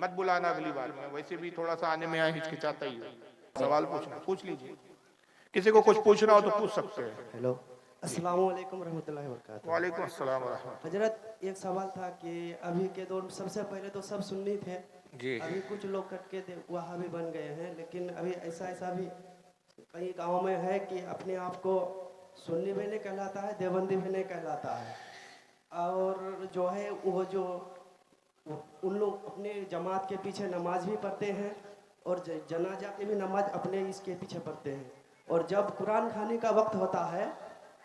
मत बुलाना अगली बार में, वैसे भी थोड़ा सा आने में यहाँ हिचकिचाता ही है। सवाल पूछना पूछ लीजिए, किसी को कुछ पूछना हो तो पूछ सकते हैं। हेलो, अस्सलाम वालेकुम रहमतुल्लाहि व बरकातहू। वालेकुम अस्सलाम व रहमतुल्लाह। हजरत, एक सवाल था कि अभी के दौर में सबसे पहले तो सब सुन्नी थे, जी अभी कुछ लोग कट के वहाबी बन गए हैं, लेकिन अभी ऐसा भी कई गाँव में है कि अपने आप को सुन्नी भी नहीं कहलाता है, देवबंदी भी नहीं कहलाता है, और जो है वो जो उन लोग अपने जमात के पीछे नमाज भी पढ़ते हैं और जनाजा की भी नमाज अपने इसके पीछे पढ़ते हैं, और जब कुरान खाने का वक्त होता है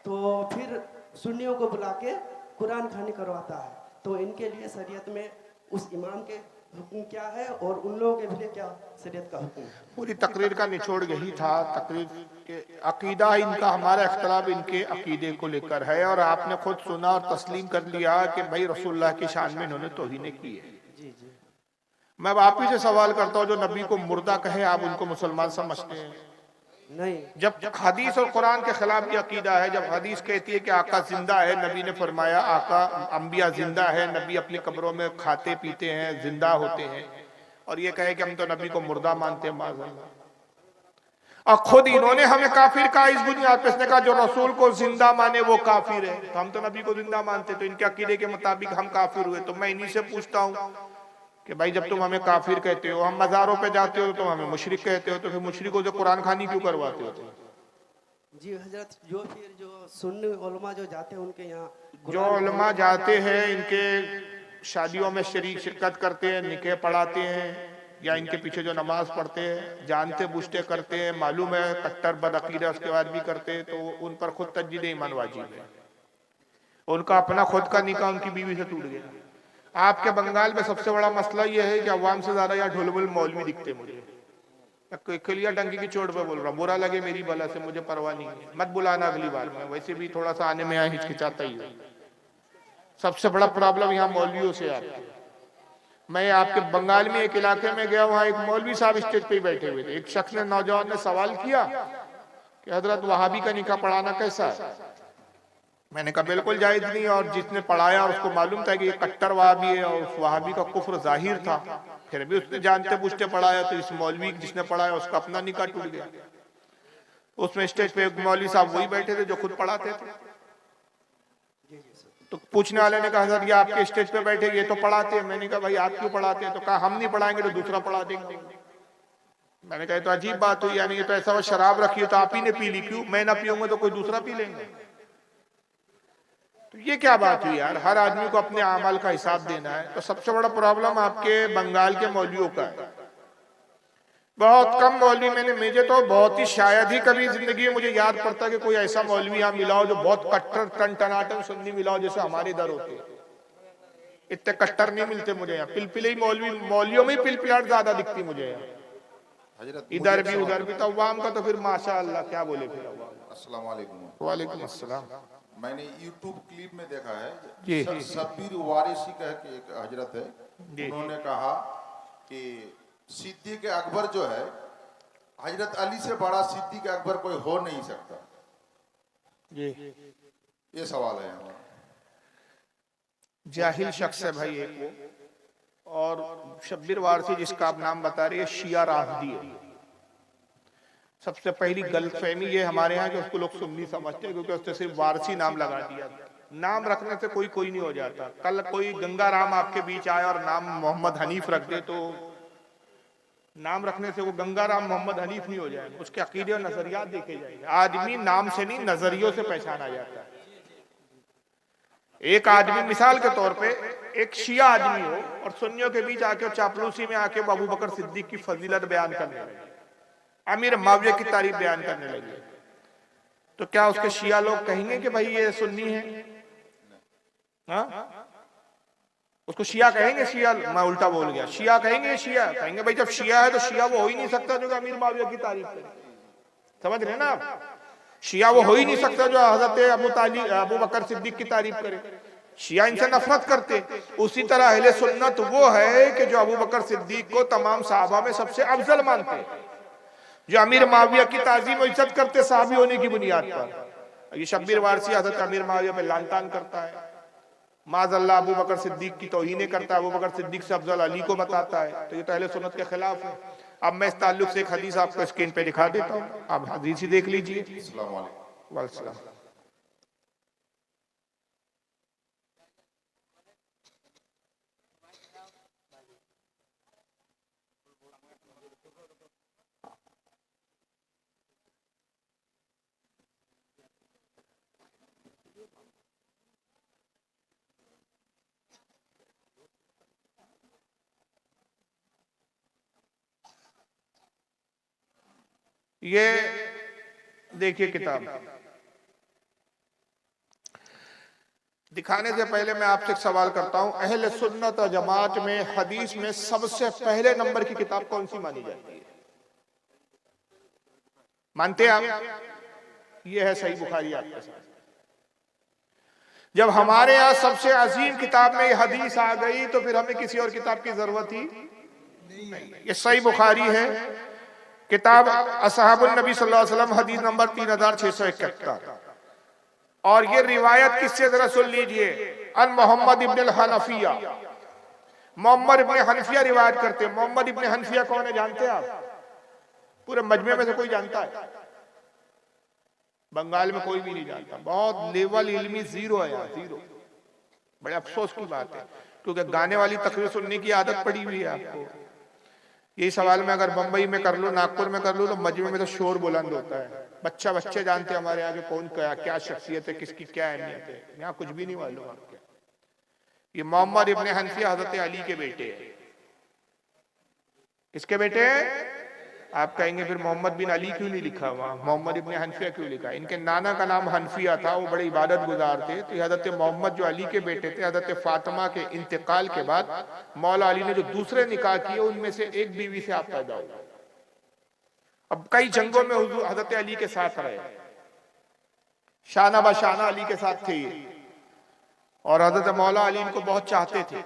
तो फिर सुन्नियों को बुला के कुरान खानी करवाता है। तो इनके लिए शरीयत में उस इमाम के हुक्म क्या है और उन लोगों के लिए क्या शरीयत का हुक्म? पूरी तकरीर का निचोड़ यही था। तकरीर के अकीदा इनका, हमारा इख्तलाफ इनके अकीदे को लेकर है, और आपने खुद सुना और तस्लीम कर लिया कि भाई रसूलुल्लाह की शान में इन्होंने तौहीन की है। जी जी। मैं अब आप ही से सवाल करता हूँ, जो नबी को मुर्दा कहे आप उनको मुसलमान समझते हैं? नहीं। जब हदीस और कुरान के खिलाफ ये अकीदा है, जब हदीस कहती है कि आका जिंदा है, नबी ने फरमाया आका अंबिया जिंदा है, नबी अपनी कब्रों में खाते पीते हैं, जिंदा होते हैं, और ये कहे कि हम तो नबी को मुर्दा मानते हैं माज़अल्लाह। और खुद इन्होंने हमें काफिर कहा इस बुनियाद पे, इसने कहा जो रसूल को जिंदा माने वो काफिर है, तो हम तो नबी को जिंदा मानते, तो इनके अकीदे के मुताबिक हम काफिर हुए। तो मैं इन्हीं से पूछता हूँ कि भाई जब तुम हमें काफिर कहते हो, हम मज़ारों पे जाते हो तो तुम हमें मुशरिक कहते हो, तो फिर मुशरिकों से कुरान खानी क्यों करवाते हो तुम? जी हजरत, जो सुन्नी उलमा जो जाते हैं उनके यहाँ, जो उलमा जाते हैं इनके शादियों में शिरकत करते हैं, निकाह पढ़ाते हैं, या इनके पीछे जो नमाज पढ़ते हैं जानते बुझते करते हैं, मालूम है कट्टर बदअकीदा उसके बाद भी करते हैं, तो उन पर खुद तजदीद ईमान वाजिब है। उनका अपना खुद का निकाह उनकी बीवी से टूट गया। आपके बंगाल में सबसे बड़ा मसला यह है कि अवाम से ज्यादा यहाँ ढुलबुल मौलवी दिखते मुझे। खिलिया डंकी की चोट पे बोल रहा हूँ, बुरा लगे मेरी बला से, मुझे परवाह नहीं है। मत बुलाना अगली बार में, वैसे भी थोड़ा सा आने में यहाँ हिचकिचाता ही है। सबसे बड़ा प्रॉब्लम यहाँ मौलवियों से आता है। मैं आपके बंगाल में एक इलाके में गया, वहाँ एक मौलवी साहब स्टेज पे बैठे हुए थे। एक शख्स ने, नौजवान ने सवाल किया कि हजरत वहाबी का निकाह पढ़ाना कैसा है? मैंने कहा बिल्कुल जायज नहीं, और जिसने पढ़ाया उसको मालूम था कि ये कट्टर वहाबी है और उस वहाबी का कुफ्र जाहिर था, फिर भी उसने जानते पूछते पढ़ाया, तो इस मौलवी जिसने पढ़ाया उसका अपना निकाह टूट गया। उसमें स्टेज पे एक मौलवी साहब वही बैठे थे जो खुद पढ़ाते थे। तो पूछने वाले ने कहा हजरत ये आपके स्टेज पे बैठे ये तो पढ़ाते हैं। मैंने कहा भाई आप क्यों पढ़ाते हैं? तो कहा हम नहीं पढ़ाएंगे तो दूसरा पढ़ा देंगे। मैंने कहा तो अजीब बात हुई, यानी ये तो ऐसा शराब रखी है तो आप ही ने पी ली, क्यों? मैं ना पीऊंगा तो कोई दूसरा पी लेंगे? तो ये क्या बात हुई यार? हर आदमी को अपने अमाल का हिसाब देना है। तो सबसे बड़ा प्रॉब्लम आपके बंगाल के मौलवियों का है। बहुत कम मौलवी, मुझे तो बहुत ही शायद ही कभी जिंदगी में मुझे याद पड़ता कि कोई ऐसा मौलवी यहाँ मिला हो जो बहुत कट्टर टनाटन सुन्नी मिला हो, जैसे हमारे इधर होते। इतने कट्टर नहीं मिलते मुझे यहाँ। पिलपिले ही मौलवी, मौलवियों में पिलपिलाट ज्यादा दिखती मुझे यहाँ, इधर भी उधर भी। तो अवाम का तो फिर माशाअल्लाह क्या बोले फिर। अस्सलाम वालेकुम। वालेकुम अस्सलाम। मैंने यूट्यूब क्लिप में देखा है जी। शब्बीर वारिसी कह के एक हजरत है, उन्होंने कहा कि सिद्दीक अकबर जो है हजरत अली से बड़ा सिद्दीक अकबर कोई हो नहीं सकता। ये सवाल है हमारा। जाहिल शख्स है भाई एक वो, और शब्बीर वारसी जिसका आप नाम बता रहे हैं शिया राफदी है। सबसे पहली गलतफहमी ये हमारे यहाँ कि उसको लोग सुन्नी समझते हैं, क्योंकि उसने सिर्फ वारसी नाम लगा दिया। नाम रखने से कोई नहीं हो जाता। कल कोई गंगा राम आपके बीच आया और नाम मोहम्मद हनीफ रख दे, तो नाम रखने से वो गंगा राम मोहम्मद हनीफ नहीं हो जाएगा। उसके अकीदे और नजरियात देखे जाएंगे। आदमी नाम से नहीं नजरियों से पहचाना जाता है। एक आदमी मिसाल के तौर पे एक शिया आदमी हो और सुन्नियों के बीच आके चापलूसी में आके अबू बकर सिद्दीक की फजीलत बयान करने लगे, अमीर माविया की तारीफ बयान करने लगे, तो क्या उसके शिया लोग कहेंगे कि भाई ये सुन्नी है? हाँ, उसको शिया कहेंगे? शिया, मैं उल्टा बोल गया, शिया कहेंगे? शिया कहेंगे भाई जब शिया है तो शिया वो हो ही नहीं सकता जो अमीर माविया की तारीफ करे। समझ रहे ना आप? शिया वो हो ही नहीं सकता जो हजरत अबू बकर सिद्दीक की तारीफ करे। शिया इनसे नफरत करते। उसी तरह अहले सुन्नत वो है कि जो अबू बकर सिद्दीक को तमाम सहाबा में सबसे अफजल मानते, जो अमीर माविया की ताजीम और इज्जत करते सहाबी होने की बुनियाद पर। ये शब्बीर वारसी हजरत अमीर माविया पे लानतान करता है। माज़अल्लाह अबू बकर सिद्दीक की तौहीन करता है, अबू बकर सिद्दीक से अफजल अली को बताता है, तो ये तो अहले सुन्नत के खिलाफ है। अब मैं इस ताल्लुक से एक हदीस आपको स्क्रीन पे दिखा देता हूँ, आप हदीस ही देख लीजिए। अस्सलाम वालेकुम। वालेकुम। ये देखिए किताब। दिखाने से पहले मैं आपसे एक सवाल करता हूं, अहले सुन्नत और जमात में हदीस में सबसे पहले नंबर की किताब कौन सी मानी जाती है? मानते हैं आप? ये है सही बुखारी आपके साथ। जब हमारे यहाँ सबसे अजीम किताब में ये हदीस आ गई तो फिर हमें किसी और किताब की जरूरत ही नहीं। ये सही बुखारी है, किताब असहाबुल नबी सल्लल्लाहु अलैहि वसल्लम, हदीस नंबर 3671। और ये रिवायत किससे जरा सुन लीजिए, अन मोहम्मद इब्न हनफिया। मोहम्मद इब्न हनफिया रिवायत करते हैं। मोहम्मद इब्न हनफिया कौन है जानते हैं आप? पूरे मजमे में से कोई जानता है? बंगाल में कोई भी नहीं जानता। बहुत लेवल इल्मी जीरो है यहाँ, जीरो। बड़े अफसोस की बात है, क्योंकि गाने वाली तकरीर सुनने की आदत पड़ी हुई है आपको। यही सवाल मैं अगर बंबई में कर लूं, नागपुर में कर लूं, तो मजमे में तो शोर बुलंद होता है। बच्चे जानते हैं हमारे आगे कौन क्या शख्सियत है, किसकी क्या अहमियत है। यहाँ कुछ भी नहीं मालूम आपके। ये मोहम्मद इब्न हनफिया हजरत अली के बेटे हैं। किसके बेटे हैं? आप कहेंगे फिर मोहम्मद बिन अली क्यों नहीं लिखा वहां, मोहम्मद इब्न हनफिया क्यों लिखा? इनके नाना का नाम हनफिया था, वो बड़े इबादत गुजार थे। तो हजरत मोहम्मद जो अली के बेटे थे, हजरत फातिमा के इंतकाल के बाद मौला अली ने जो दूसरे निकाह किए उनमें से एक बीवी से आप पैदा हुए। अब कई जंगों में हुजूर हजरत अली के साथ रहे, शाना बशाना अली के साथ थे और हजरत मौला अली इनको बहुत चाहते थे।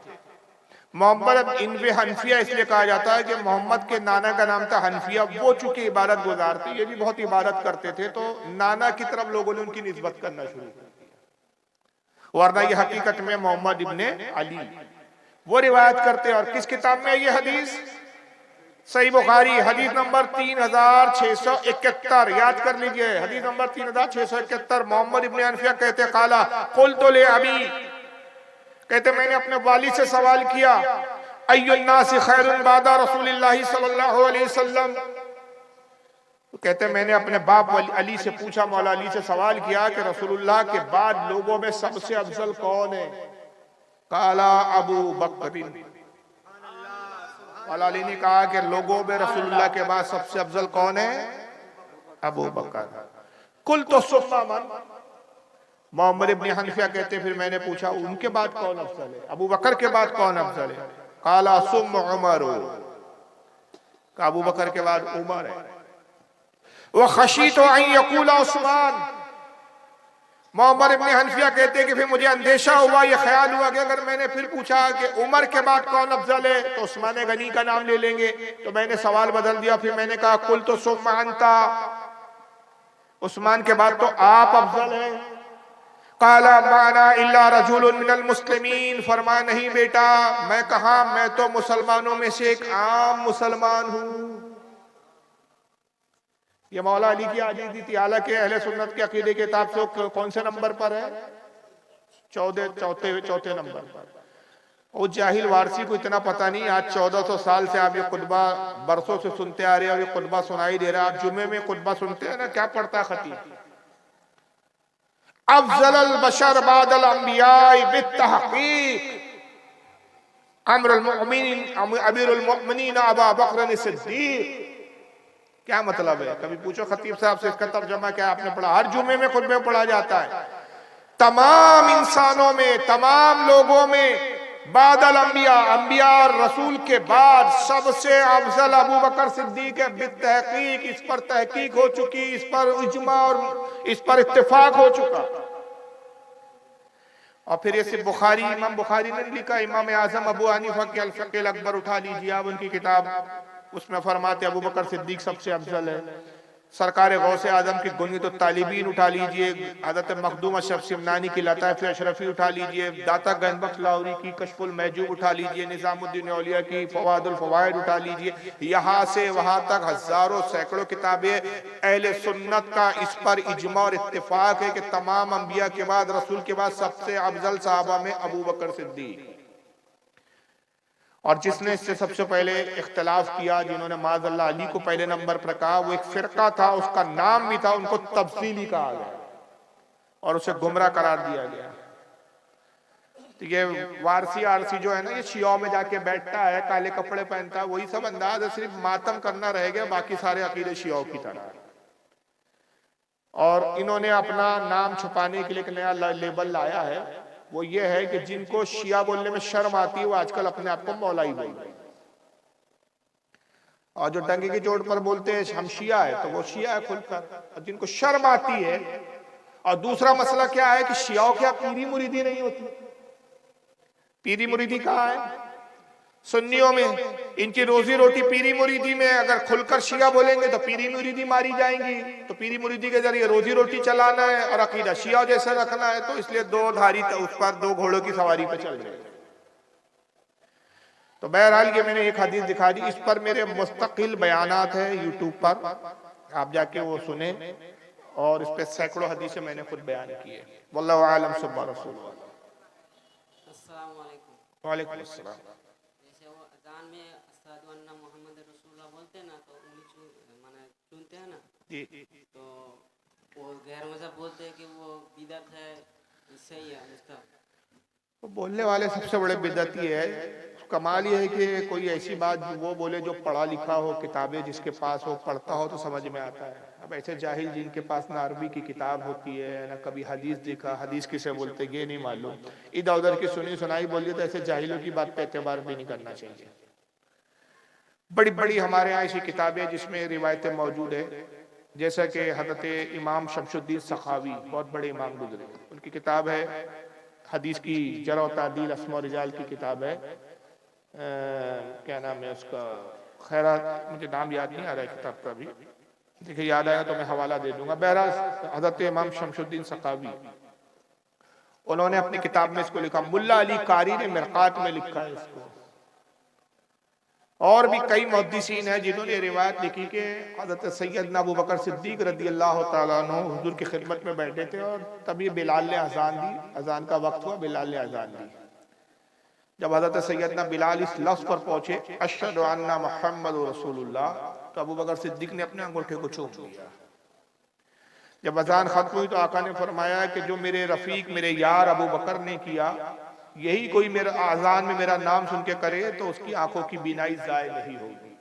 मोहम्मद इब्न हनफिया इसलिए कहा जाता है कि मोहम्मद के नाना का नाम था हनफिया। वो चूंकि इबादत गुजार थे, ये भी बहुत इबादत करते थे, तो नाना की तरफ लोगों ने उनकी निस्बत करना शुरू कर दिया। वरना ये हकीकत में मोहम्मद इब्न अली वो रिवायत करते। और किस किताब में ये हदीस? सही बुखारी, हदीस नंबर 3671। याद कर लीजिए, हदीस नंबर 3671। मोहम्मद इब्न हनफिया कहते काला कुल्तु ले अबी, कहते मैंने अपने वालिद से सवाल किया, अय्युन नासि खैरुन बादा रसूलिल्लाहि सल्लल्लाहु अलैहि वसल्लम। तो कहते मैंने अपने बाप अली से पूछा, मौला अली से सवाल किया कि रसूलुल्लाह के बाद लोगों में सबसे अफजल कौन है? काला अबू बकर। मौला अली ने कहा कि लोगों में रसूलुल्लाह के बाद सबसे अफजल कौन है? अबू बकर। कुल तो सुम्मा मन। मोहम्मद इब्न हनफिया कहते फिर मैंने पूछा उनके बाद कौन अफजल है, अबू बकर के बाद कौन अफजल है? काला सुम उमर। अबू बकर के बाद उमर है। वह खशी तो यकूला उस्मान। मोहम्मद इब्न हनफिया कहते कि फिर मुझे अंदेशा हुआ, ये ख्याल हुआ कि अगर मैंने फिर पूछा कि उमर के बाद कौन अफजल है तो उस्मान गनी का नाम ले लेंगे। तो मैंने सवाल बदल दिया, फिर मैंने कहा कुल तो सुम्मान था, उस्मान के बाद तो आप अफजल हैं। काला माना इल्ला रजुलुन मिनल मुस्लिमीन। फरमा नहीं बेटा, मैं कहा, मैं तो मुसलमानों में से एक आम मुसलमान हूं। ये मौला अली की आजीज़ी थी। हालांकि अहले सुन्नत के अकीदे के किताब से कौन से नंबर पर है? चौथे नंबर पर। और जाहिल वारसी को इतना पता नहीं, आज 1400 साल से आप ये खुतबा बरसों से सुनते आ रहे हैं और ये खुतबा सुनाई दे रहा है। आप जुम्मे में खुतबा सुनते हैं ना, क्या पढ़ता है खतीब? अफजल बशर बादल अंबिया बित्तहकीक अमीरुल मोमिनीन अबू बकर सिद्दीक। क्या मतलब है? कभी पूछो खतीब साहब से इसका तर्जुमा क्या आपने पढ़ा? हर जुम्मे में खुतबे में पढ़ा जाता है। तमाम इंसानों में, तमाम लोगों में बादल अंबिया, अंबिया और रसूल के बाद सबसे अफजल अबू बकर सिद्दीक है। बित्तहकीक, इस पर तहकीक हो चुकी, इस पर इज्मा और इस पर इत्तेफाक हो चुका। और फिर ये सिर्फ बुखारी, इमाम बुखारी ने लिखा, इमाम आजम अबू हनीफा के अल-फिक़्ह अकबर उठा लीजिए आप, उनकी किताब, उसमें फरमाते अबू बकर सिद्दीक सबसे अफजल है। सरकार गौसे आजम की गुनियत तालिबीन उठा लीजिए, हज़रत मखदूम अशरफ सिमनानी की लताइफ अशरफी उठा लीजिए, दाता गनबख्श लाहौरी की कशफुल महजूब उठा लीजिए, निज़ामुद्दीन औलिया की फवादुल फवाइद उठा लीजिए। यहाँ से वहाँ तक हजारों सैकड़ों किताबें। अहले सुन्नत का इस पर इजमा और इत्तिफाक है कि तमाम अंबिया के बाद, रसूल के बाद सबसे अफजल सहाबा में अबू बकर सिद्दीक। और जिसने इससे सबसे पहले इख्तिलाफ किया, जिन्होंने माज़अल्लाह अली को पहले नंबर पर कहा, वो एक फिरका था, उसका नाम भी था, उनको तफसीली कहा गया और उसे गुमराह करार दिया गया। तो ये वारसी आरसी जो है ना, ये शियाओं में जाके बैठता है, काले कपड़े पहनता है, वही सब अंदाज है, सिर्फ मातम करना रह गया, बाकी सारे अकीदे शियाओं की तरह। और इन्होंने अपना नाम छुपाने के लिए एक नया लेबल लाया है, वो ये है कि जिनको शिया बोलने में शर्म आती है वो आजकल अपने आप को मौलाई बोलते हैं, और जो डंगे की चोट पर बोलते हैं हम शिया है तो वो शिया है खुलकर, और जिनको शर्म आती है। और दूसरा मसला क्या है कि शियाओं क्या पीरी मुरीदी नहीं होती? पीरी मुरीदी कहाँ है? सुन्नियों में। इनकी रोजी रोटी पीरी मुरीदी में। अगर खुलकर शिया बोलेंगे तो पीरी मुरीदी मारी जाएंगी, तो पीरी मुरीदी के जरिए रोजी रोटी चलाना है और अकीदा शिया जैसा रखना है, तो इसलिए दो धारी उस पर दो घोड़ों की सवारी पे चल रहे हैं। तो बहरहाल ये मैंने एक हदीस दिखा दी, इस पर मेरे मुस्तकिल बयानात है यूट्यूब पर, आप जाके वो सुने, और इस पे सैकड़ों हदीसें मैंने खुद बयान की है। वल्लाहु आलम सुब्हान रसूल। अस्सलाम वालेकुम। वालेकुम अस्सलाम। जैसे वो अजान में अशहदु अन्ना मोहम्मद रसूलुल्लाह बोलते हैं ना, तो उंगली माने चूमते हैं ना, जी, तो वो गैर मज़हब बोलते हैं कि वो बिदअत है, सही है मुस्तहब। तो बोलने वाले सबसे बड़े बिदअती है। कमाल ये है कि कोई ऐसी बात वो बोले जो पढ़ा लिखा हो, किताबें जिसके पास हो, पढ़ता हो तो समझ में आता है। अब ऐसे जाहिल जिनके पास ना अरबी की किताब होती है, ना कभी हदीस देखा, हदीस किसे बोलते ये नहीं मालूम, इधर उधर की सुनी सुनाई बोलिए, तो ऐसे जाहिलों की बात पे एतबार भी नहीं करना चाहिए। बड़ी बड़ी हमारे यहाँ ऐसी किताबें जिसमें रिवायतें मौजूद है, जैसा कि हज़रत इमाम शमशुद्दीन सखावी, बहुत बड़े इमाम गुजरे, उनकी किताब है हदीस की जरा व तादील अस्मा और रिजाल की किताब है, क्या नाम है उसका, खैरात, मुझे नाम याद नहीं आ रहा है किताब का भी, देखिए याद आया तो मैं हवाला दे दूंगा। बहरहाल हज़रत इमाम शमशुद्दीन सखावी, उन्होंने अपनी किताब में इसको लिखा, मुल्ला अली कारी ने मिरकात में लिखा है इसको, और भी कई मुहद्दिसीन हैं जिन्होंने रिवायत लिखी कि हज़रत सैयदना अबू बकर सिद्दीक रज़ी अल्लाह तआला अन्हु हुज़ूर की खिदमत में बैठे थे, और तभी बिलाल ने अजान दी, अजान का वक्त हुआ, बिलाल ने अजान दी। जब हज़रत सैयदना बिलाल इस लफ्ज़ पर पहुंचे, अशहदु अन्ना मुहम्मदुर रसूलुल्लाह, तो अबू बकर सिद्दीक ने अपने अंगूठे को चूम लिया। जब अजान खत्म हुई तो आका ने फरमाया कि जो मेरे रफीक, मेरे यार अबू बकर ने किया, यही कोई मेरा आजान में मेरा नाम सुन के करे तो उसकी आंखों की बीनाई जाए नहीं होगी।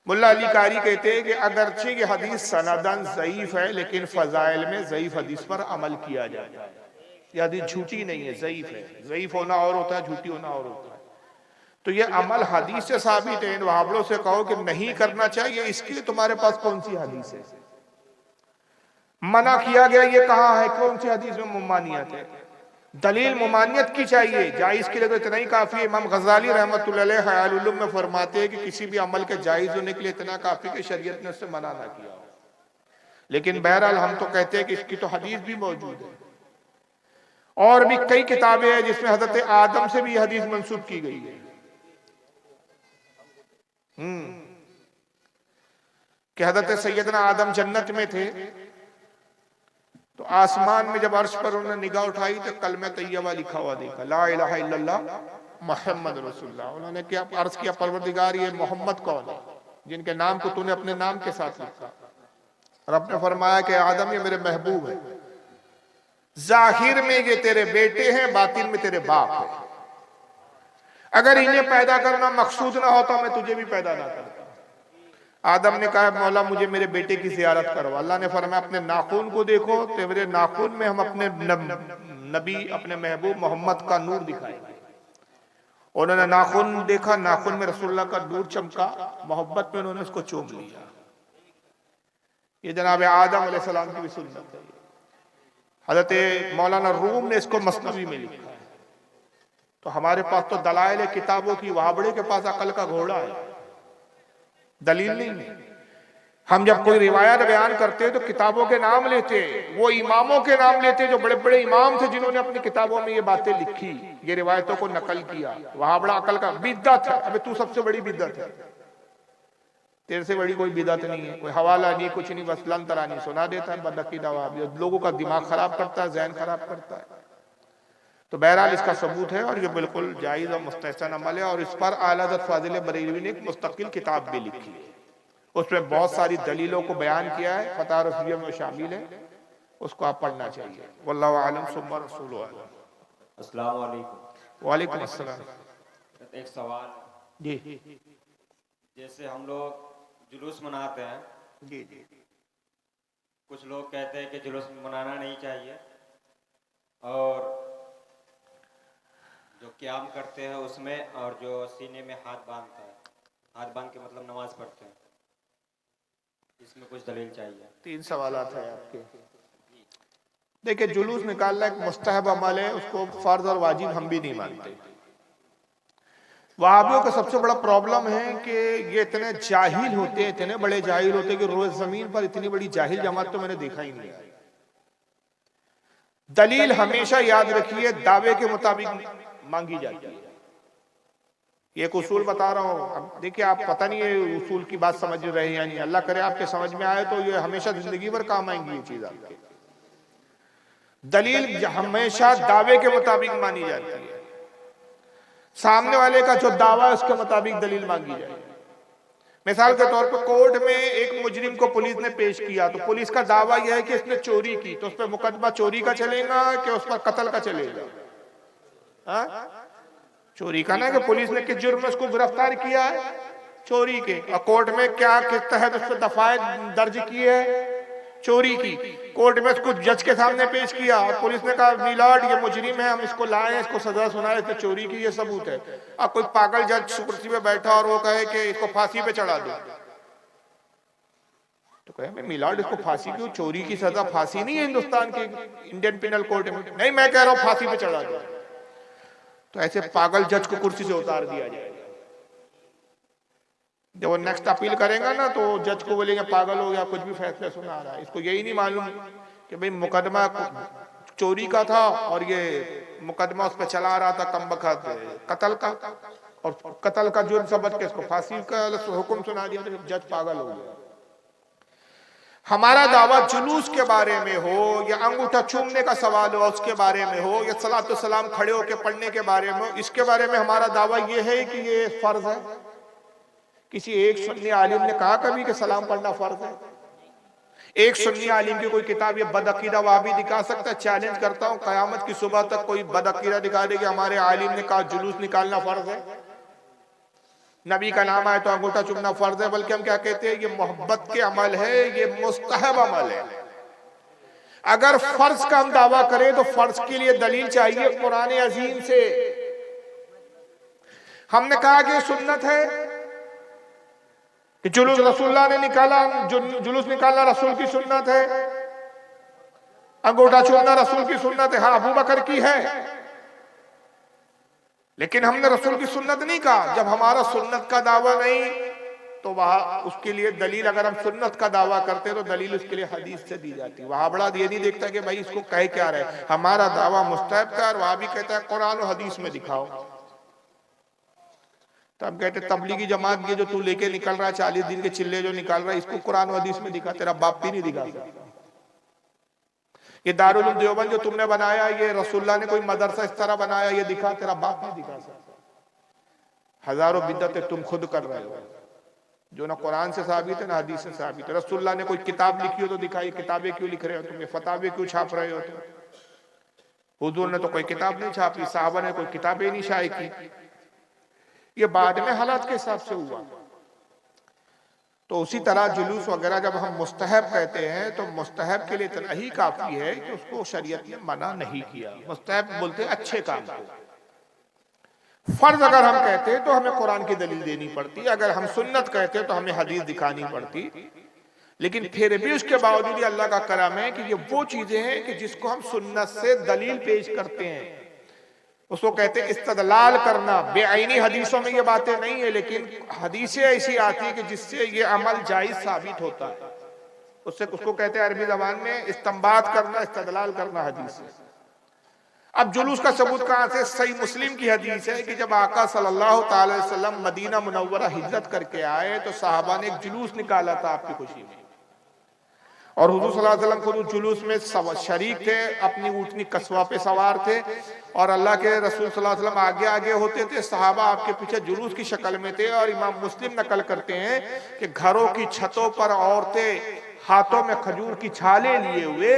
मुल्ला अली कारी कहते हैं कि अगरचे ये हदीस सनदन ज़ईफ है, लेकिन फजाइल में ज़ईफ हदीस पर अमल किया जाता है। यह हदीस झूठी नहीं है, ज़ईफ है। ज़ईफ होना और होता है, झूठी होना और होता है। तो ये अमल हदीस से साबित है। इन वहाबलों से कहो कि नहीं करना चाहिए, इसके लिए तुम्हारे पास कौन सी हदीस है? मना किया गया ये कहाँ है? कौन सी हदीस में मुमानियत है? दलील मुमानियत की चाहिए, जायज के लिए तो इतना ही काफी है। इमाम गजाली रहमतुल्लाह अलैह ख़यालुल उलूम में फरमाते हैं कि किसी भी अमल के जायज होने के लिए इतना काफी कि शरीयत ने उससे मना ना किया हो। लेकिन बहरहाल हम तो कहते हैं कि इसकी तो हदीस भी मौजूद है, और भी कई किताबें हैं जिसमें हजरत आदम से भी हदीस मंसूब की गई है कि हजरत सैयदना आदम जन्नत में थे, तो आसमान में जब अर्श पर उन्होंने निगाह उठाई तो कलमा तैयबा लिखा हुआ देखा, ला इलाहा इल्लल्लाह मुहम्मद रसूलुल्लाह। उन्होंने क्या अर्ज किया, परवरदिगार ये मोहम्मद कौन है जिनके नाम को तूने अपने नाम के साथ लिखा? रब ने फरमाया कि आदम ये मेरे महबूब है, जाहिर में ये तेरे बेटे हैं, बातिन में तेरे बाप है। अगर इन्हें पैदा करना मकसूद ना होता मैं तुझे भी पैदा ना करता। आदम ने कहा मौला मुझे मेरे बेटे की ज़ियारत करो। अल्लाह ने फरमाया अपने नाखून को देखो, तो मेरे नाखून में हम अपने नबी, अपने महबूब मोहम्मद का नूर दिखाएंगे। उन्होंने नाखून देखा, नाखून में रसूलुल्लाह का नूर चमका, मोहब्बत में उन्होंने उसको चूम लिया। ये जनाब आदम अलैहिस्सलाम की भी सुन्नत है। हज़रत मौलाना रूम ने इसको मसनवी में लिखा है। तो हमारे पास तो दलाइल किताबों की, वहाबड़े के पास अकल का घोड़ा है, दलील नहीं है। हम जब कोई रिवायत बयान करते हैं तो किताबों के नाम लेते, वो इमामों के नाम लेते जो बड़े बड़े इमाम थे जिन्होंने अपनी किताबों में ये बातें लिखी, ये रिवायतों को नकल किया। वहां बड़ा अकल का बिद्दत है। अबे तू सबसे बड़ी बिद्दत है, तेरे से बड़ी कोई बिदअत नहीं है। कोई हवाला नहीं, कुछ नहीं, बस लंतरानी सुना देता है, बदअकीदा वहाबी, लोगों का दिमाग खराब करता है, जहन खराब करता है। तो बहरहाल इसका सबूत है और ये बिल्कुल जायज और मुस्तहसन अमल है। और इस पर आला हज़रत फाजिल बरेलवी ने एक मुस्तकिल किताब भी लिखी है, उसमें बहुत सारी दलीलों को बयान किया है, फतवा रसूलिया में शामिल है, उसको आप पढ़ना चाहिए। वल्लाहु आलम सुम्मा रसूलुहु आलम। अस्सलाम वालेकुम। वालेकुम अस्सलाम। एक सवाल जी जैसे हम लोग जुलूस मनाते हैं, जी जी कुछ लोग कहते हैं कि जुलूस मनाना नहीं चाहिए, और जो क़याम करते हैं उसमें, और जो सीने में हाथ बांधता है, हाथ बांध के मतलब नमाज पढ़ते हैं, इसमें कुछ दलील चाहिए। 3 सवालात है आपके। देखिए, जुलूस निकालना एक मुस्तहब अमल है, उसको फर्ज और वाजिब हम भी नहीं मानते। वहाबियों का सबसे बड़ा प्रॉब्लम है कि ये इतने जाहिल होते हैं, इतने बड़े जाहिल होते हैं कि रोज जमीन पर इतनी बड़ी जाहिल जमात तो मैंने देखा ही नहीं। दलील हमेशा याद रखिए दावे के मुताबिक मांगी जाती है। ये एक उसूल बता रहा हूं। अब देखिए, आप पता नहीं ये उसूल की बात समझ रहे हैं या नहीं, अल्लाह करे आपके समझ में आए तो ये हमेशा जिंदगी भर काम आएंगी ये चीज आपके। दलील हमेशा दावे के मुताबिक मानी जाती है, सामने वाले का जो दावा है उसके मुताबिक दलील मांगी जाएगी। मिसाल के तौर पर कोर्ट में एक मुजरिम को पुलिस ने पेश किया, तो पुलिस का दावा यह है कि इसने चोरी की, तो उस पर मुकदमा चोरी का चलेगा कि उस पर कत्ल का चलेगा? चोरी का ना, कि पुलिस ने किस जुर्म में उसको गिरफ्तार किया है, चोरी के। और कोर्ट में क्या किस तहत उस पर दफाए दर्ज की है, चोरी की। कोर्ट में उसको जज के सामने पेश किया और पुलिस ने कहा मिलाड ये मुजरिम है, हम इसको लाए, इसको सजा सुनाए, इसने चोरी की, ये सबूत है। अब कोई पागल जज कुर्सी पे बैठा और वो कहे कि इसको फांसी पे चढ़ा दो, तो कहे मैं मिलाड इसको फांसी क्यों, चोरी की सजा फांसी नहीं है हिंदुस्तान के इंडियन पिनल कोड में। नहीं, मैं कह रहा हूं फांसी पे चढ़ा दो। तो ऐसे पागल जज को कुर्सी से उतार दिया जाएगा। जब वो नेक्स्ट अपील करेगा ना तो जज को बोलेंगे पागल हो गया, कुछ भी फैसला सुना रहा है, इसको यही नहीं मालूम कि भाई मुकदमा चोरी का था और ये मुकदमा उस पर चला रहा था कमबख्त कत्ल का, और कत्ल का जुर्म समझ के इसको फांसी का हुक्म सुना दिया, तो जज पागल हो गया। हमारा दावा जुलूस के बारे में हो या अंगूठा चूमने का सवाल हो उसके बारे में हो या सलातो सलाम खड़े होकर पढ़ने के बारे में हो, इसके बारे में हमारा दावा ये है कि ये फर्ज है। किसी एक सुन्नी आलिम ने कहा कभी कि सलाम पढ़ना फर्ज है? एक सुन्नी आलिम की कोई किताब ये बदअकीदा वहाबी दिखा सकता है? चैलेंज करता हूं, कयामत की सुबह तक कोई बदअकीदा दिखा दे कि हमारे आलिम ने कहा जुलूस निकालना फर्ज है, नबी का नाम आए तो अंगूठा चूमना फर्ज है। बल्कि हम क्या कहते हैं, ये मोहब्बत के अमल है, ये मुस्तहब अमल है। अगर फर्ज का हम दावा करें तो फर्ज के लिए दलील चाहिए कुरान अजीम से। हमने कहा कि सुन्नत है कि जुलूस रसूलुल्लाह ने निकाला, जुलूस निकालना रसूल की सुन्नत है, अंगूठा चूमना रसूल की सुन्नत है। हाँ, अबू बकर की है, लेकिन हमने रसूल की सुन्नत नहीं कहा। जब हमारा सुन्नत का दावा नहीं तो वहां उसके लिए दलील, अगर हम सुन्नत का दावा करते तो दलील उसके लिए हदीस से दी जाती। वहां बड़ा ये नहीं देखता कि भाई इसको कह क्या रहे, हमारा दावा मुस्तहब का, और वहां भी कहता है कुरान और हदीस में दिखाओ। तो हम कहते तबलीगी जमात की जो तू लेके निकल रहा है 40 दिन के चिल्ले जो निकाल रहा है, इसको कुरान और हदीस में दिखा, तेरा बाप भी नहीं दिखा सकता। ये दारुल उलूम देवबंद जो तुमने बनाया, ये रसूलुल्लाह ने कोई मदरसा इस तरह बनाया, ये दिखा, तेरा बाप नहीं दिखा सकता। हजारों बिदअतें तुम खुद कर रहे हो जो ना कुरान से साबित है ना हदीस से साबित है। रसूलुल्लाह ने कोई किताब लिखी हो तो दिखाई, किताबें क्यों लिख रहे हो तुम, ये फतावे क्यों छाप रहे हो तुम? हुजूर ने तो कोई किताब नहीं छापी, साहबा ने कोई किताबें नहीं शाये की, ये बाद में हालात के हिसाब से हुआ। तो उसी तरह जुलूस वगैरह जब हम मुस्तहब कहते हैं तो मुस्तहब के लिए इतना ही काफी है कि उसको शरीयत ने मना नहीं किया। मुस्तहब बोलते हैं अच्छे काम को। फर्ज अगर हम कहते हैं तो हमें कुरान की दलील देनी पड़ती, अगर हम सुन्नत कहते हैं तो हमें हदीस दिखानी पड़ती। लेकिन फिर भी उसके बावजूद अल्लाह का करम है कि ये वो चीजें हैं कि जिसको हम सुन्नत से दलील पेश करते हैं, उसको कहते हैं इस्तदलाल करना। बेआईनी हदीसों में ये बातें नहीं है, लेकिन हदीसें ऐसी आती है कि जिससे ये अमल जायज साबित होता है, उससे उसको कहते हैं अरबी जबान में इस्तिंबात करना, इस्तदलाल करना हदीस से। अब जुलूस का सबूत कहां से? सही मुस्लिम की हदीस है कि जब आका सल्लल्लाहु ताला अलैहि वसल्लम मदीना मुनव्वरा हिजरत करके आए तो साहबा ने एक जुलूस निकाला था आपकी खुशी में, और हुजूर सल्लल्लाहु अलैहि वसल्लम खुद उस जुलूस में शरीक थे, अपनी ऊँटनी कस्वा पे सवार थे, और अल्लाह के रसूल सल्लल्लाहु अलैहि वसल्लम आगे आगे होते थे, सहाबा आपके पीछे जुलूस की शक्ल में थे। और इमाम मुस्लिम नकल करते हैं कि घरों की छतों पर औरतें हाथों में खजूर की छाले लिए हुए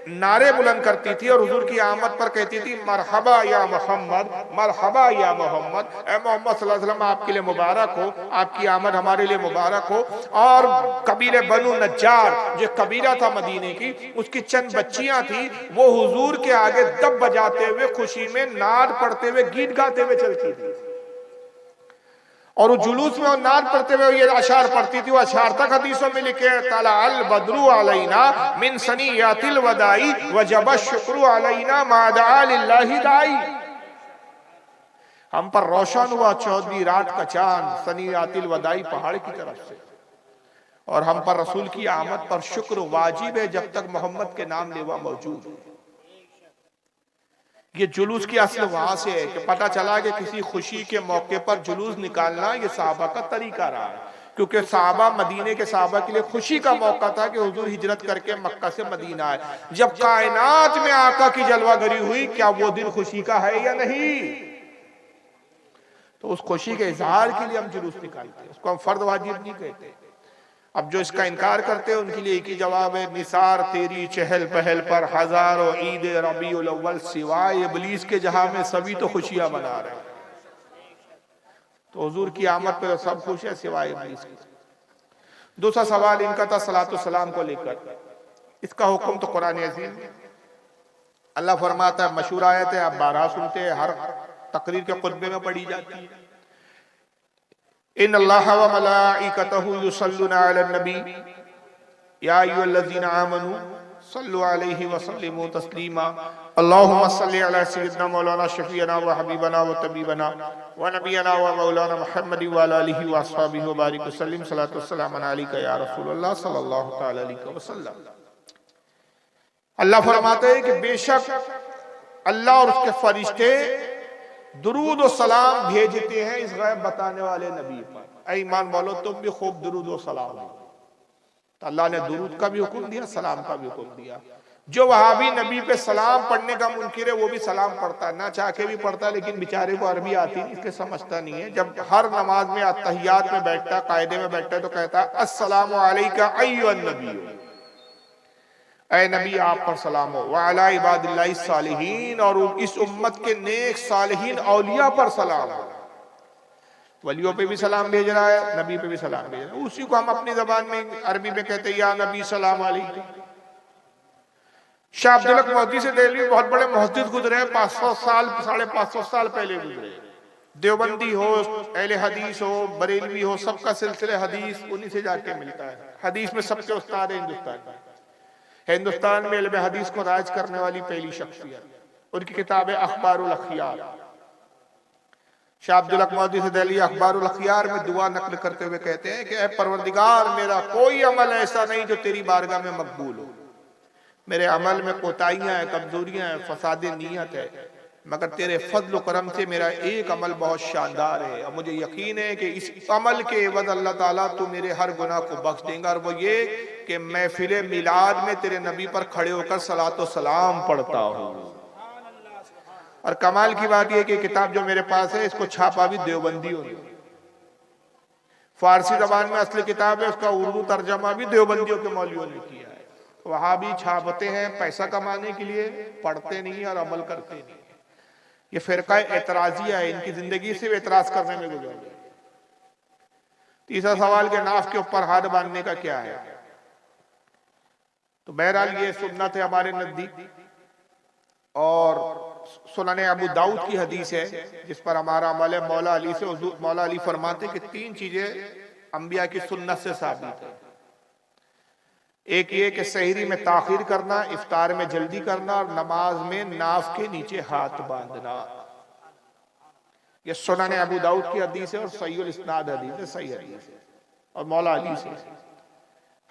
नारे बुलंद करती थी और हुजूर की आमद पर कहती थी मरहबा या मोहम्मद, मरहबा या मोहम्मद, ए मोहम्मद सल्लल्लाहु अलैहि वसल्लम आपके लिए मुबारक हो, आपकी आमद हमारे लिए मुबारक हो। और कबीले बनु नज्जार जो कबीला था मदीने की, उसकी चंद बच्चियां थी, वो हुजूर के आगे दब बजाते हुए खुशी में नाद पढ़ते हुए गीत गाते हुए चलती थी, और वो जुलूस में नाद पढ़ते हुए ये अशार पढ़ती थी। वो अशार तक हदीसों में लिखे ताला अल बदरू अलैना मिन सनियातिल वदाई वजब शुक्र अलैना मादा लिल्लाहि दाई। हम पर रोशन हुआ 14वीं रात का चांद सनियातिल वदाई पहाड़ की तरफ से, और हम पर रसूल की आमद पर शुक्र वाजिब है जब तक मोहम्मद के नाम लेवा मौजूद है। ये जुलूस की असल वहां से है कि पता चला कि किसी खुशी के मौके पर जुलूस निकालना ये साहबा का तरीका रहा है, क्योंकि साहबा मदीने के साहबा के लिए खुशी का मौका था कि हुजूर हिजरत करके मक्का से मदीना आए। जब कायनात में आका की जलवागरी हुई, क्या वो दिन खुशी का है या नहीं? तो उस खुशी के इजहार के लिए हम जुलूस निकालते हैं, उसको हम फर्द वाजिब नहीं कहते। अब जो इसका इनकार करते हैं उनके लिए एक ही जवाब है, निसार तेरी चहल पहल पर हजारों ईद रबीउल अव्वल सिवाय इब्लीस के जहां में सभी तो खुशियां मना रहे हैं। तो हुजूर की आमद पे सब खुश है सिवाय इब्लीस के। दूसरा सवाल इनका था सलातो सलाम को लेकर, इसका हुक्म तो कुरान अज़ीम में अल्लाह फरमाता है, मशहूर आयत है, आप 12 सुनते हैं, हर तकरीर के खुतबे में पढ़ी जाती है, इन्नल्लाह व मलाइकतहु युसल्लूना अलन नबी या अय्युहल्लज़ीना आमनू सल्लु अलैहि व सल्लिमू तस्लीमा अल्लाहुम्मा सल्लि अला सय्यिदना मौलाना शफीअना व हबीबना व तबीबना व नबियना व मौलाना मुहम्मद व अला आलिहि व अस्हाबिहि व बारिक वसल्लिम सलातु वस्सलाम अलैका या रसूलल्लाह सल्लल्लाहु तआला अलैहि वसल्लम। अल्लाह फरमाते हैं कि बेशक अल्लाह और उसके फरिश्ते दुरूद और सलाम भेजते हैं इस गैब बताने वाले नबी पर। ऐ ईमान वालो, तुम भी खूब दुरूद और सलाम दो। तो अल्लाह ने दुरूद का भी हुक्म दिया, सलाम का भी हुक्म दिया। जो वहाबी नबी पे सलाम पढ़ने का मुनकिर है वो भी सलाम पढ़ता है, ना चाह के भी पढ़ता है, लेकिन बेचारे को अरबी आती नहीं, इसलिए समझता नहीं है। जब हर नमाज में अत्तहियात में बैठता, कायदे में बैठता है, तो कहता है अस्सलामु अलैका अय्युहन नबी, ऐ नबी आप पर सलाम हो, व अला इबादिल्लाहि सालिहीन, और इस उम्मत के नेक सालिहीन औलिया पर सलाम हो। वलियों पे भी सलाम भेज रहा है, नबी पे भी सलाम भेज रहा है। उसी को हम अपनी जबान में अरबी में कहते हैं या नबी सलाम अलैकुम। शाह अब्दुल हक मोहद्दिस से दिल्ली बहुत बड़े मुहद्दिस गुजरे, 500 साल 550 साल पहले गुजरे। देवबंदी हो, अहले हदीस हो, बरेलवी हो, सबका सिलसिले हदीस उन्हीं से जाके मिलता है। हदीस में सबसे उस्ताद है हिंदुस्तान में इल्म हदीस को राज करने वाली पहली शख्सियत। उनकी किताब है अखबारुल अखियार। शाह अब्दुल हक मोहद्दिस दिल्ली अखबारुल अखियार में दुआ नकल करते हुए कहते हैं कि ऐ परवरदिगार, मेरा कोई अमल ऐसा नहीं जो तेरी बारगाह में मकबूल हो। मेरे अमल में कोताहियां हैं, कमजोरियां हैं, फसादे नीयत है, मगर तेरे फजल करम से मेरा एक अमल बहुत शानदार है, और मुझे यकीन है कि इस अमल के एवज अल्लाह ताला तू मेरे हर गुनाह को बख्श देगा। और वो ये कि महफिल मिलाद में तेरे नबी पर खड़े होकर सलातो सलाम पढ़ता हूँ। और कमाल की बात यह कि किताब जो मेरे पास है इसको छापा भी देवबंदियों ने, फारसी जबान में असली किताब है, उसका उर्दू तर्जमा भी देवबंदियों के मौलवियों ने किया है। वहां भी छापते हैं पैसा कमाने के लिए, पढ़ते नहीं और अमल करते नहीं। ये फिरका एतराजिया है, इनकी जिंदगी से एतराज करने में गुजर गई। तीसरा सवाल के नाफ के ऊपर हाथ बांधने का क्या है? तो बहरहाल ये सुन्नत है हमारे नजदीक, और सुनने अबू दाऊद की हदीस है जिस पर हमारा अमल है। मौला अली से मौला अली फरमाते कि 3 चीजें अंबिया की सुन्नत से साबित है। एक ये कि सहरी में ताखीर करना, इफ्तार में जल्दी करना, और नमाज में नाफ के नीचे हाथ बांधना। ये सुनन अबू दाऊद की हदीस है और सहीहुल इस्नाद हदीस है, सही हदीस है। और मौला अली से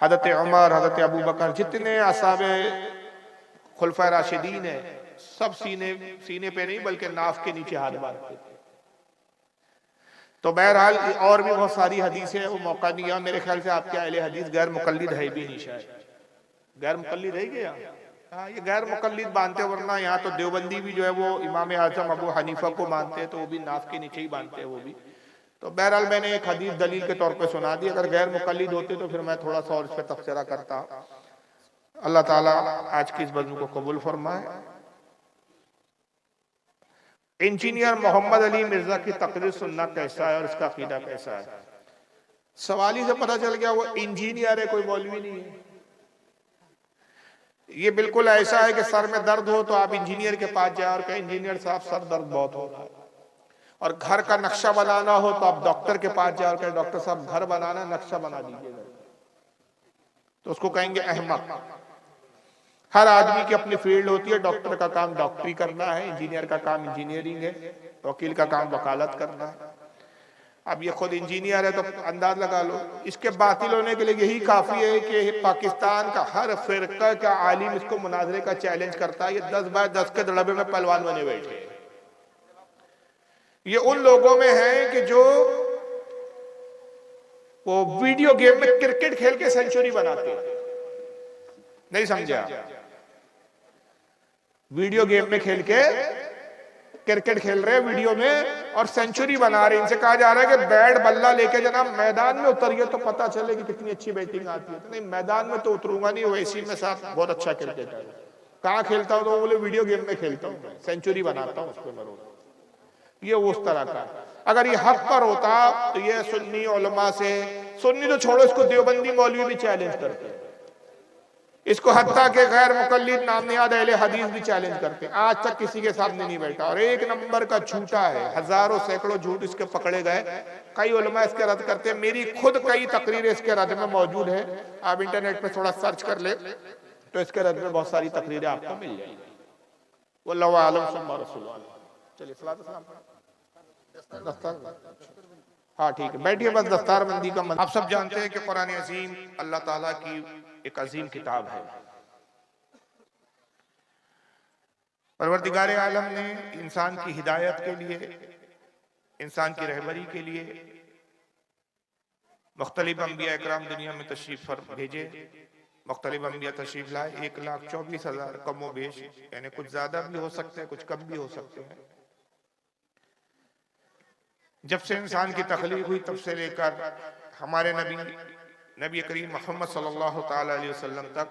हजरत उमर, हजरत अबू बकर, जितने असहाबे खुलफा राशिदीन है, सब सीने पे नहीं बल्कि नाफ के नीचे हाथ बांधते थे। तो बहरहाल और भी बहुत सारी हदीसें हैं, वो मौका नहीं है। मेरे ख्याल से आपके अहले हदीस गैर मुकल्लिद है भी नहीं, शायद गैर मुकल्लिद है क्या? हाँ, ये गैर मुकल्लिद बांधते, वरना यहाँ तो देवबंदी भी जो है वो इमाम आजम अबू हनीफा को मानते हैं, तो वो भी नाफ के नीचे ही बांधते हैं वो भी। तो बहरहाल मैंने एक हदीस दलील के तौर पे सुना दी। अगर गैर मुकल्लिद होते तो फिर मैं थोड़ा सा और इस पर तबसरा करता। अल्लाह ताला आज की इस बज़्म को कबूल फरमाए। इंजीनियर मोहम्मद अली मिर्जा की तकरीर सुनना कैसा है और इसका अकीदा कैसा है? सवाल ही से पता चल गया वो इंजीनियर है, कोई मौलवी नहीं है। ये बिल्कुल ऐसा है कि सर में दर्द हो तो आप इंजीनियर के पास जाए और कहें इंजीनियर साहब सर दर्द बहुत हो रहा है। और घर का नक्शा बनाना हो तो आप डॉक्टर के पास जाए और कहें डॉक्टर साहब घर बनाना, नक्शा बना दीजिएगा, तो उसको कहेंगे अहमक। हर आदमी की अपनी फील्ड होती है। डॉक्टर का काम डॉक्टरी करना है, इंजीनियर का काम इंजीनियरिंग है, वकील का काम वकालत करना है। अब ये खुद इंजीनियर है तो अंदाज लगा लो। इसके बातिल होने के लिए यही काफी है कि पाकिस्तान का हर फिरका का आलिम इसको मुनाजरे का चैलेंज करता है। ये 10 बाय 10 के दड़बे में पहलवान बने बैठे हैं। ये उन लोगों में है कि जो वो वीडियो गेम में क्रिकेट खेल के सेंचुरी बनाते हैं। नहीं समझा? वीडियो गेम में खेल के क्रिकेट खेल रहे हैं वीडियो में और सेंचुरी बना रहे। इनसे कहा जा रहा है कि बैट बल्ला लेके जनाब मैदान में उतरिए तो पता चले कि कितनी अच्छी बैटिंग आती है। तो नहीं, मैदान में तो उतरूंगा नहीं, वैसी में साहब बहुत अच्छा क्रिकेटर है। कहाँ खेलता हूँ? तो बोले वीडियो गेम में खेलता हूँ, सेंचुरी बनाता हूँ उसको मरो। ये उस तरह का। अगर ये हक पर होता तो ये सुन्नी उलमा से, सुन्नी तो छोड़ो, इसको देवबंदी मौलवी भी चैलेंज करते हैं, इसको हत्ता के गैर मुकल्लिद नामनियाद अहले हदीस भी चैलेंज करते हैं। आज तक किसी के सामने नहीं बैठा और एक नंबर का झूठा है। हजारों सैकड़ों झूठ इसके पकड़े गए। कई उलमा इसके रद्द करते हैं। मेरी खुद कई तकरीरें इसके रद्द में मौजूद है। आप इंटरनेट पे थोड़ा सर्च कर ले तो इसके रद्द में बहुत सारी तकरीरें आपको मिल जाएंगी। वल्लाहु आलम सुम्मा रसूल। चलिए सलात सलाम। हाँ ठीक है, बैठिए बस। दस्तारबंदी का आप सब जानते हैं कि कुरान अजीम अल्लाह ताला की एक अजीम किताब है। परवरदिगार आलम ने इंसान की हिदायत के लिए, इंसान की रहबरी के लिए मुख्तलिफ अंबिया इकराम दुनिया में तशरीफ भेजे। मुख्तलिफ अंबिया तशरीफ लाए। 1,24,000 कम व बेश, यानी कुछ ज्यादा भी हो सकते हैं, कुछ कम भी हो सकते हैं। जब से इंसान की तख्लीक हुई तब से लेकर हमारे नबी करीम मोहम्मद सल्लल्लाहु ताला अलैहि वसल्लम तक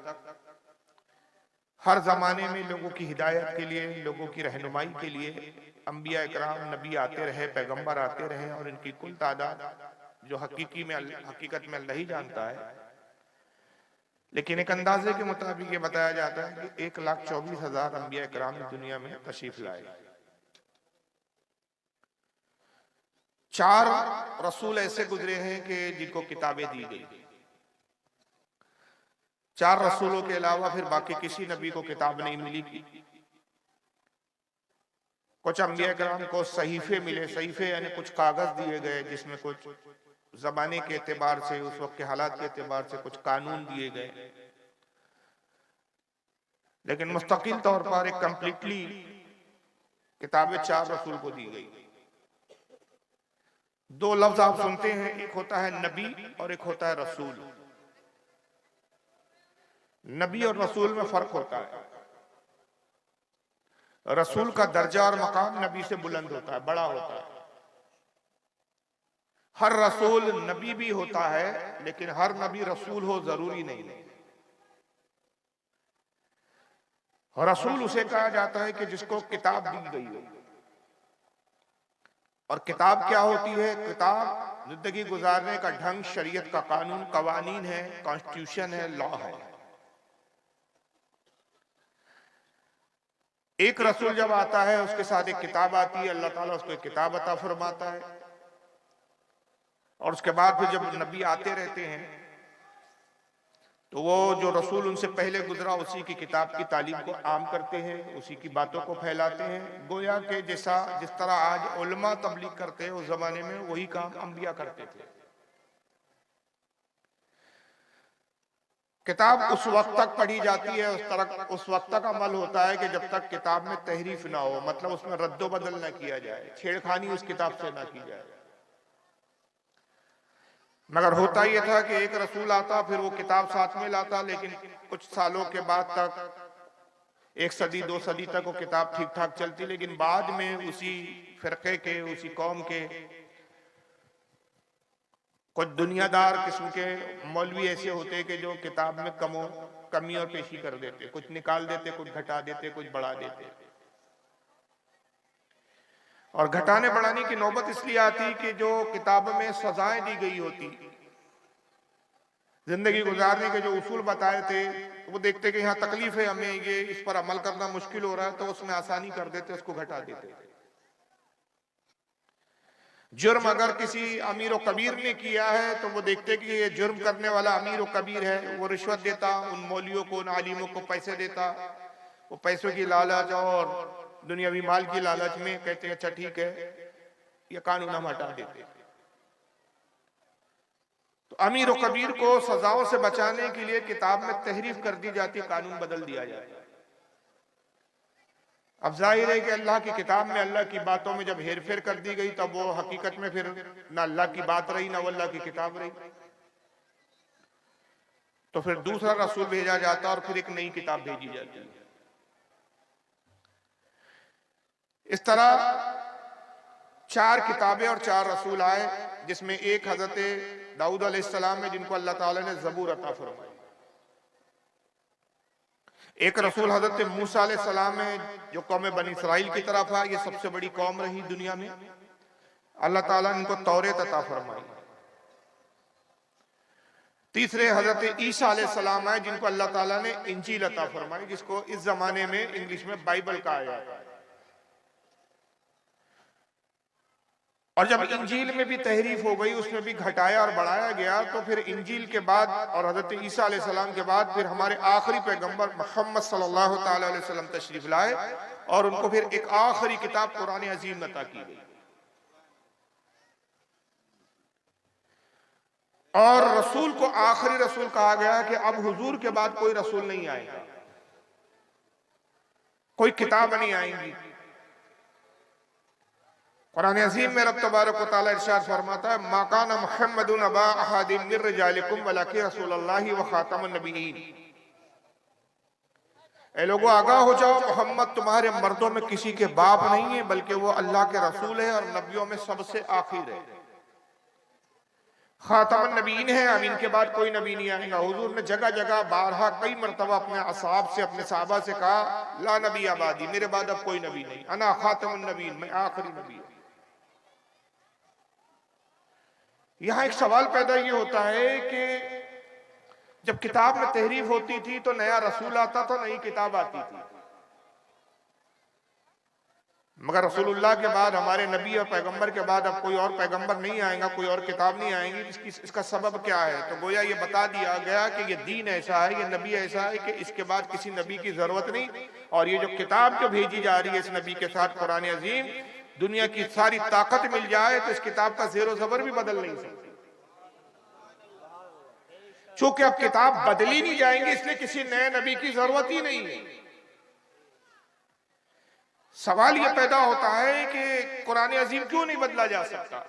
हर जमाने में लोगों की हिदायत के लिए, लोगों की रहनुमाई के लिए अंबिया इकराम नबी आते रहे, पैगंबर आते रहे। और इनकी कुल तादाद जो हकीकत में अल्लाह ही जानता है, लेकिन एक अंदाजे के मुताबिक ये बताया जाता है कि 1,24,000 अंबिया इकराम दुनिया में तशरीफ लाए। 4 रसूल ऐसे गुजरे हैं कि जिनको किताबें दी गई। 4 रसूलों के अलावा फिर बाकी किसी नबी को किताब नहीं मिली। कुछ अंबिया करम को सहीफे मिले। सहीफे यानी कुछ कागज दिए गए जिसमें कुछ जमाने के एतबार से, उस वक्त के हालात के एतबार से कुछ कानून दिए गए। लेकिन मुस्तकिल तौर पर एक कंप्लीटली किताबें 4 रसूल को दी गई। 2 लफ्ज आप सुनते हैं, एक होता है नबी और एक होता है रसूल। नबी और रसूल में फर्क होता है। रसूल का दर्जा और मकाम नबी से बुलंद होता है, बड़ा होता है। हर रसूल नबी भी होता है, लेकिन हर नबी रसूल हो जरूरी नहीं है। रसूल उसे कहा जाता है कि जिसको किताब दी गई हो। और किताब क्या होती है? किताब जिंदगी गुजारने का ढंग, शरीयत का कानून, कवानीन है, कॉन्स्टिट्यूशन है, लॉ है। एक रसूल जब आता है उसके साथ एक किताब आती है, अल्लाह ताला उसको एक किताब अता फरमाता है। और उसके बाद फिर जब नबी आते रहते हैं तो वो जो रसूल उनसे पहले गुजरा उसी की किताब की तालीम को आम करते हैं, उसी की बातों को फैलाते हैं। गोया के जैसा जिस तरह आज उलमा तबलीग करते हैं, उस जमाने में वही काम अंबिया करते थे। किताब उस वक्त तक पढ़ी जाती है, उस वक्त तक अमल होता है कि जब तक किताब में तहरीफ ना हो, मतलब उसमें रद्दो बदल ना किया जाए, छेड़खानी उस किताब से ना की जाए। मगर होता यह था कि एक रसूल आता, फिर वो किताब साथ में लाता, लेकिन कुछ सालों के बाद तक, 1 सदी 2 सदी तक वो किताब ठीक ठाक चलती, लेकिन बाद में उसी फिरके के, उसी कौम के कुछ दुनियादार किस्म के मौलवी ऐसे होते कि जो किताब में कमी और पेशी कर देते, कुछ निकाल देते, कुछ घटा देते, कुछ बढ़ा देते। और घटाने बढ़ाने की नौबत इसलिए आती कि जो किताब में सजाएं दी गई होती, जिंदगी गुजारने के जो उसूल बताए थे, वो देखते कि यहाँ तकलीफ है, हमें ये इस पर अमल करना मुश्किल हो रहा है, तो उसमें आसानी कर देते, उसको घटा देते। जुर्म अगर किसी अमीर व कबीर ने किया है तो वो देखते कि ये जुर्म करने वाला अमीर व कबीर है, वो रिश्वत देता, उन मौलियों को, उन आलिमों को पैसे देता, वो पैसों की लालच और दुनियावी माल की लालच में कहते हैं अच्छा ठीक है, ये कानून हम हटा देते। तो अमीर व कबीर को सजाओं से बचाने के लिए किताब में तहरीफ कर दी जाती, कानून बदल दिया जाता। अब जाहिर है कि अल्लाह की किताब में अल्लाह की बातों में जब हेरफेर कर दी गई, तब वो हकीकत में फिर ना अल्लाह की बात रही, ना अल्लाह की किताब रही। तो फिर दूसरा रसूल भेजा जाता और फिर एक नई किताब भेजी जाती है। इस तरह 4 किताबें और 4 रसूल आए, जिसमें एक हजरत दाऊद अलैहिस्सलाम है, जिनको अल्लाह ताला ने ज़बूर अता फरमाई। एक रसूल हजरत मूसा अलैहिस्सलाम है, जो कौम बनी इसराइल की तरफ है, ये सबसे बड़ी कौम रही दुनिया में, अल्लाह ताला ने इनको तौरेत अता फरमाई। तीसरे हजरत ईसा अलैहिस्सलाम है, जिनको अल्लाह ताला ने इंजील अता फरमाई, जिसको इस जमाने में इंग्लिश में बाइबल कहा जाता है। और जब इंजील में भी तहरीफ हो गई, उसमें भी घटाया और बढ़ाया गया, तो फिर इंजील के बाद और हजरत ईसा अलैहिस्सलाम के बाद फिर हमारे आखिरी पैगंबर मोहम्मद सल्लल्लाहु ताला अलैहि वसल्लम तशरीफ लाए और उनको फिर एक आखिरी किताब कुरान अजीम अता की गई। और रसूल को आखिरी रसूल कहा गया कि अब हुजूर के बाद कोई रसूल नहीं आएगा, कोई किताब नहीं आएंगी। कुरान अज़ीम में रब तबारक व तआला इरशाद फरमाता है, मा काना मुहम्मदुन अबा अहादिम मिन रिजालिकुम वलाकिन रसूलुल्लाहि व खातमुन नबिय्यीन। ए लोगों आगाह हो जाओ, मोहम्मद तुम्हारे मर्दों में किसी के बाप नहीं है, बल्कि वो अल्लाह के रसूल है और नबियों में सबसे आखिर है, खातमुन नबिय्यीन है। अब इनके बाद कोई नबी नहीं आएगा। हुजूर ने जगह जगह बारहा कई मरतबा अपने असहाब से, अपने सहाबा से कहा, ला नबी आबादी, मेरे बाद अब कोई नबी नहीं, अना खातमुन नबिय्यीन, मैं आखिरी नबी हूं। यहां एक सवाल पैदा ये होता है कि जब किताब में तहरीफ होती थी तो नया रसूल आता था, नई किताब आती थी, मगर रसूलुल्लाह के बाद, हमारे नबी और पैगंबर के बाद अब कोई और पैगंबर नहीं आएगा, कोई और किताब नहीं आएगी। इसका सबब क्या है? तो गोया ये बता दिया गया कि ये दीन ऐसा है, ये नबी ऐसा है कि इसके बाद किसी नबी की जरूरत नहीं। और ये जो किताब जो भेजी जा रही है इस नबी के साथ, कुरान अजीम, दुनिया की सारी ताकत मिल जाए तो इस किताब का ज़ेरो ज़बर भी बदल नहीं सकती। चूंकि अब किताब बदली नहीं जाएंगी, इसलिए किसी नए नबी की जरूरत ही नहीं है। सवाल यह पैदा होता है कि कुरान अजीम क्यों नहीं बदला जा सकता?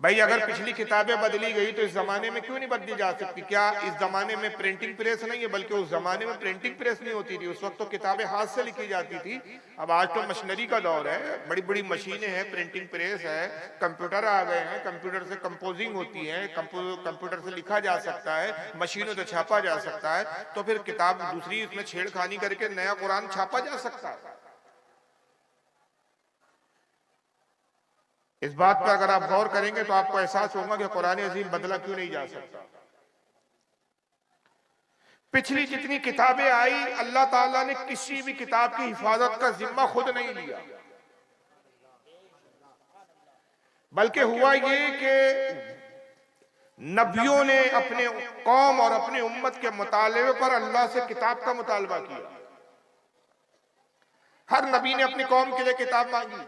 भाई अगर पिछली किताबें बदली गई तो इस जमाने में क्यों नहीं बदली जा सकती? क्या इस जमाने में प्रिंटिंग प्रेस नहीं है? बल्कि उस जमाने में प्रिंटिंग प्रेस नहीं होती थी, उस वक्त तो किताबें हाथ से लिखी जाती थी। अब आज तो मशीनरी का दौर है, बड़ी बड़ी मशीनें हैं, प्रिंटिंग प्रेस है, कंप्यूटर आ गए हैं, कंप्यूटर से कंपोजिंग होती है, कंप्यूटर से लिखा जा सकता है, मशीनों से छापा जा सकता है। तो फिर किताब दूसरी इसमें छेड़खानी करके नया कुरान छापा जा सकता है। इस बात पर अगर आप गौर करेंगे तो आपको एहसास होगा कि कुरान अजीम बदला क्यों नहीं जा सकता। पिछली जितनी किताबें आई, अल्लाह ताला ने किसी भी किताब की हिफाजत का जिम्मा खुद नहीं लिया, बल्कि हुआ ये कि नबियों ने अपने कौम और अपनी उम्मत के मुतालबे पर अल्लाह से किताब का मुतालबा किया। हर नबी ने अपनी कौम के लिए किताब मांगी।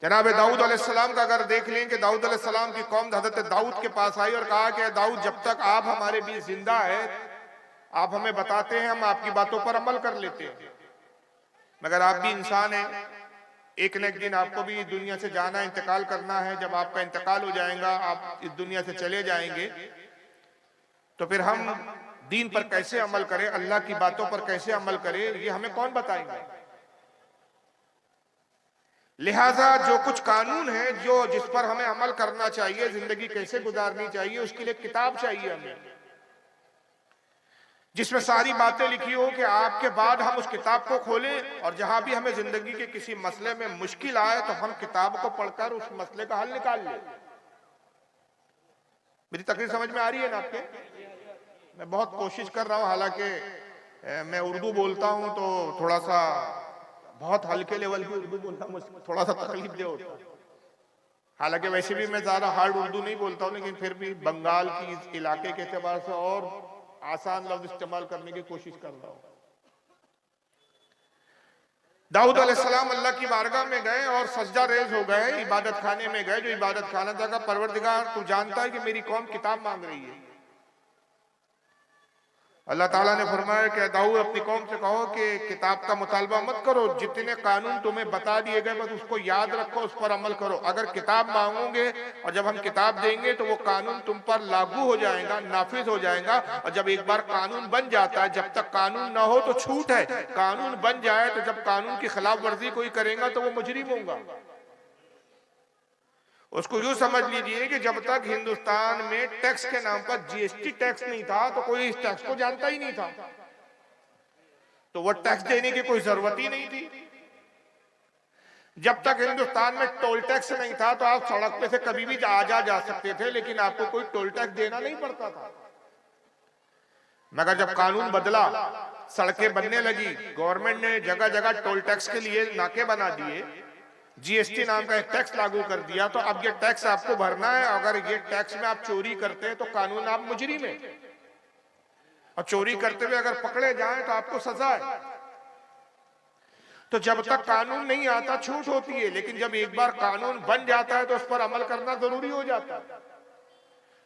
जनाब दाऊद अलैहिस्सलाम का अगर देख लें कि दाऊद अलैहिस्सलाम की कौम हजरत दाऊद के पास आई और कहा कि दाऊद, जब तक आप हमारे बीच जिंदा है आप हमें बताते हैं, हम आपकी बातों पर अमल कर लेते हैं, मगर आप भी इंसान हैं, एक न एक दिन आपको भी दुनिया से जाना, इंतकाल करना है। जब आपका इंतकाल हो जाएगा, आप इस दुनिया से चले जाएंगे, तो फिर हम दीन पर कैसे अमल करें, अल्लाह की बातों पर कैसे अमल करें, ये हमें कौन बताएंगे। लिहाजा जो कुछ कानून है, जो जिस पर हमें अमल करना चाहिए, जिंदगी कैसे गुजारनी चाहिए, उसके लिए किताब चाहिए हमें, जिसमें सारी बातें लिखी हो कि आपके बाद हम उस किताब को खोलें और जहां भी हमें जिंदगी के किसी मसले में मुश्किल आए तो हम किताब को पढ़कर उस मसले का हल निकाल लें। मेरी तकरीर समझ में आ रही है ना आपके? मैं बहुत कोशिश कर रहा हूं, हालांकि मैं उर्दू बोलता हूं तो थोड़ा सा बहुत हल्के लेवल की उर्दू बोलना मुझे थोड़ा सा तकलीफ दे होता है। हालांकि वैसे भी मैं ज्यादा हार्ड उर्दू नहीं बोलता हूं, लेकिन फिर भी बंगाल की इस इलाके के एतबार से और आसान लफ्ज इस्तेमाल करने की कोशिश कर रहा हूं। दाऊद अलैहिस्सलाम अल्लाह की बारगाह में गए और सजदा रेज हो गए, इबादत खाने में गए। जो इबादत खाना था, परवरदिगार तू जानता है कि मेरी कौम किताब मांग रही है। अल्लाह ताला ने फरमाया कि दाऊद अपनी कौम से कहो कि किताब का मुतालबा मत करो, जितने कानून तुम्हें बता दिए गए बस उसको याद रखो, उस पर अमल करो। अगर किताब मांगोगे और जब हम किताब देंगे तो वो कानून तुम पर लागू हो जाएगा, नाफिज हो जाएगा। और जब एक बार कानून बन जाता है, जब तक कानून ना हो तो छूट है, कानून बन जाए तो जब कानून की खिलाफ वर्जी कोई करेगा तो वो मुजरिम होगा। उसको यूं समझ लीजिए कि जब तक हिंदुस्तान में टैक्स के नाम पर जीएसटी टैक्स नहीं था तो कोई इस टैक्स को जानता ही नहीं था, तो वो टैक्स देने की कोई जरूरत ही नहीं थी। जब तक हिंदुस्तान में टोल टैक्स नहीं था तो आप सड़क पे से कभी भी जा सकते थे, लेकिन आपको कोई टोल टैक्स देना नहीं पड़ता था। मगर जब कानून बदला, सड़कें बनने लगी, गवर्नमेंट ने जगह जगह टोल टैक्स के लिए नाके बना दिए, जीएसटी नाम का एक टैक्स लागू कर दिया, तो अब ये टैक्स आपको भरना है। अगर ये टैक्स में आप चोरी करते हैं तो कानून आप मुजरिम है, और चोरी करते हुए अगर पकड़े जाएं तो आपको सजा है। तो जब तक कानून नहीं आता छूट होती है, लेकिन जब एक बार कानून बन जाता है तो उस पर अमल करना जरूरी हो जाता है,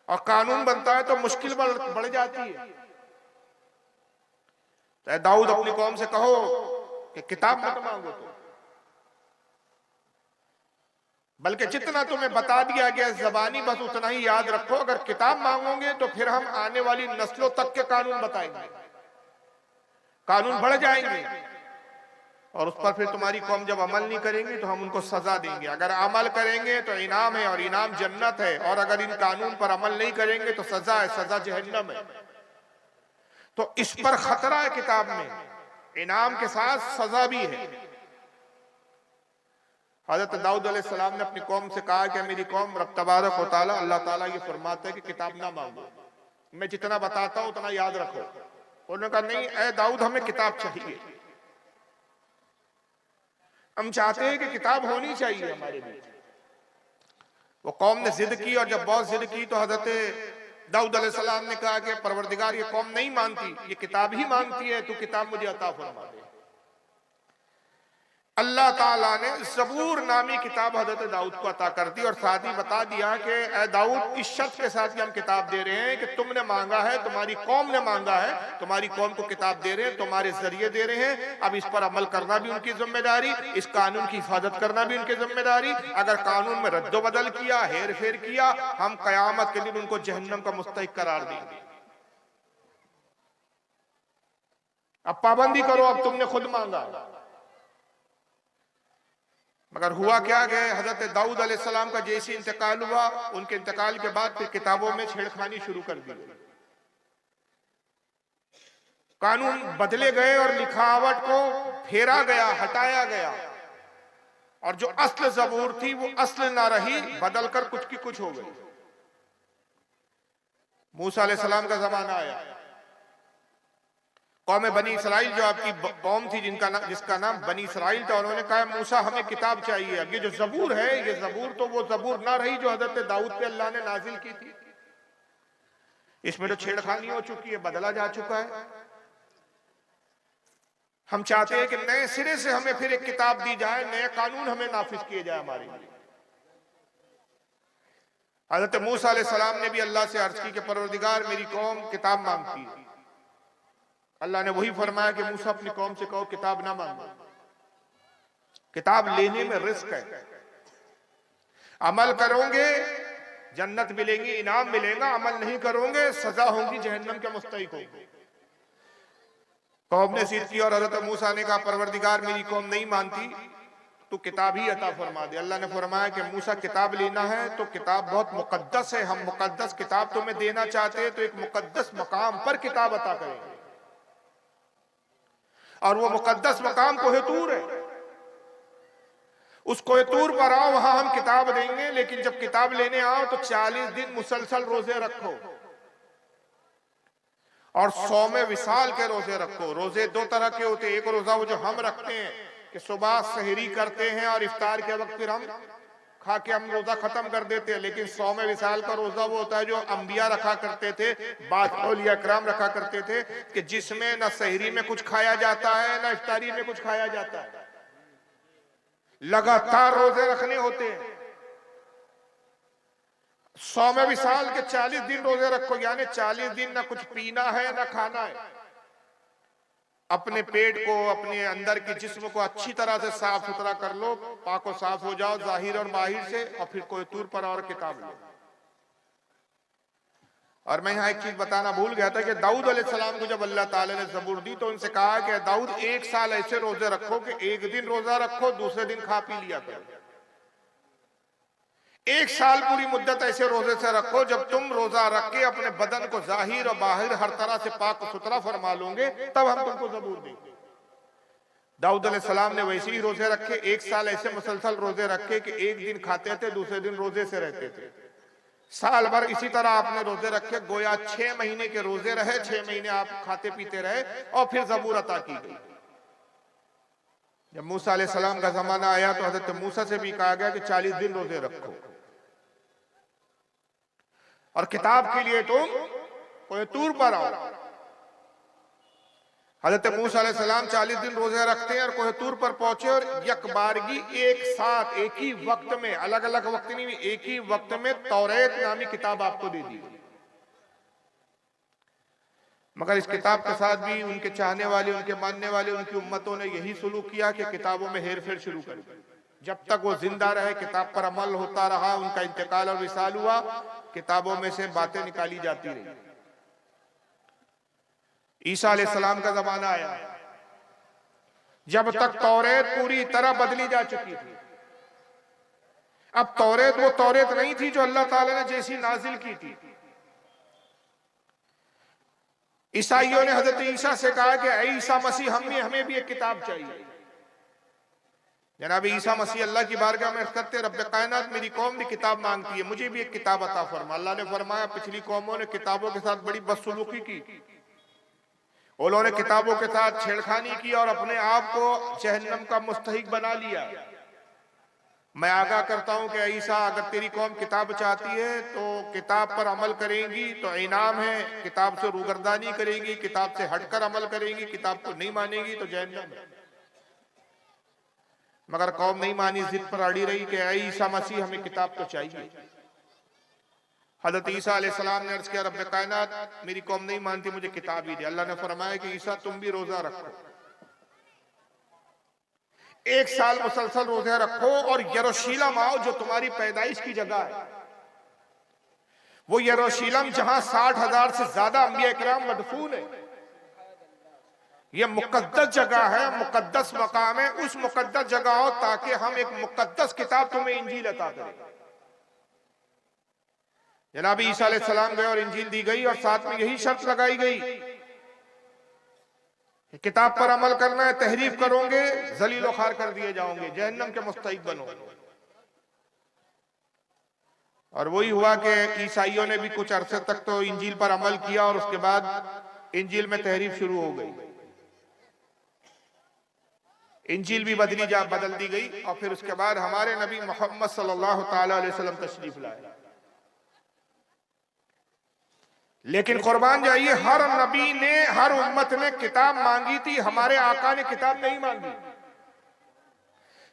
और कानून बनता है तो मुश्किल बढ़ जाती है। तो दाऊद अपनी कौम से कहो कि किताब मत मांगो, तो बल्कि जितना तुम्हें बता दिया गया जबानी बस उतना ही याद रखो। अगर किताब मांगोगे तो फिर हम आने वाली नस्लों तक के कानून बताएंगे, कानून बढ़ जाएंगे, और उस पर फिर तुम्हारी कौम जब अमल नहीं करेंगे तो हम उनको सजा देंगे। अगर अमल करेंगे तो इनाम है, और इनाम जन्नत है, और अगर इन कानून पर अमल नहीं करेंगे तो सजा है, सजा जहन्नम है। तो इस पर खतरा है, किताब में इनाम के साथ सजा भी है। हजरत दाऊद अलैहिस्सलाम ने अपनी कौम से कहा कि मेरी कौम, रब तबारक व तआला अल्लाह ताला ये फरमाता है कि किताब ना मांगो, मैं जितना बताता हूं उतना याद रखो। उन्होंने कहा नहीं ऐ दाऊद, हमें किताब चाहिए, हम चाहते हैं कि किताब होनी चाहिए हमारे बीच। वो कौम ने जिद की, और जब बहुत जिद की तो हजरत दाऊद अलैहिस्सलाम ने कहा कि परवरदिगार ये कौम नहीं मानती, ये किताब ही मांगती है, तू किताब मुझे अता फरमा दे। अल्लाह ताला ने ज़बूर नामी किताब हजरत दाऊद को अता कर दी, और साथ ही बता दिया कि ऐ दाऊद, इस शर्त के साथ कि हम किताब दे रहे हैं कि तुमने मांगा है, तुम्हारी कौम ने मांगा है, तुम्हारी कौम को किताब दे रहे हैं, तुम्हारे जरिए दे रहे हैं। अब इस पर अमल करना भी उनकी जिम्मेदारी, इस कानून की हिफाजत करना भी उनकी जिम्मेदारी। अगर कानून में रद्दोबदल किया, हेर फेर किया, हम कयामत के दिन उनको जहन्नम का मुस्तहिक करार देंगे। अब पाबंदी करो, अब तुमने खुद मांगा। मगर हुआ क्या कि हजरत दाऊद अलैहिस्सलाम का जैसे इंतकाल हुआ, उनके इंतकाल के बाद फिर किताबों में छेड़खानी शुरू कर दी गई, कानून बदले गए और लिखावट को फेरा गया, हटाया गया, और जो असल ज़बूर थी वो असल ना रही, बदलकर कुछ की कुछ हो गई। मूसा अलैहिस्सलाम का जमाना आया, कौम बनी इसराइल जो आपकी कौम थी जिसका नाम बनी इसराइल था, उन्होंने कहा मूसा हमें किताब चाहिए। अब ये जो जबूर है, ये जबूर तो वो जबूर ना रही जो हजरत दाऊद पे अल्लाह ने नाजिल की थी। इसमें तो छेड़खानी हो चुकी है, बदला जा चुका है। हम चाहते हैं कि नए सिरे से हमें फिर एक किताब दी जाए, नए कानून हमें नाफिज किए जाए हमारे लिए। हजरत मूसा अलैहिस्सलाम ने भी अल्लाह से अर्ज की कि परवरदिगार मेरी कौम किताब मांगती है। अल्लाह ने वही फरमाया कि मूसा अपनी कौम से कहो किताब ना मांगो, किताब लेने में रिस्क है। अमल करोगे जन्नत मिलेंगी, इनाम मिलेगा, अमल नहीं करोगे सजा होगी, जहन्नम के मुस्तहिक होगी। कौम ने सिद्ध की और हजरत मूसा ने कहा परवरदिगार मेरी कौम नहीं मानती, तो किताब ही अता फरमा दे। अल्लाह ने फरमाया कि मूसा किताब लेना है तो किताब बहुत मुकद्दस है, हम मुकद्दस किताब तुम्हें देना चाहते हैं तो एक मुकद्दस मकाम पर किताब अता करेंगे, और वो मुकद्दस मकाम कोहेतूर है। उस कोहेतूर पर आओ, वहां हम किताब देंगे, लेकिन जब किताब लेने आओ तो 40 दिन मुसलसल रोजे रखो और 100 में विसाल के रोजे रखो। रोजे दो तरह के होते हैं, एक रोजा वो जो हम रखते हैं कि सुबह सहरी करते हैं और इफ्तार के वक्त फिर हम खा के हम रोजा खत्म कर देते हैं, लेकिन 100 में विसाल का रोजा वो होता है जो अंबिया रखा करते थे, बाद औलिया कराम रखा करते थे, कि जिसमें न सहरी में कुछ खाया जाता है न इफ्तारी में कुछ खाया जाता है, लगातार रोजे रखने होते हैं। 100 में विसाल के 40 दिन रोजे रखो, यानी 40 दिन न कुछ पीना है न खाना है। अपने पेट को, अपने अंदर के जिस्म को अच्छी तरह से साफ सुथरा कर लो, पाको साफ हो जाओ जाहिर और बाहिर से, और फिर कोई तूर पर और किताब लो। और मैं यहाँ एक चीज बताना भूल गया था कि दाऊद अलैहिस्सलाम को जब अल्लाह ताला ने ज़बूर दी तो उनसे कहा कि दाऊद 1 साल ऐसे रोजे रखो कि एक दिन रोजा रखो, दूसरे दिन खा पी लिया करो। 1 साल पूरी मुद्दत ऐसे रोजे से रखो, जब तुम रोजा रख के अपने बदन को जाहिर और बाहिर हर तरह से पाक सुथरा फरमा लोगे, तब हम तुमको ज़बूर देंगे। दाऊद अलैहिस्सलाम ने वैसे ही रोजे रखे, 1 साल ऐसे मुसलसल रोजे रखे कि एक दिन खाते थे, दूसरे दिन रोजे से रहते थे। साल भर इसी तरह आपने रोजे रखे, गोया 6 महीने के रोजे रहे, 6 महीने आप खाते पीते रहे, और फिर ज़बूर अता की गई। जब मूसा अलैहिस्सलाम का जमाना आया तो हजरत मूसा से भी कहा गया कि 40 दिन रोजे रखो और किताब के लिए तुम कोई तूर पर आओ। हजरत मूसा अलैहिस्सलाम 40 दिन रोजे रखते हैं और कोहतूर पर पहुंचे, और यकबारगी एक साथ एक ही वक्त में, अलग अलग वक्त नहीं, एक ही वक्त में तौरेत नामी किताब आपको दे दी। मगर इस किताब के साथ भी उनके चाहने वाले, उनके मानने वाले, उनकी उम्मतों ने यही सुलूक किया कि किताबों में हेर फेर शुरू कर दी। जब तक वो जिंदा रहे किताब पर अमल होता रहा, उनका इंतकाल और विसाल हुआ, किताबों में से बातें निकाली जाती रही। ईसा अलैहिस्सलाम का जमाना आया, जब तक तौरेत पूरी तरह बदली जा चुकी थी। अब तौरेत वो तौरेत नहीं थी जो अल्लाह ताला ने जैसी नाजिल की थी। ईसाइयों ने हजरत ईसा से कहा कि ऐ ईसा मसीह हमें भी एक किताब चाहिए। जनाब ईसा मसीह अल्लाह की बारगाह में करते, रब्ब कायनात मेरी कौम भी किताब मांगती है, मुझे भी एक किताब अता फरमा। अल्लाह ने फरमाया पिछली कौमों ने किताबों के साथ बड़ी बदसलूकी की, उन्होंने किताबों के साथ छेड़खानी की और अपने आप को जहन्नम का मुस्तहिक बना लिया। मैं आगाह करता हूं कि ईसा, अगर तेरी कौम किताब चाहती है तो किताब पर अमल करेंगी तो इनाम है, किताब से रूगर्दानी करेंगी, किताब से हटकर अमल करेंगी, किताब को नहीं मानेगी तो जहन्नम है। मगर कौम नहीं मानी, जिद पर अड़ी रही कि ऐ ईसा मसीह हमें किताब तो चाहिए। हजरत ईसा अलैहिस्सलाम ने अर्ज किया रब्ब कायनात मेरी कौम नहीं मानती, मुझे किताब ही दे। अल्लाह ने फरमाया कि ईसा तुम भी रोजा रखो, 1 साल मुसलसल रोजे रखो और यरूशलेम आओ जो तुम्हारी पैदाइश की जगह है। वो यरूशलेम जहां 60,000 से ज्यादा अंबिया इकराम मदफून है, ये मुकद्दस जगह है, मुकद्दस मकाम है। उस मुकद्दस जगह आओ ताकि हम एक मुकद्दस किताब तुम्हें इंजील अता करें। जनाब ईसा अलैहिस्सलाम गए और इंजील दी गई, और साथ में यही शर्त लगाई गई कि किताब पर अमल करना है, तहरीफ करोगे जलील खार कर दिए जाओगे, जहन्नम के मुस्तहिक बनोगे। और वही हुआ कि ईसाइयों ने भी कुछ अरसे तक तो इंजील पर अमल किया और उसके बाद इंजील में तहरीफ शुरू हो गई। इंजील भी बदल दी गई और फिर उसके बाद हमारे नबी मोहम्मद सल्लल्लाहु ताला अलैहि वसल्लम तशरीफ लाए। लेकिन कुर्बान जाइए, हर नबी ने, हर उम्मत ने किताब मांगी थी, हमारे आका ने किताब नहीं मांगी।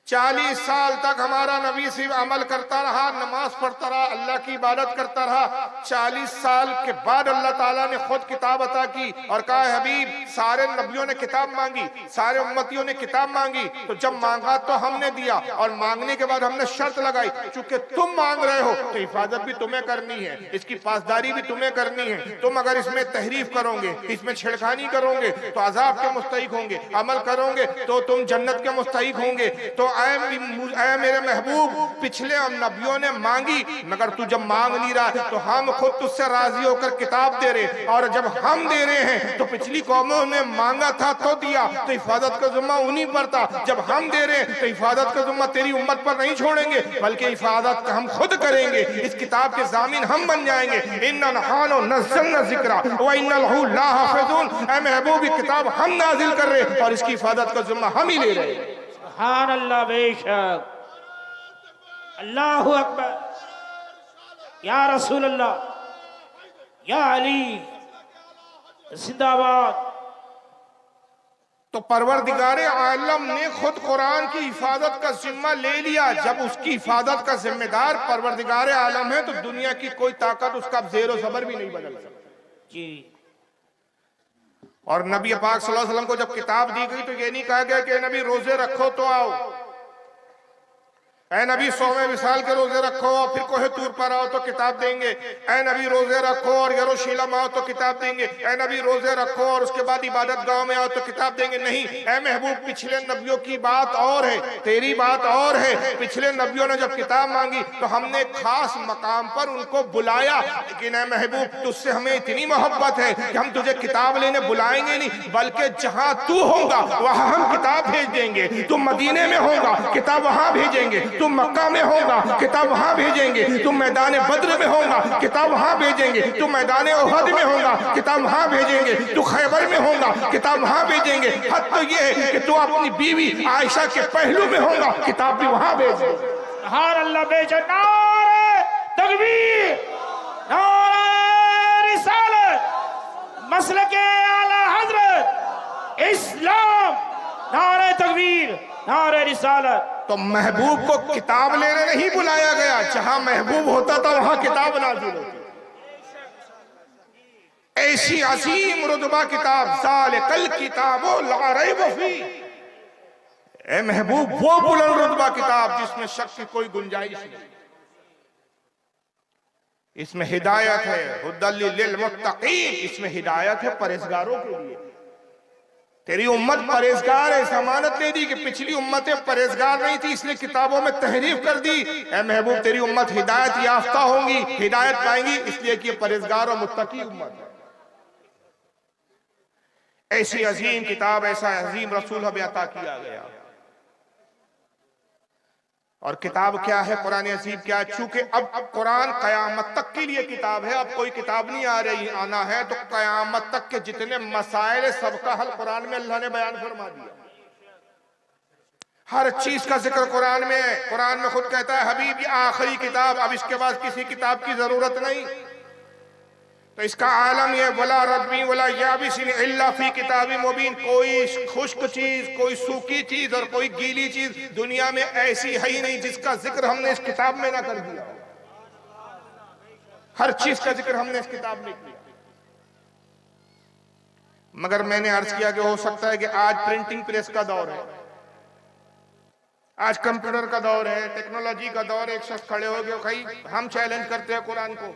40 साल तक हमारा नबी सिर्फ अमल करता रहा, नमाज पढ़ता रहा, अल्लाह की इबादत करता रहा। 40 साल के बाद अल्लाह ताला ने खुद किताब अता की और कहा, हबीब सारे नबियों ने किताब मांगी, सारे उम्मतियों ने किताब मांगी, तो जब मांगा तो हमने दिया, और मांगने के बाद हमने शर्त लगाई, चूंकि तुम मांग रहे हो तो हिफाजत भी तुम्हें करनी है, इसकी पासदारी भी तुम्हें करनी है। तुम अगर इसमें तहरीफ करोगे, इसमें छेड़खानी करोगे तो अजाब के मुस्तहिक होंगे, अमल करोगे तो तुम जन्नत के मुस्तहिक होंगे। तो ऐ मेरे महबूब, पिछले नबियों ने मांगी, मगर तू जब मांग नहीं रहा तो हम खुद तुझसे राजी होकर किताब दे रहे, और जब हम दे रहे हैं तो पिछली कौमों ने मांगा था तो दिया, तो हिफाजत का जिम्मा उन्हीं पर था। जब हम दे रहे हैं तो हिफाजत का जिम्मा तेरी उम्मत पर नहीं छोड़ेंगे, बल्कि हिफाजत हम खुद करेंगे, इस किताब के जामिन हम बन जाएंगे। इन्ना नहानो नज़्ज़लना ज़िक्रा व इन्ना लहू लाहाफ़िज़ून, ऐ महबूब ये किताब हम नाजिल कर रहे हैं और इसकी हिफाजत का जिम्मा हम ही ले रहे हैं। सुभान अल्लाह, बेशक, अल्लाहु अकबर, या रसूल अल्लाह, या अली जिंदाबाद। तो परवरदिगारे आलम ने खुद कुरान की हिफाजत का जिम्मा ले लिया। जब उसकी हिफाजत का जिम्मेदार परवरदिगारे आलम है तो दुनिया की कोई ताकत उसका ज़ेरो ज़बर भी नहीं बदल सकती जी। और नबी पाक सल्लल्लाहु अलैहि वसल्लम को जब किताब दी गई तो ये नहीं कहा गया कि नबी रोजे रखो तो आओ, ऐ नबी 100वें विसाल के रोजे रखो और फिर कोहे तूर पर आओ तो किताब देंगे, ऐ नबी रोजे रखो और यरूशलेम आओ तो किताब देंगे, ऐ नबी रोजे रखो और उसके बाद इबादत गांव में आओ तो किताब देंगे। नहीं, ऐ महबूब पिछले नबियों की बात और है, तेरी बात और है। पिछले नबियों ने जब किताब मांगी तो हमने खास मकाम पर उनको बुलाया, लेकिन ऐ महबूब तुझसे हमें इतनी मोहब्बत है कि हम तुझे किताब लेने बुलाएंगे नहीं, बल्कि जहां तू होगा वहां हम किताब भेज देंगे। तुम मदीने में होगा, किताब वहां भेजेंगे। तुम मक्का में होगा, किताब वहां भेजेंगे। तुम मैदान बद्र में होगा, किताब वहां भेजेंगे। तुम मैदान उहद में होगा, किताब वहां भेजेंगे। तू खैबर में होगा, किताब वहां भेजेंगे। हद तो ये है कि तू अपनी बीवी आयशा के पहलू में होगा, किताब भी वहां भेजेंगे। सुभान अल्लाह, बेशक, नारे तकबीर, नारे रिसालत, मसलके आला हजरत इस्लाम, नारे तकबीर, नारे रिसालत। तो महबूब को किताब लेने नहीं बुलाया गया, जहां महबूब होता था वहां किताब नाज़िल होती। ऐसी अजीम रुतबा किताब, ज़ालिकल किताबु ला रैब फी, ए महबूब वो बुलंद रुतबा किताब जिसमें शक की कोई गुंजाइश नहीं। इसमें हिदायत है, हुदल लिल मुत्तकीन, इसमें हिदायत है परहेजगारों के लिए। तेरी उम्मत परहेजगार है, जमानत दे दी कि पिछली उम्मतें परहेजगार नहीं थी इसलिए किताबों में तहरीफ कर दी। ऐ महबूब तेरी उम्मत हिदायत याफ्ता होंगी, हिदायत पाएंगी, इसलिए कि परहेजगार और मुत्तकी उम्मत है। ऐसी अजीम किताब, ऐसा अजीम रसूल हमें अता किया गया। और किताब क्या है, कुरान अजीब क्या है? चूंकि अब कुरान कयामत तक के लिए किताब है, अब कोई किताब नहीं आ रही, आना है तो कयामत तक के जितने मसाइल सबका हल कुरान में अल्लाह ने बयान फरमा दिया। हर चीज का जिक्र कुरान में है। कुरान में खुद कहता है हबीब ये आखिरी किताब, अब इसके बाद किसी किताब की जरूरत नहीं। तो इसका आलम ये वला रद्मी वला याबिसिन इल्ला फी किताबी मुबीन, कोई खुश्क चीज, कोई सूखी चीज और कोई गीली चीज दुनिया में ऐसी है ही नहीं जिसका जिक्र हमने इस किताब में ना कर दिया। हर चीज का जिक्र हमने इस किताब में किया। मगर मैंने अर्ज किया कि हो सकता है कि आज प्रिंटिंग प्रेस का दौर है, आज कंप्यूटर का दौर है, टेक्नोलॉजी का दौर है। एक शख्स खड़े हो गए, भाई हम चैलेंज करते हैं कुरान को,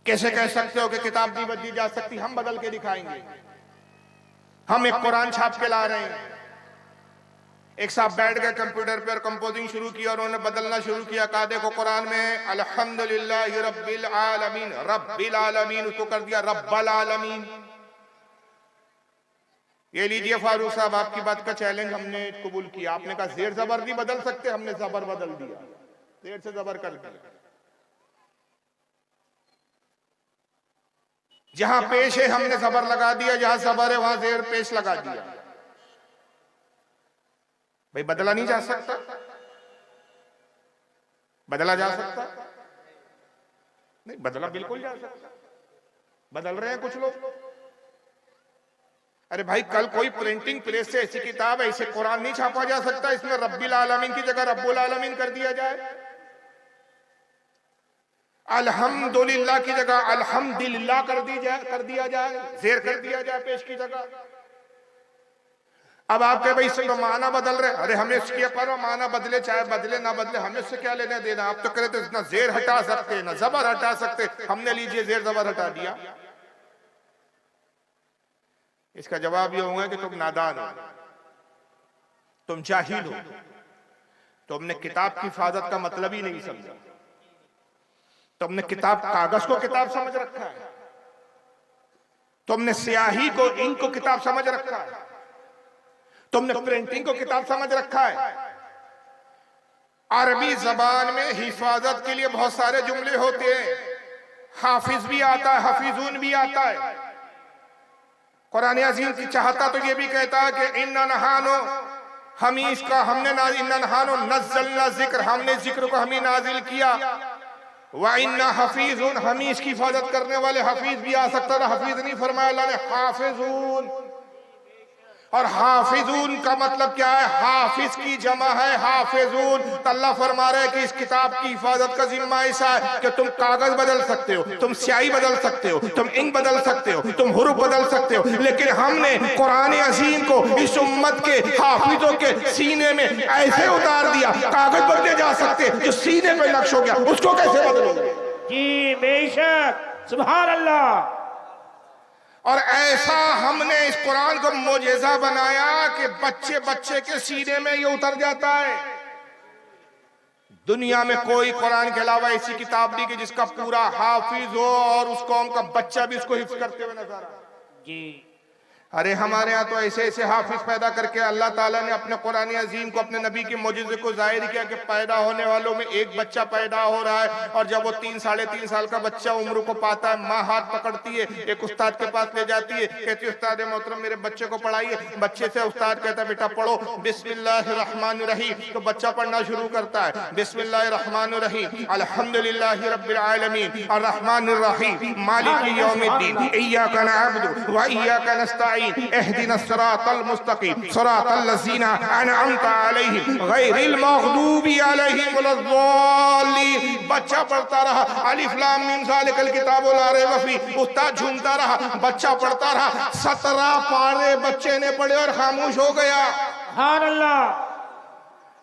कैसे कह सकते हो कि किताब नहीं बदली जा सकती? हम बदल के दिखाएंगे। हम एक कुरान छाप के ला रहे हैं। एक साहब बैठ गए कंप्यूटर पे और कंपोजिंग शुरू की और उन्होंने बदलना शुरू किया। कहा देखो कुरान में अल्हम्दुलिल्लाह रब्बिल आलमीन, रब्बिल आलमीन उसको कर दिया रब्बल आलमीन। ये लीजिए फारूक साहब, आपकी बात का चैलेंज हमने कबूल किया। आपने कहा जेर जबर नहीं बदल सकते, हमने जबर बदल दिया, जेर से जबर कर दिया। जहां पेश है हमने जबर लगा दिया, जहां जबर है वहां जेर पेश लगा दिया। भाई बदला नहीं जा सकता? बदला जा सकता नहीं, बदला बिल्कुल जा सकता। बदल रहे हैं कुछ लोग। अरे भाई कल कोई प्रिंटिंग प्रेस से ऐसी किताब, ऐसे कुरान नहीं छापा जा सकता इसमें रब्बिल आलमीन की जगह रब्बुल आलमीन कर दिया जाए, अल्हम्दुलिल्लाह की जगह अल्हम्दुलिल्लाह कर दिया जाए, जेर कर दिया जाए पेश की जगह। अब आप कहे भाई इससे तो माना बदल रहे, अरे हमें इसके पर माना बदले चाहे बदले ना बदले, हमें इससे क्या लेना देना। आप तो करे तो ना जेर हटा सकते ना जबर हटा सकते, हमने लीजिए जेर जबर हटा दिया। इसका जवाब ये होगा कि तुम नादान हो, तुम जाहिल हो, तुमने किताब की हिफाजत का मतलब ही नहीं समझा। तुमने किताब कागज को किताब समझ रखा है, तुमने स्याही को इंक को किताब समझ रखा है, तुमने प्रिंटिंग को किताब समझ रखा है। अरबी जबान में हिफाजत के लिए बहुत सारे जुमले होते हैं, हाफिज भी आता है, हफीजून भी आता है। कुरान अजीम की चाहता तो ये भी कहता है कि इन्ना नहानो हमीश का हमने इन्ना नहानो नज़्ज़लना जिक्र, हमने जिक्र को हमी नाजिल किया। व इन्ना हफीजुन, हमीश की हिफाजत करने वाले हफीज भी आ सकता था, हफीज नहीं फरमाया अल्लाह ने, हाफिजून। और हाफिजून का मतलब क्या है? हाफिज की जमा है हाफिजून। तो अल्लाह फरमा रहे हैं कि इस किताब की हिफाजत का जिम्मा ऐसा है कि तुम कागज बदल सकते हो, तुम स्याही बदल सकते हो, तुम इंक बदल सकते हो, तुम हुरूफ बदल सकते हो, लेकिन हमने कुरान अजीम को इस उम्मत के हाफिजों के सीने में ऐसे उतार दिया, कागज बदले जा सकते जो सीने पे नक्श हो गया, उसको कैसे बदलोगे? जी बेशक, सुभान अल्लाह। और ऐसा हमने इस कुरान को मोजेजा बनाया कि बच्चे बच्चे के सीने में ये उतर जाता है। दुनिया में कोई कुरान के अलावा ऐसी किताब नहीं कि जिसका पूरा हाफिज हो और उस कौम का बच्चा भी उसको हिफ्ज करते हुए नजर आए। जी अरे हमारे यहाँ तो ऐसे ऐसे हाफिज पैदा करके अल्लाह ताला ने अपने कुरान अजीम को, अपने नबी के मौजूदे को जाहिर किया कि पैदा होने वालों में एक बच्चा पैदा हो रहा है, और जब वो 3 साढ़े 3 साल का बच्चा उम्र को पाता है, माँ हाथ पकड़ती है, एक उस्ताद के पास ले जाती है, कहती है उस्ताद मोहतरम मेरे बच्चे को पढ़ाइए। बच्चे से उस्ताद कहता है बेटा पढ़ो बिस्मिल्लाहिर्रहमानिर्रहीम, तो बच्चा पढ़ना शुरू करता है, बिस्मिल्लाहिर्रहमानिर्रहीम अल्हम्दुलिल्लाहि रब्बिल आलमीन अर्रहमानिर्रहीम मालिकी यौमिद्दीन इय्याका नअबुदु व इय्याका नस्तईन इहदिनस सिरातल मुस्तकीम सिरातल लज़ीना अनअमता अलैहिम गैरिल मग़दूबी अलैहिम वलद्दाल्लीन। बच्चा पढ़ता रहा, अलिफ लाम मीम ज़ालिकल किताबु ला रैब फीह, उस्ताद झूमता रहा, बच्चा पढ़ता रहा। 17 पारे बच्चे ने पढ़े और खामोश हो गया। सुभान अल्लाह।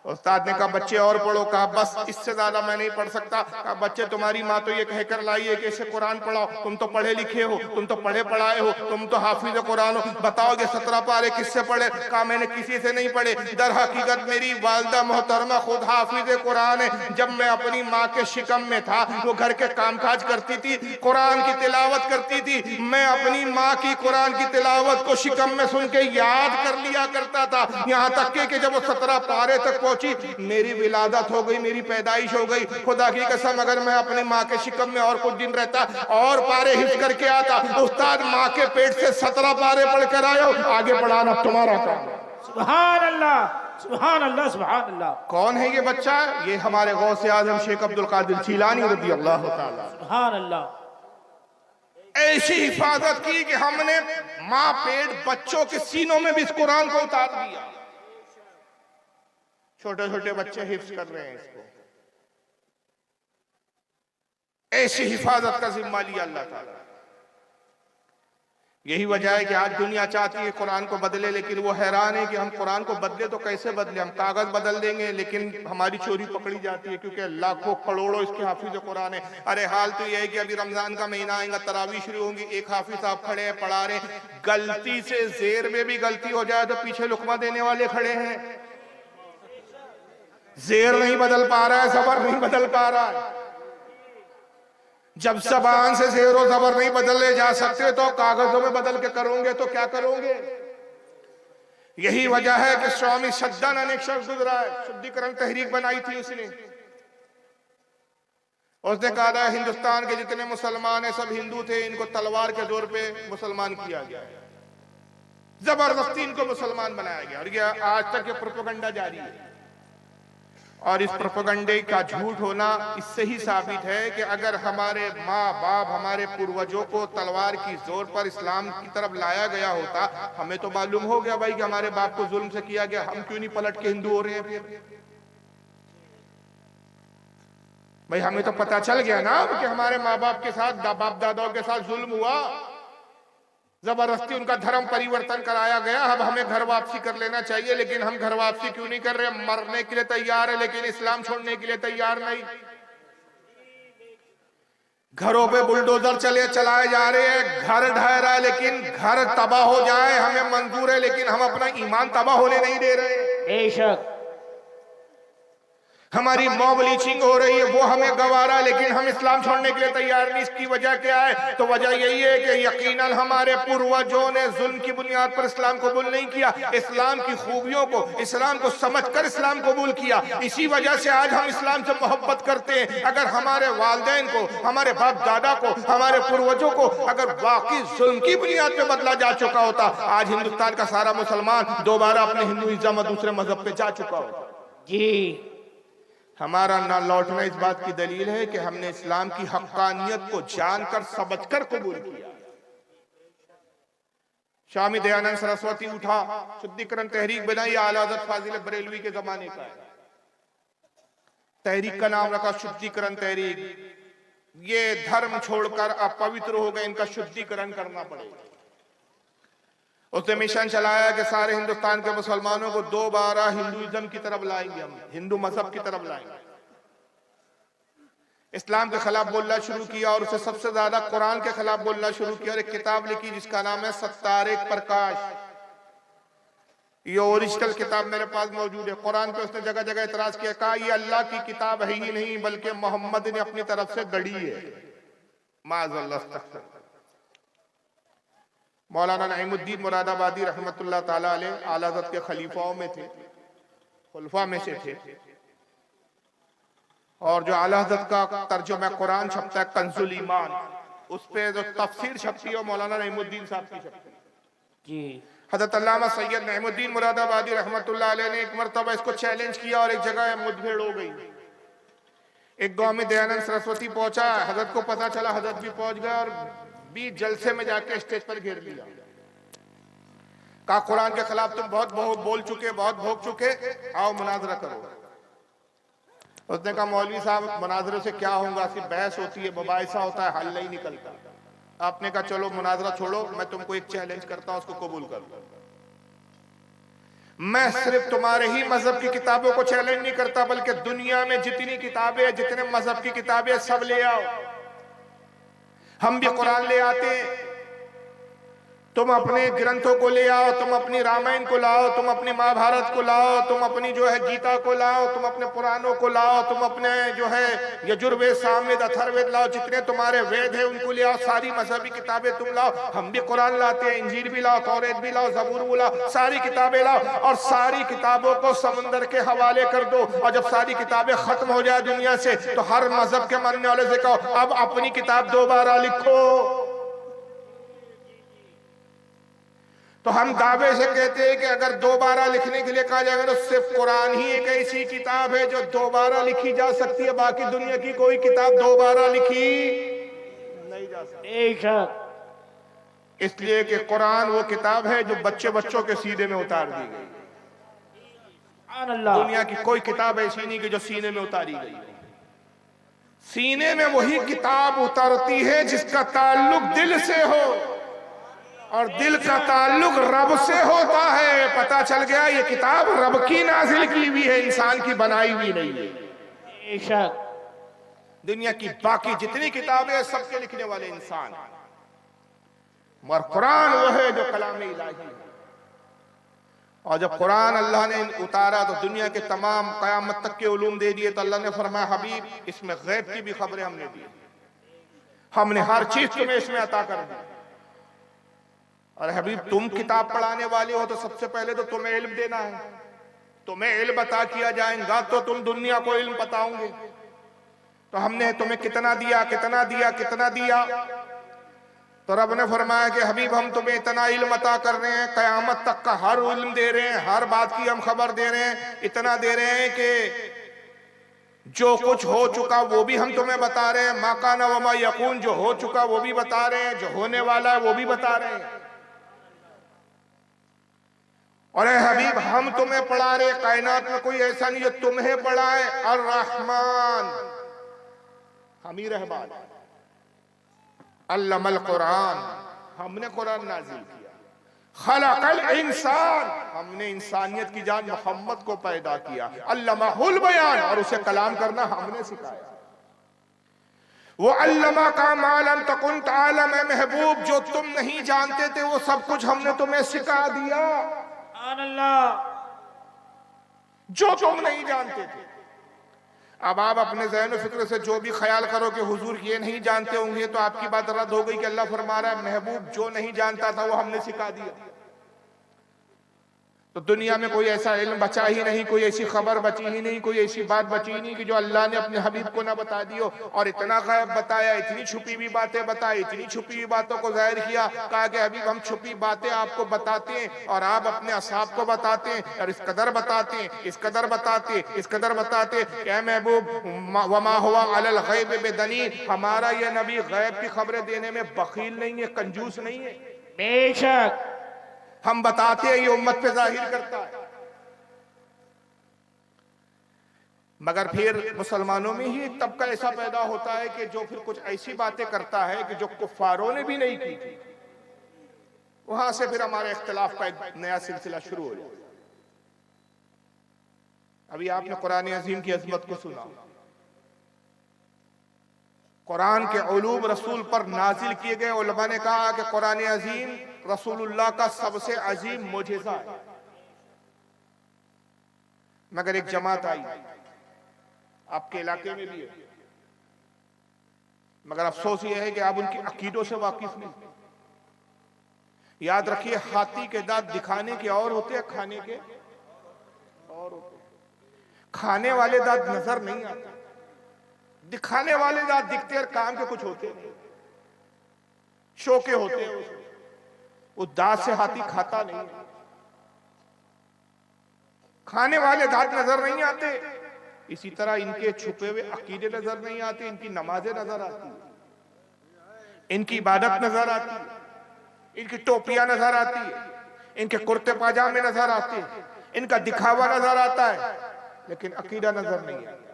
उस्ताद ने कहा बच्चे और पढ़ो, कहा बस इससे ज्यादा मैं नहीं पढ़ सकता। कहा बच्चे तुम्हारी माँ तो ये कहकर लाई है कि इसे कुरान पढ़ाओ, तुम तो पढ़े लिखे हो, तुम तो पढ़े पढ़ाए हो, तुम तो हाफिज कुरान हो, बताओगे 17 पारे किससे पढ़े? कहा मैंने किसी से नहीं पढ़े, दर हकीकत मेरी वालिदा मोहतरमा खुद हाफिज कुरान है। जब मैं अपनी माँ के शिकम में था, वो घर के कामकाज करती थी, कुरान की तिलावत करती थी, मैं अपनी माँ की कुरान की तिलावत को शिकम में सुन के याद कर लिया करता था। यहाँ तक कि जब वो 17 पारे तक मेरी विलादत हो गई, मेरी पैदाइश हो गई, खुदा की कसम अगर मैं अपनी माँ के शिकम में और कुछ दिन रहता और पारे हिफ्ज करके आता, उस्ताद माँ के पेट से 17 पारे पढ़कर आए हो, आगे बढ़ाना तुम्हारा काम। सुभान अल्लाह, सुभान अल्लाह, सुभान अल्लाह। कौन है ये बच्चा? ये हमारे गौसे आजम शेख अब्दुल कादिर जीलानी रज़ी अल्लाह ताला। सुभान अल्लाह। ऐसी हिफाजत की कि हमने माँ पेट बच्चों के सीनों में भी इस कुरान को उतार दिया। छोटे छोटे बच्चे हिफ्ज कर रहे हैं इसको। ऐसी हिफाजत का जिम्मा लिया अल्लाह ताला। यही वजह है कि आज दुनिया चाहती है कुरान को बदले, लेकिन वो हैरान है कि हम कुरान को बदले तो कैसे बदले? हम कागज बदल देंगे लेकिन हमारी चोरी पकड़ी जाती है, क्योंकि लाखों करोड़ों इसके हाफिज कुरान है। अरे हाल तो यह है कि अभी रमजान का महीना आएगा, तरावी शुरू होंगी, एक हाफिज साहब खड़े हैं पढ़ा रहे, गलती से जेर में भी गलती हो जाए तो पीछे लुकमा देने वाले खड़े हैं। जेर नहीं बदल पा रहा है, जबर नहीं बदल पा रहा है। जब जबान से जेर और जबर नहीं बदले जा सकते तो कागजों में बदल के करोगे तो क्या करोगे? यही वजह है कि स्वामी सद्दानंद एक शख्स गुजरा है, शुद्धिकरण तहरीक बनाई थी उसने कहा था हिंदुस्तान के जितने मुसलमान हैं सब हिंदू थे, इनको तलवार के जोर पे मुसलमान किया गया। जबरदस्ती इनको मुसलमान बनाया गया और ये आज तक ये प्रोपेगेंडा जारी है। और इस प्रोपेगेंडे का झूठ होना इससे ही साबित है कि अगर हमारे माँ बाप हमारे पूर्वजों को तलवार की जोर पर इस्लाम की तरफ लाया गया होता, हमें तो मालूम हो गया भाई कि हमारे बाप को जुल्म से किया गया, हम क्यों नहीं पलट के हिंदू हो रहे हैं फिर? भाई हमें तो पता चल गया ना कि हमारे माँ बाप के साथ बाप दादाओं के साथ जुल्म हुआ, जबरदस्ती उनका धर्म परिवर्तन कराया गया। अब हमें घर वापसी कर लेना चाहिए, लेकिन हम घर वापसी क्यों नहीं कर रहे? मरने के लिए तैयार है लेकिन इस्लाम छोड़ने के लिए तैयार नहीं। घरों पे बुलडोजर चलाए जा रहे हैं, घर ढह रहा है लेकिन घर तबाह हो जाए हमें मंजूर है, लेकिन हम अपना ईमान तबाह होने नहीं दे रहे। बेशक हमारी मॉब लीचिंग हो रही है वो हमें गवारा, लेकिन हम इस्लाम छोड़ने के लिए तैयार नहीं। इसकी वजह क्या है? तो वजह यही है कि यकीनन हमारे पूर्वजों ने जुल्म की बुनियाद पर इस्लाम कबूल नहीं किया, इस्लाम की खूबियों को, इस्लाम को समझकर इस्लाम कबूल किया। इसी वजह से आज हम इस्लाम से मोहब्बत करते हैं। अगर हमारे वालिदैन को, हमारे बाप दादा को, हमारे पूर्वजों को अगर वाकई जुल्म की बुनियाद पर बदला जा चुका होता, आज हिंदुस्तान का सारा मुसलमान दोबारा अपने हिंदुइज्म और दूसरे मजहब पे जा चुका होता। जी, हमारा ना लौटना इस बात की दलील है कि हमने इस्लाम की हक्कानियत को जानकर समझकर कबूल किया। स्वामी दयानंद सरस्वती उठा, शुद्धिकरण तहरीक बनाई, आला हज़रत फाजिल बरेलवी के जमाने का है। तहरीक का नाम रखा शुद्धिकरण तहरीक। ये धर्म छोड़कर अपवित्र हो गए, इनका शुद्धिकरण करना पड़ेगा। उसने मिशन चलाया कि सारे हिंदुस्तान के मुसलमानों को दोबारा हिंदुइज्म की तरफ लाएंगे, हम हिंदू मजहब की तरफ लाएंगे। इस्लाम के खिलाफ बोलना शुरू किया और उसे सबसे ज्यादा कुरान के खिलाफ बोलना शुरू किया और एक किताब लिखी जिसका नाम है सत्तारिक प्रकाश। ये ओरिजिनल किताब मेरे पास मौजूद है। कुरान पे उसने जगह जगह इतराज किया, कहा ये अल्लाह की किताब है ही नहीं बल्कि मोहम्मद ने अपनी तरफ से गढ़ी है। माज़अल्लाह। मौलाना नईमुद्दीन मुरादाबादी रहमतुल्लाह ताला अलैह आला हज़रत के खलीफाओं में थे, खुलफा में से थे। और जो आला हज़रत का तर्जुमा कुरान छपता है कंजुल ईमान, उस पे जो तफसीर छपती है मौलाना नईमुद्दीन साहब की छपती है। जी, हज़रत अल्लामा सैयद नईमुद्दीन मुरादाबादी रहमतुल्लाह अलैह ने एक मरतबा इसको चैलेंज किया और एक जगह मुठभेड़ हो गई। एक गांव में दयानंद सरस्वती पहुंचा, हज़रत को पता चला, हज़रत भी पहुंच गया और 20 जलसे में जाके स्टेज पर घेर लिया। कहा कुरान के खिलाफ तुम बहुत बोल चुके, बहुत भोग चुके, आओ मुनाजरा करो। उसने कहा मौलवी साहब मुनाजरे से क्या होगा, सिर्फ बहस होती है, मुबाहिसा होता है, हल नहीं निकलता। आपने कहा चलो मुनाजरा छोड़ो, मैं तुमको एक चैलेंज करता हूं, उसको कबूल कर लो। मैं सिर्फ तुम्हारे ही मजहब की किताबों को चैलेंज नहीं करता, बल्कि दुनिया में जितनी किताबें, जितने मजहब की किताबें सब ले आओ। हम भी कुरान ले आते हैं, तुम अपने ग्रंथों को ले आओ, तुम अपनी रामायण को लाओ, तुम अपनी महाभारत को लाओ, तुम अपनी जो है गीता को लाओ, तुम अपने पुराणों को लाओ, तुम अपने जो है यजुर्वेद, सामवेद, अथर्ववेद लाओ, जितने तुम्हारे वेद है उनको ले आओ, सारी मजहबी किताबें तुम लाओ। हम भी कुरान लाते हैं, इंजील भी लाओ, तौरेत भी लाओ, जबूर भी लाओ, सारी किताबें लाओ और सारी किताबों को समुंदर के हवाले कर दो। और जब सारी किताबें खत्म हो जाए दुनिया से, तो हर मजहब के मानने वाले से कहो अब अपनी किताब दोबारा लिखो। तो हम दावे से कहते हैं कि अगर दोबारा लिखने के लिए कहा जाएगा तो सिर्फ कुरान ही एक ऐसी किताब है जो दोबारा लिखी जा सकती है, बाकी दुनिया की कोई किताब दोबारा लिखी नहीं जा सकती। इसलिए कि कुरान वो किताब है जो बच्चों के सीने में उतार दी गई। दुनिया की कोई किताब ऐसी नहीं कि जो सीने में उतारी गई। सीने में वही किताब उतरती है जिसका ताल्लुक दिल से हो, और दिल का ताल्लुक रब से होता है। पता चल गया ये किताब रब की नाजिल की हुई है, इंसान की बनाई हुई नहीं है। दुनिया की बाकी जितनी किताबें हैं सबके लिखने वाले इंसान, मगर कुरान वो है जो कलाम इलाही है। और जब कुरान अल्लाह ने उतारा तो दुनिया के तमाम कयामत तक के उलूम दे दिए। तो अल्लाह ने फरमाया हबीब इसमें गैब की भी खबरें हमने दी, हमने हर चीज तुम्हें इसमें अता कर दी। और हबीब तुम किताब पढ़ाने वाले हो तो सबसे पहले तो तुम्हें इल्म देना है, तुम्हें इल्म अता किया जाएगा तो तुम दुनिया को इल्म बताओगे। तो हमने तुम्हें कितना दिया, कितना दिया, कितना दिया। तो रब ने फरमाया कि हबीब हम तुम्हें इतना इल्म अता कर रहे हैं, कयामत तक का हर इल्म दे रहे हैं, हर बात की हम खबर दे रहे हैं, इतना दे रहे हैं कि जो कुछ हो चुका वो भी हम तुम्हें बता रहे हैं, माकाना वमा यकून, जो हो चुका वो भी बता रहे हैं, जो होने वाला है वो भी बता रहे हैं। और ए हबीब हम तुम्हें पढ़ा रहे, कायनात में कोई ऐसा नहीं जो तुम्हें पढ़ाए। अर रहमान, हम ही रहमान, अल्लमल कुरान, हमने कुरान नाजिल किया। खलकल इंसान, हमने इंसानियत की जान मोहम्मद को पैदा किया। अल्लमाहुल बयान, और उसे कलाम करना हमने सिखाया। वो अल्लमा का मालम तकुन तालम, महबूब जो तुम नहीं जानते थे वो सब कुछ हमने तुम्हें सिखा दिया। जो तुम नहीं जानते थे। अब आप अपने ज़हन फिक्र से जो भी ख्याल करो कि हुजूर ये नहीं जानते होंगे, तो आपकी बात रद्द हो गई कि अल्लाह फरमा रहा है महबूब जो नहीं जानता था वो हमने सिखा दिया। तो दुनिया में कोई ऐसा इल्म बचा ही नहीं, कोई ऐसी खबर बची ही नहीं, कोई ऐसी बात बची ही नहीं कि जो अल्लाह ने अपने हबीब को ना बता दी हो। और इतना गैब बताया, इतनी छुपी हुई बातें बताई, इतनी छुपी हुई बातों को जाहिर किया। कहा कि हबीब हम छुपी बातें आपको बताते हैं और आप अपने असहाब को बताते हैं, और इस कदर बताते हैं, इस कदर बताते, इस कदर बताते। क्या महबूब वमा हुआ अलल गैब बिदनीन, हमारा ये नबी गैब की खबरें देने में बखील नहीं है, कंजूस नहीं है। बेशक हम बताते हैं, ये उम्मत पे जाहिर करता है। मगर फिर मुसलमानों में ही एक तबका ऐसा पैदा होता है कि जो फिर कुछ ऐसी बातें करता है कि जो कुफ्फारों ने भी नहीं की थी। वहां से फिर हमारे इख्तिलाफ का एक नया सिलसिला शुरू हो जाता है। अभी आपने कुरान अजीम की अजमत को सुना। कुरान के उलूम रसूल पर नाजिल किए गए। उलमा ने कहा कि कुरान अजीम रसूलुल्लाह का सबसे अजीम मोजिज़ा है। मगर एक जमात आई, आपके इलाके में भी है, मगर अफसोस यह है कि आप उनकी अकीदों से वाकिफ नहीं। याद रखिए, हाथी के दांत दिखाने के और होते हैं, खाने के और होते हैं। खाने वाले दांत नजर नहीं आते, दिखाने वाले दांत दिखते और काम के कुछ होते नहीं, शो के होते हैं। वो दांत से हाथी खाता नहीं है। खाने वाले दांत नजर नहीं आते, इसी तरह इनके छुपे हुए अकीदे नजर नहीं आते। इनकी नमाजें नजर आती, इनकी इबादत नजर आती, इनकी टोपियां नजर आती है, इनके कुर्ते पाजामे नजर आते, इनका दिखावा नजर आता है, लेकिन अकीदा नजर नहीं आता।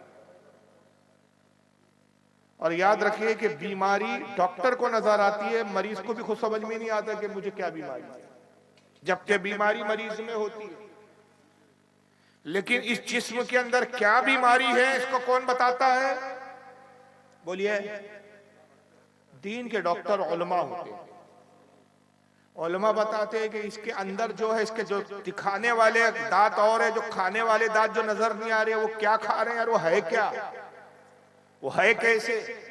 और याद रखिए कि बीमारी डॉक्टर को नजर आती है, मरीज को भी खुद समझ में नहीं आता कि मुझे क्या बीमारी है, जबकि बीमारी मरीज में होती है। लेकिन इस जिस्म के अंदर क्या बीमारी है इसको कौन बताता है? बोलिए। दीन के डॉक्टर उलमा होते हैं। उलमा बताते हैं कि इसके अंदर जो है, इसके जो दिखाने वाले दांत और है, जो खाने वाले दांत जो नजर नहीं आ रहे, वो क्या खा रहे हैं और वो है क्या, वो है कैसे।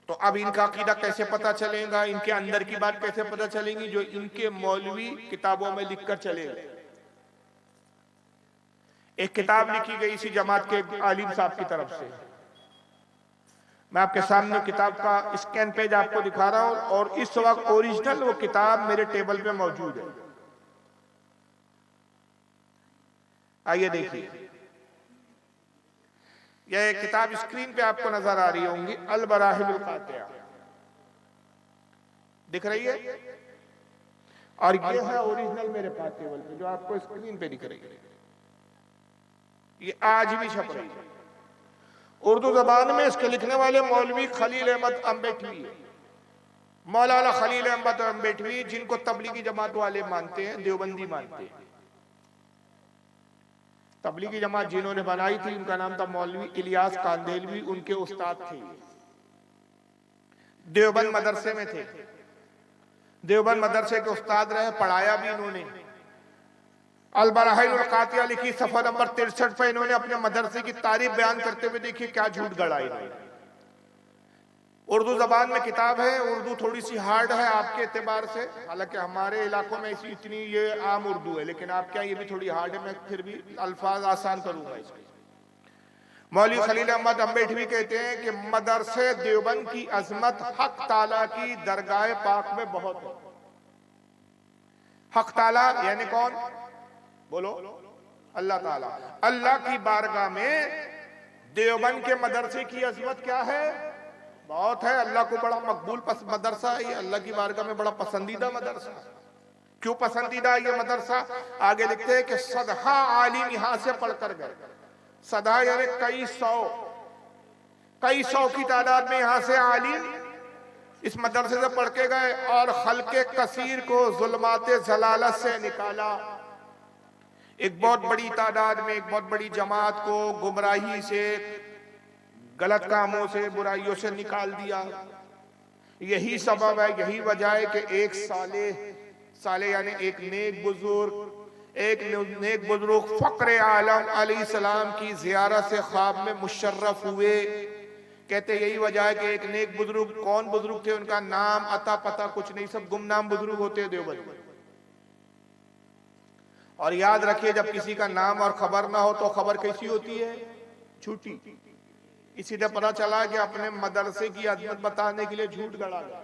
तो अब इनका अकीदा कैसे पता चलेगा, इनके अंदर की बात कैसे पता चलेगी, जो इनके मौलवी किताबों में लिखकर चले गए। एक किताब लिखी गई इसी जमात के आलिम साहब की तरफ से। मैं आपके सामने किताब का स्कैन पेज आपको दिखा रहा हूं, और इस वक्त ओरिजिनल वो किताब मेरे टेबल पे मौजूद है। आइए देखिए, यह किताब स्क्रीन पे आपको नजर आ रही होंगी, अल बराहिल कातिया, दिख रही है? और ये है ओरिजिनल मेरे पास टेबल पे, जो आपको स्क्रीन पे दिख रही है। ये आज भी छप रही है उर्दू जबान में। इसके लिखने वाले मौलवी खलील अहमद अम्बेटवी है, मौलाना खलील अहमद अम्बेटवी, जिनको तबलीगी जमात वाले मानते हैं, देवबंदी मानते हैं। तबलीगी जमात जिन्होंने बनाई थी उनका नाम था मौलवी इलियास कांदेलवी, उनके उस्ताद थे। देवबंद मदरसे में थे, देवबंद मदरसे के उस्ताद रहे, पढ़ाया भी इन्होंने। अल बराहिल कातिया लिखी सफा नंबर 63 पे इन्होंने अपने मदरसे की तारीफ बयान करते हुए देखिए क्या झूठ गढ़ा इन्होंने। उर्दू जबान में किताब है, उर्दू थोड़ी सी हार्ड है आपके एतबार से, हालांकि हमारे इलाकों में ऐसी इतनी ये आम उर्दू है, लेकिन आपके यहाँ ये भी थोड़ी हार्ड है। मैं फिर भी अल्फाज आसान करूंगा इसके। मौलवी खलील अहमद अम्बेडवी कहते हैं कि मदरसे देवबंद की अजमत हक ताला की दरगाह पाक में बहुत है। हक ताला यानी कौन? बोलो, अल्लाह ताला। अल्लाह की बारगाह में देवबंद के मदरसे की अजमत क्या है? बहुत है। अल्लाह को बड़ा मकबूल मदरसा है ये, अल्लाह की बारगाह में बड़ा पसंदीदा मदरसा। क्यों पसंदीदा ये मदरसा? आगे लिखते हैं कि सदहा आलिम यहां से पढ़कर गए। सदहा यानी कई सौ की तादाद में यहां से आलिम इस मदरसे से पढ़ के गए और खल्के कसीर को जुल्माते जलालत से निकाला। एक बहुत बड़ी तादाद में, एक बहुत बड़ी जमात को गुमराही से, गलत कामों से, बुराइयों से निकाल दिया। यही सबब है, यही वजह है कि एक साले यानी एक नेक बुजुर्ग फक्र आलम अलैहिस्सलाम की ज़ियारत से ख्वाब में मुशर्रफ हुए। कहते यही वजह है कि एक नेक बुजुर्ग, कौन बुजुर्ग थे, उनका नाम अता पता कुछ नहीं, सब गुमनाम बुजुर्ग होते हैं देवबंद। और याद रखिए, जब किसी का नाम और खबर ना हो तो खबर कैसी होती है? झूठी। इसीलिए पता चला कि अपने मदरसे की अजमत बताने के लिए झूठ गढ़ा गया।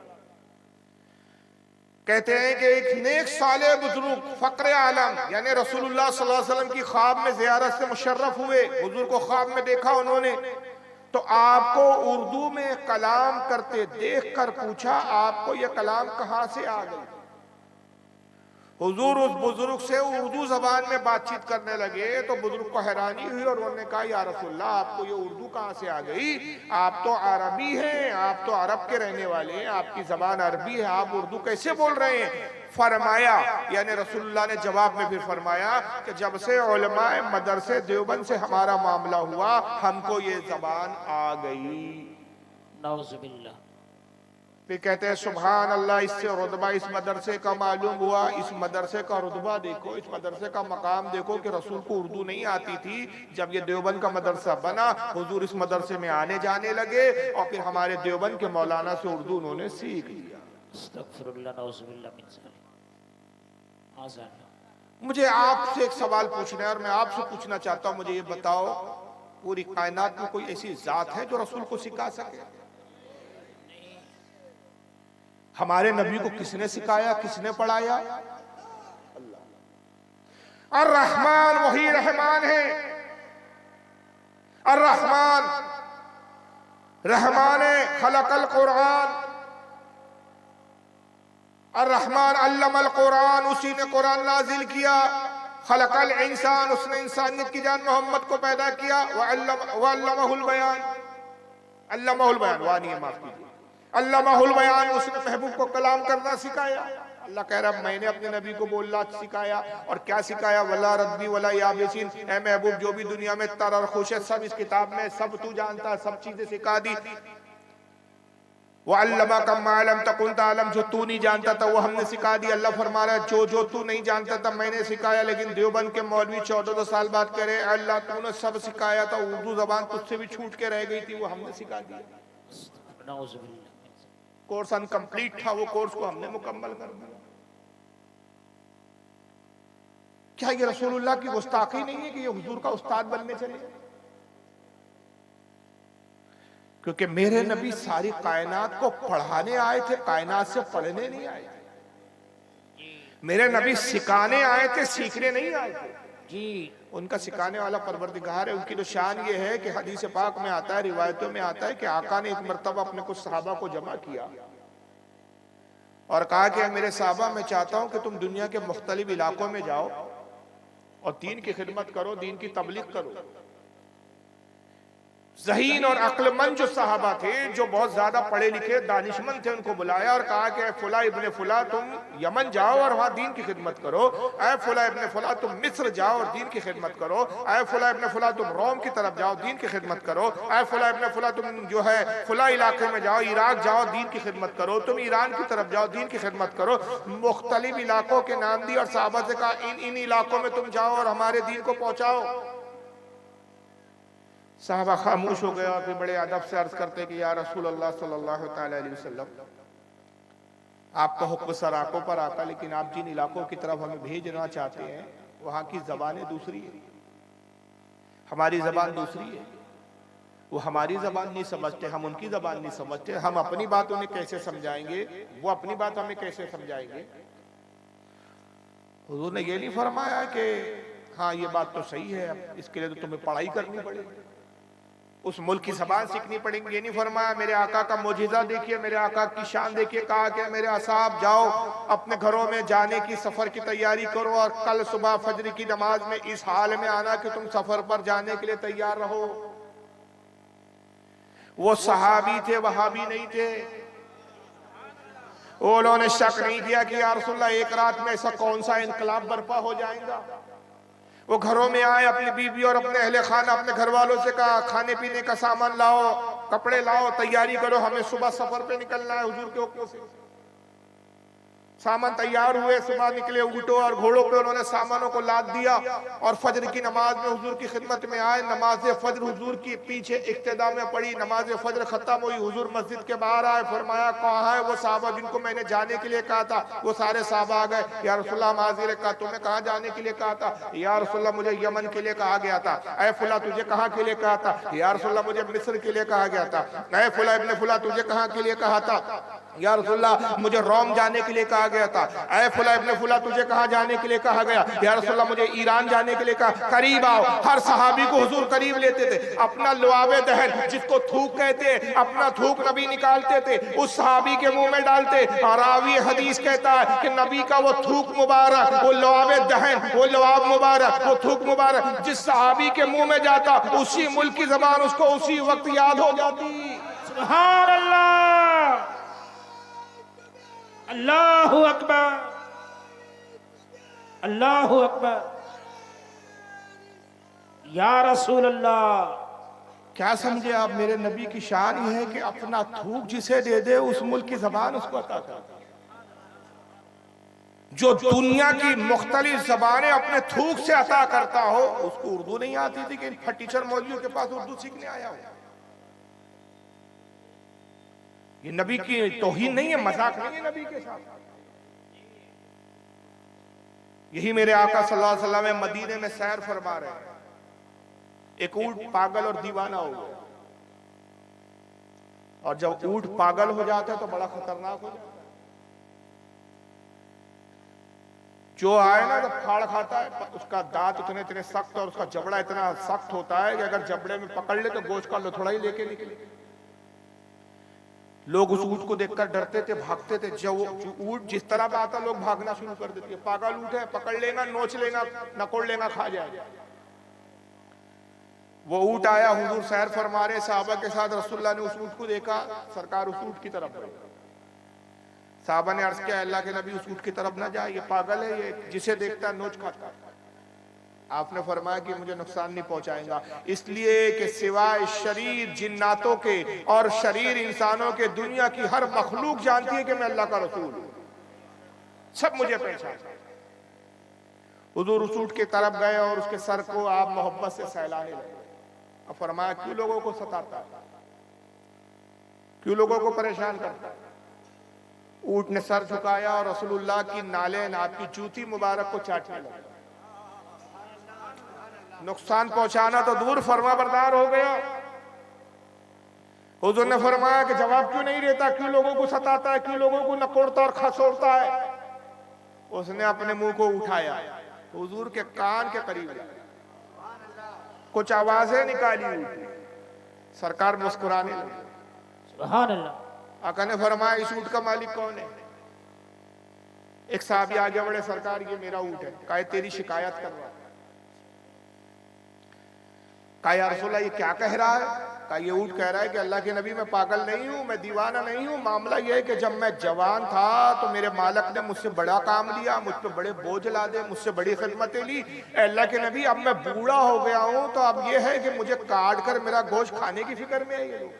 कहते हैं कि एक नेक साले बुजुर्ग फक्र आलम यानी रसूलुल्लाह सल्लल्लाहु अलैहि वसल्लम की ख्वाब में ज़ियारत से मुशर्रफ हुए। हुजूर को ख्वाब में देखा उन्होंने, तो आपको उर्दू में कलाम करते देखकर पूछा, आपको यह कलाम कहां से आ गई? हुजूर उस बुजुर्ग से उर्दू जबान में बातचीत करने लगे तो बुजुर्ग को हैरानी हुई और उन्होंने कहा, या रसूलल्लाह आपको ये उर्दू कहां से आ गई? आप तो अरबी हैं, आप तो अरब के रहने वाले हैं, आपकी जबान अरबी है, आप उर्दू कैसे बोल रहे हैं? फरमाया, यानी रसूलुल्लाह ने जवाब में फिर फरमाया कि जब से उलमाए मदरसे देवबंद से हमारा मामला हुआ, हमको ये जबान आ गई। नाउज़ुबिल्लाह। फिर कहते हैं सुभान अल्लाह, इससे रुतबा इस मदरसे का मालूम हुआ। इस मदरसे का रुतबा देखो, इस मदरसे का मकाम देखो कि रसूल को उर्दू नहीं आती थी। जब ये देवबंद का मदरसा बना, हुजूर इस मदरसे में आने जाने लगे और फिर हमारे देवबंद के मौलाना से उर्दू उन्होंने सीख लिया। अस्तगफिरुल्लाह, नाउज़ुबिल्लाह मिन ज़ालिक। मुझे आपसे एक सवाल पूछना है और मैं आपसे पूछना चाहता हूं, मुझे ये बताओ, पूरी कायनात में कोई ऐसी जात है जो रसूल को सिखा सके? हमारे नबी को किसने सिखाया, किसने पढ़ाया? अल्लाह। अर्रहमान वही रहमान है। अर्रहमान रहमान खलकल कुरान। अर्रहमान अल्लमल कुरान, उसी ने कुरान नाजिल किया। खलकल इंसान, उसने इंसानियत की जान मोहम्मद को पैदा किया। अल्लमहुल बयान, अल्लमहुल बयान, वानी माफ कीजिए, अल्लमहुल बयान, उसने महबूब को कलाम करना सिखाया। अल्लाह कह रहा मैंने अपने नबी को बोलना सिखाया। और क्या सिखाया? वला रद्दी वला याबिसिन, ए महबूब जो भी दुनिया में तर और खुश है सब इस किताब में, सब तू जानता है, सब चीजें सिखा दी। वअल्लमा कम्मा लम तकुन तालम, जो तू नहीं जानता था वो हमने सिखा दिया। अल्लाह फरमा रहा है जो तू नहीं जानता था मैंने सिखाया। लेकिन देवबंद के मौलवी 14 साल बाद कह रहे अल्लाह तूने सब सिखाया था, उर्दू जबान तुझसे भी छूट के रह गई थी, वो हमने सिखा दिया। कोर्स अनकम्प्लीट था, वो कोर्स को हमने मुकम्मल कर दिया। क्या ये रसूलुल्लाह की गुस्ताखी नहीं है कि ये हुजूर का उस्ताद बनने चले? क्योंकि मेरे नबी सारी कायनात को पढ़ाने आए थे, कायनात से पढ़ने नहीं आए थे। मेरे नबी सिखाने आए थे, सीखने नहीं आए थे जी। उनका सिखाने वाला परवरदिगार है। उनकी तो शान ये है कि हदीस पाक में आता है, रिवायतों में आता है कि आका ने एक मर्तबा अपने कुछ सहाबा को जमा किया और कहा कि मेरे सहाबा, मैं चाहता हूं कि तुम दुनिया के मुख्तलिफ इलाकों में जाओ और दीन की खिदमत करो, दीन की तबलीग करो। ज़हीन और अक्लमंद जो सहाबा थे, जो बहुत ज्यादा पढ़े लिखे दानिशमंद थे, उनको बुलाया और कहा कि फुला इब्ने फुला तुम यमन जाओ और वहां दीन की खिदमत करो। ऐ फुला इब्ने फुला तुम मिस्र जाओ और दीन की खिदमत करो। ऐ फुला इब्ने फुला तुम रोम की तरफ जाओ, दीन की खिदमत करो। ऐ फुला इब्ने फुला तुम जो है फुला इलाके में जाओ, इराक जाओ, दीन की खिदमत करो। तुम ईरान की तरफ जाओ, दीन की खिदमत करो। मुख्तलिफ इलाकों के नाम दिए और सहाबा से कहा इन इलाकों में तुम जाओ और हमारे दीन को पहुंचाओ। साहबा खामोश हो गया और फिर बड़े अदब से अर्ज करते कि या रसूल अल्लाह सल्लल्लाहु अलैहि वसल्लम, आपका हुक्म सर आंखों पर आता, लेकिन आप जिन इलाकों की तरफ हमें भेजना चाहते हैं वहां की जबानें दूसरी है, हमारी जबान दूसरी है। वो हमारी जबान नहीं समझते, हम उनकी जबान नहीं समझते। हम अपनी बात उन्हें कैसे समझाएंगे, वो अपनी बात हमें कैसे समझाएंगे। हुजूर ने ये नहीं फरमाया कि हाँ ये बात तो सही है, इसके लिए तो तुम्हें पढ़ाई करनी पड़ेगी, उस मुल्क की जबान सीखनी पड़ेगी। ये नहीं फरमाया। मेरे आका का मोजिजा देखिए, मेरे आका की शान देखिए। कहा कि मेरे असहाब जाओ अपने घरों में जाने की, सफर की तैयारी करो और कल सुबह फजर की नमाज में इस हाल में आना कि तुम सफर पर जाने के लिए तैयार रहो। वो सहाबी थे, वहाबी नहीं थे। उन्होंने शक नहीं किया कि या रसूलल्लाह एक रात में ऐसा कौन सा इनकलाब बर्पा हो जाएगा। वो घरों में आए, अपनी बीवी और अपने अहले खाना, अपने घर वालों से कहा खाने पीने का सामान लाओ, कपड़े लाओ, तैयारी करो, हमें सुबह सफर पे निकलना है। हुजूर के हुक्म से सामान तैयार हुए, सुबह निकले, ऊँटों और घोड़ों पे उन्होंने सामानों को लाद दिया और फजर की नमाज में हुजूर की खिदमत में आए। नमाज फजर हुजूर की पीछे इक्तिदा में पड़ी। नमाज फजर खत्म हुई, हुजूर मस्जिद के बाहर आए। फरमाया कहाँ है वो साहबा जिनको मैंने जाने के लिए कहा था। वो सारे साहबा आ गए। या रसूलल्लाह हम हाजिर है। कहा तुम्हें कहाँ जाने के लिए कहा था? या रसूलल्लाह मुझे यमन के लिए कहा गया था। ऐ फुला तुझे कहाँ के लिए कहा था? या रसूलल्लाह मुझे मिस्र के लिए कहा गया था। ऐ फुला इब्ने फुला तुझे कहाँ के लिए कहा था? या रसूलल्लाह मुझे रोम जाने के लिए कहा गया था। ऐ फुला इब्ने फुला तुझे कहाँ जाने के लिए कहा गया? या रसूलल्लाह मुझे ईरान जाने के लिए कहा। करीब आओ। हर सहाबी को हुजूर करीब लेते थे। अपना लुआबे दहन जिसको थूक कहते, अपना थूक नबी निकालते थे, उस सहाबी के मुंह में डालते। और रावी हदीस कहता है कि नबी का वो थूक मुबारक, वो लुआबे दहन, वो लुआब मुबारक, वो थूक मुबारक जिस सहाबी के मुंह में जाता उसी मुल्क की जबान उसको उसी वक्त याद हो जाती। सुभान अल्लाह, अल्लाहु अकबर, अल्लाहु अकबर। या रसूल अल्लाह, क्या समझे आप? मेरे नबी की शान ये है कि अपना थूक जिसे दे दे उस मुल्क की जबान उसको अता कर। जो दुनिया की मुख्तलिफ जबानें अपने थूक से अता करता हो, उसको उर्दू नहीं आती थी कि टीचर मौलवियों के पास उर्दू सीखने आया हो। ये नबी की तौहीन नहीं है, मजाक नहीं है नबी के साथ। यही मेरे आका सल्लल्लाहु अलैहि वसल्लम मदीने में सैर फरमा रहे हैं। एक ऊंट पागल और दीवाना हो गया, और जब ऊंट पागल हो जाता है तो बड़ा खतरनाक हो जाता है। जो आए ना जब फाड़ खाता है, उसका दांत इतने इतने सख्त और उसका जबड़ा इतना सख्त होता है कि अगर जबड़े में पकड़ ले तो गोश्त का लथड़ा ही लेके निकले। लोग उस ऊंट को देखकर डरते थे, भागते थे। जब ऊंट जिस तरह पे आता लोग भागना शुरू कर देते। पागल ऊंट है, पकड़ लेगा, नोच लेगा, नकोड़ लेगा, खा जाएगा। वो ऊंट आया, हुजूर सैर फरमा रहे साहबा के साथ। रसूलुल्लाह ने उस ऊंट को देखा, सरकार उस ऊंट की तरफ गए। साहबा ने अर्ज किया अल्लाह के नबी उस ऊंट की तरफ ना जाए, ये पागल है, ये जिसे देखता है नोच खाता है। आपने फरमाया कि मुझे नुकसान नहीं पहुंचाएगा, इसलिए कि सिवाय शरीर जिन्नातों के और शरीर इंसानों के दुनिया की हर मखलूक जानती है कि मैं अल्लाह का रसूल हूं। सब मुझे पहचानते। हुजूर उस ऊंट की तरफ गए और उसके सर को आप मोहब्बत से सहलाने लगे। अब फरमाया क्यों लोगों को सताता है, क्यों लोगों को परेशान करता है? ऊंट ने सर झुकाया और रसूलुल्लाह की नालेन, आपकी जूती मुबारक को चाटने लगा। नुकसान पहुंचाना तो दूर, फरमा बरदार हो गया। हुजूर ने फरमाया कि जवाब क्यों नहीं देता, क्यों लोगों को सताता है, क्यों लोगों को नकोड़ता और खसोड़ता है? उसने अपने मुंह को उठाया, हुजूर के कान के करीब लाया, कुछ आवाजें निकाली, सरकार मुस्कुराने लगी। सुभान अल्लाह। आका ने फरमाया इस ऊंट का मालिक कौन है? एक साहबी आगे बढ़े, सरकार ये मेरा ऊंट है। कहा तेरी शिकायत कर रहा है। कहा या रसूलल्लाह ये क्या कह रहा है? कहा ये ऊंट कह रहा है कि अल्लाह के नबी मैं पागल नहीं हूं, मैं दीवाना नहीं हूं। मामला ये है कि जब मैं जवान था तो मेरे मालिक ने मुझसे बड़ा काम लिया, मुझ पे बड़े बोझ लादे, मुझसे बड़ी खिदमतें ली। अल्लाह के नबी अब मैं बूढ़ा हो गया हूं तो अब ये है कि मुझे काट कर मेरा गोश्त खाने की फिक्र में है। ये लोग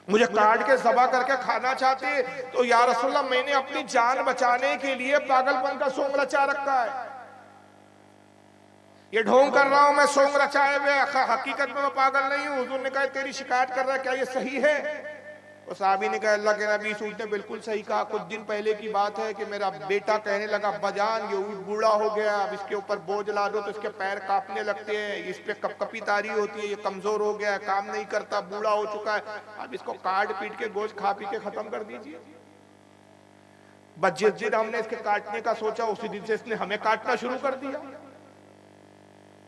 मुझे काट के ज़बह करके खाना चाहते। तो या रसूलल्लाह मैंने अपनी जान बचाने के लिए पागलपन का सोंग रचा रखा है। ये ढोंग कर रहा हूं मैं सोंग रचाए हुए, हकीकत में मैं पागल नहीं हूं। हुजूर ने कहा तेरी शिकायत कर रहा है, क्या ये सही है? उस साहबी ने कहा अल्लाह के नबी, इस ऊँट ने बिल्कुल सही कहा। कुछ दिन पहले की बात है कि मेरा बेटा कहने लगा, बजान ये ऊँट बूढ़ा हो गया, अब इसके ऊपर बोझ ला दो तो इसके पैर कांपने लगते हैं, इस पे कपकपी तारी होती है, ये कमजोर हो गया, काम नहीं करता, बूढ़ा हो चुका है, अब इसको काट पीट के गोश्त खा पी के खत्म कर दीजिए। बस जिस दिन हमने इसके काटने का सोचा उसी दिन से इसने हमें काटना शुरू कर दिया।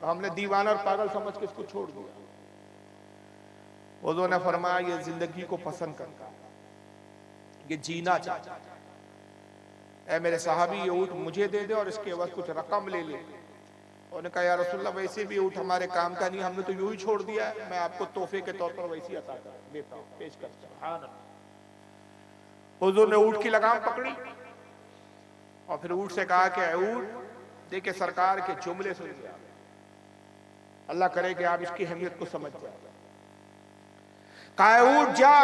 हमने दीवाना और पागल समझ के इसको छोड़ दिया। हुजूर ने फरमाया ये जिंदगी को पसंद करता है, ये जीना चाहता है। ऐ मेरे साहबी ये ऊँट मुझे दे दे और इसके एवज कुछ रकम ले ले। उन्होंने कहा या रसूलल्लाह वैसे भी ऊँट हमारे काम का नहीं, हमने तो यूं ही छोड़ दिया है, मैं आपको तोहफे के तौर पर वैसी अता कर देता हूँ, पेश करता हूँ। हुजूर ने ऊँट की लगाम पकड़ी और फिर ऊँट से कहा कि ऊँट देखिए सरकार के जुमले सुन लिया, अल्लाह करे कि आप इसकी अहमियत को समझ जाए। कहा ऊँट जा,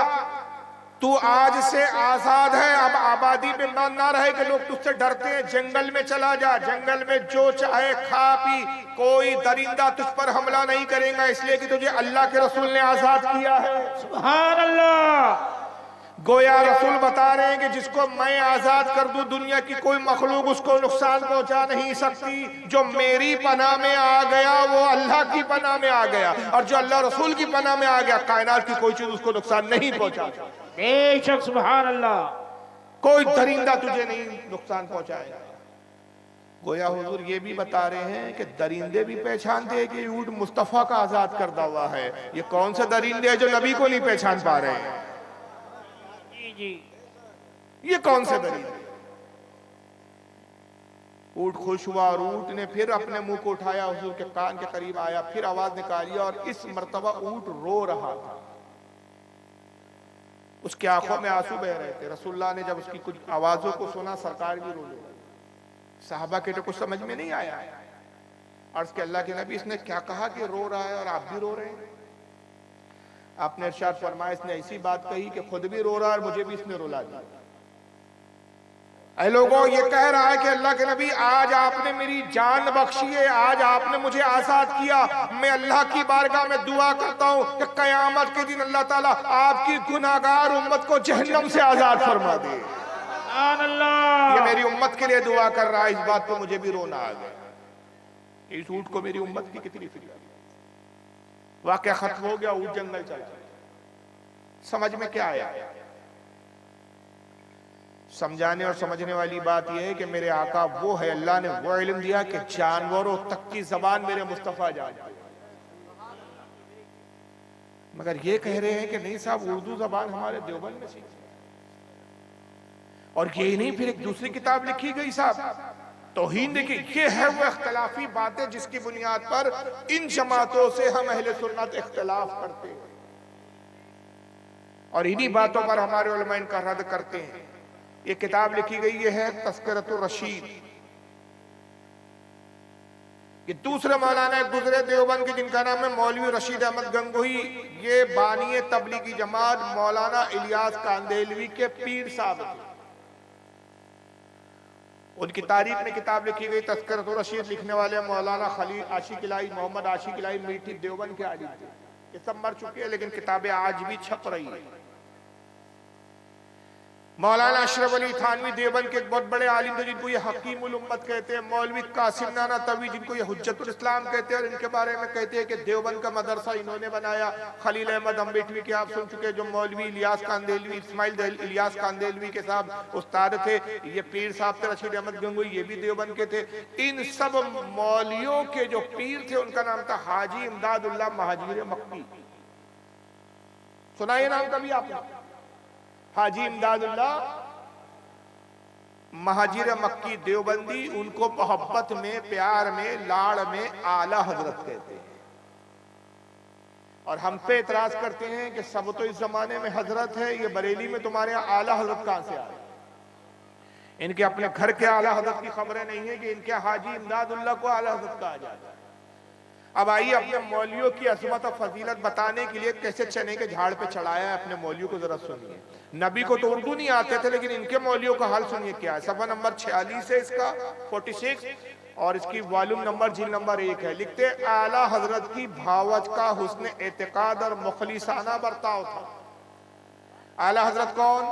तू आज से आजाद है, अब आबादी में मन ना रहे कि लोग तुझसे डरते हैं, जंगल में चला जा, जंगल में जो चाहे खा पी, कोई दरिंदा तुझ पर हमला नहीं करेगा, इसलिए कि तुझे अल्लाह के रसूल ने आजाद किया है। सुभान अल्लाह। गोया रसूल बता रहे हैं कि जिसको मैं आजाद कर दूं दुनिया की कोई मखलूक उसको नुकसान पहुंचा नहीं सकती। जो मेरी पनाह में आ गया वो अल्लाह की पनाह में आ गया, और जो अल्लाह रसूल की पनाह में आ गया कायनात की कोई चीज उसको नुकसान नहीं पहुंचा। बेशक सुभान अल्लाह। कोई दरिंदा तुझे नहीं नुकसान पहुंचाएगा। गोया हुजूर ये भी बता रहे हैं कि दरिंदे भी पहचानते हैं कि ऊँट मुस्तफा का आजाद करदा हुआ है। ये कौन से दरिंदे हैं जो नबी को नहीं पहचान पा रहे हैं? जी ये कौन से दरिंदे? ऊँट खुश हुआ और ऊँट ने फिर अपने मुंह को उठाया, हुजूर के कान के करीब आया, फिर आवाज निकाली और इस मर्तबा ऊँट रो रहा था, उसकी आंखों में आंसू बह रहे थे। रसूलुल्लाह ने जब उसकी कुछ आवाजों को सुना सरकार भी रोने लगी। साहबा के तो कुछ समझ में नहीं आया, अर्ज के अल्लाह के नबी इसने क्या कहा कि रो रहा है और आप भी रो रहे हैं? आपने इरशाद फरमाया इसने ऐसी बात कही कि खुद भी रो रहा है और मुझे भी इसने रुला दिया। ऐ लोगों, ये कह रहा है कि अल्लाह के नबी आज आपने मेरी जान बख्शी है, आज आपने मुझे आजाद किया, मैं अल्लाह की बारगाह में दुआ करता हूं कि कयामत के दिन अल्लाह ताला आपकी गुनाहगार उम्मत को जहन्नम से आजाद फरमा दे। ये मेरी उम्मत के लिए दुआ कर रहा है, इस बात पर मुझे भी रोना आ गया। इस ऊँट को मेरी उम्मत की कितनी फिक्र। वाकया खत्म हो गया, ऊँट जंगल चला। समझ में क्या आया? समझाने और समझने वाली बात यह है कि मेरे आका वो है, अल्लाह ने वो इल्म दिया कि जानवरों तक की जबान मेरे मुस्तफा जाने। मगर ये कह रहे हैं कि नहीं साहब उर्दू जबान हमारे देवबंद में सीखी, और यही नहीं फिर एक दूसरी किताब लिखी गई साहब तौहीन। देखिए ये है वो इख्तलाफी बातें जिसकी बुनियाद पर इन जमातों से हम अहले सुन्नत इख्तलाफ करते हैं, और इन्हीं बातों पर हमारे उलमा इनका रद्द करते हैं। ये किताब लिखी गई है तज़किरतुर रशीद। ये दूसरे मौलाना गुजरे देवबंद के जिनका नाम है मौलवी रशीद अहमद गंगोही, ये बानी तबलीगी जमात मौलाना इलियास कांदेलवी के पीर साहब थे। उनकी तारीफ में किताब लिखी गई तज़किरतुर रशीद। लिखने वाले मौलाना खलील आशिक इलाही मोहम्मद आशिक इलाही मीठी देवबंद के आलिम थे। ये सब मर चुके हैं लेकिन किताबें आज भी छप रही है। मौलाना अशरफ अली थानवी देवबंद के एक बहुत बड़े आलिम थे जिनको ये हकीमुल उम्मत कहते हैं। मौलवी कासिम नाना तवी जिनको ये हुज्जतुल इस्लाम कहते हैं, और इनके बारे में कहते हैं कि देवबंद का मदरसा इन्होंने बनाया। खलील अहमद अम्बेटवी के आप सुन चुके, जो मौलवी इलियास कांदेलवी इस्माइल इलियास कांदेलवी के साहब उस्ताद थे। ये पीर साहब थे रशीद अहमद गंगोई, ये भी देवबंद के थे। इन सब मौलियों के जो पीर थे उनका नाम था हाजी इमदादुल्लाह महाजीर मक्की। सुना ये नाम कभी आपने? हाजी इमदादुल्लाह महाजीर मक्की देवबंदी, उनको मोहब्बत में प्यार में लाड़ में आला हजरत कहते हैं। और हम पे इतराज करते हैं कि सब तो इस जमाने में हजरत है, ये बरेली में तुम्हारे यहाँ आला हजरत कहां से आ रहे? इनके अपने घर के आला हजरत की खबरें नहीं है कि इनके हाजी इमदादुल्लाह को आला हजरत कहा जाता है। अब आइए अपने मौलियों की अजमत और फजीलत बताने के लिए कैसे चने के झाड़ पे चढ़ाया है अपने मौलियों को जरा सुनिए। नबी को तो उर्दू नहीं आते थे लेकिन इनके मौलियों का हाल सुनिए क्या है। सफा नंबर 46 है इसका 46, और इसकी वॉल्यूम नंबर जिल नंबर 1 है। लिखते आला हजरत की भावज का हुस्न एतकाद और मुखलिसाना बर्ताव था। आला हजरत कौन?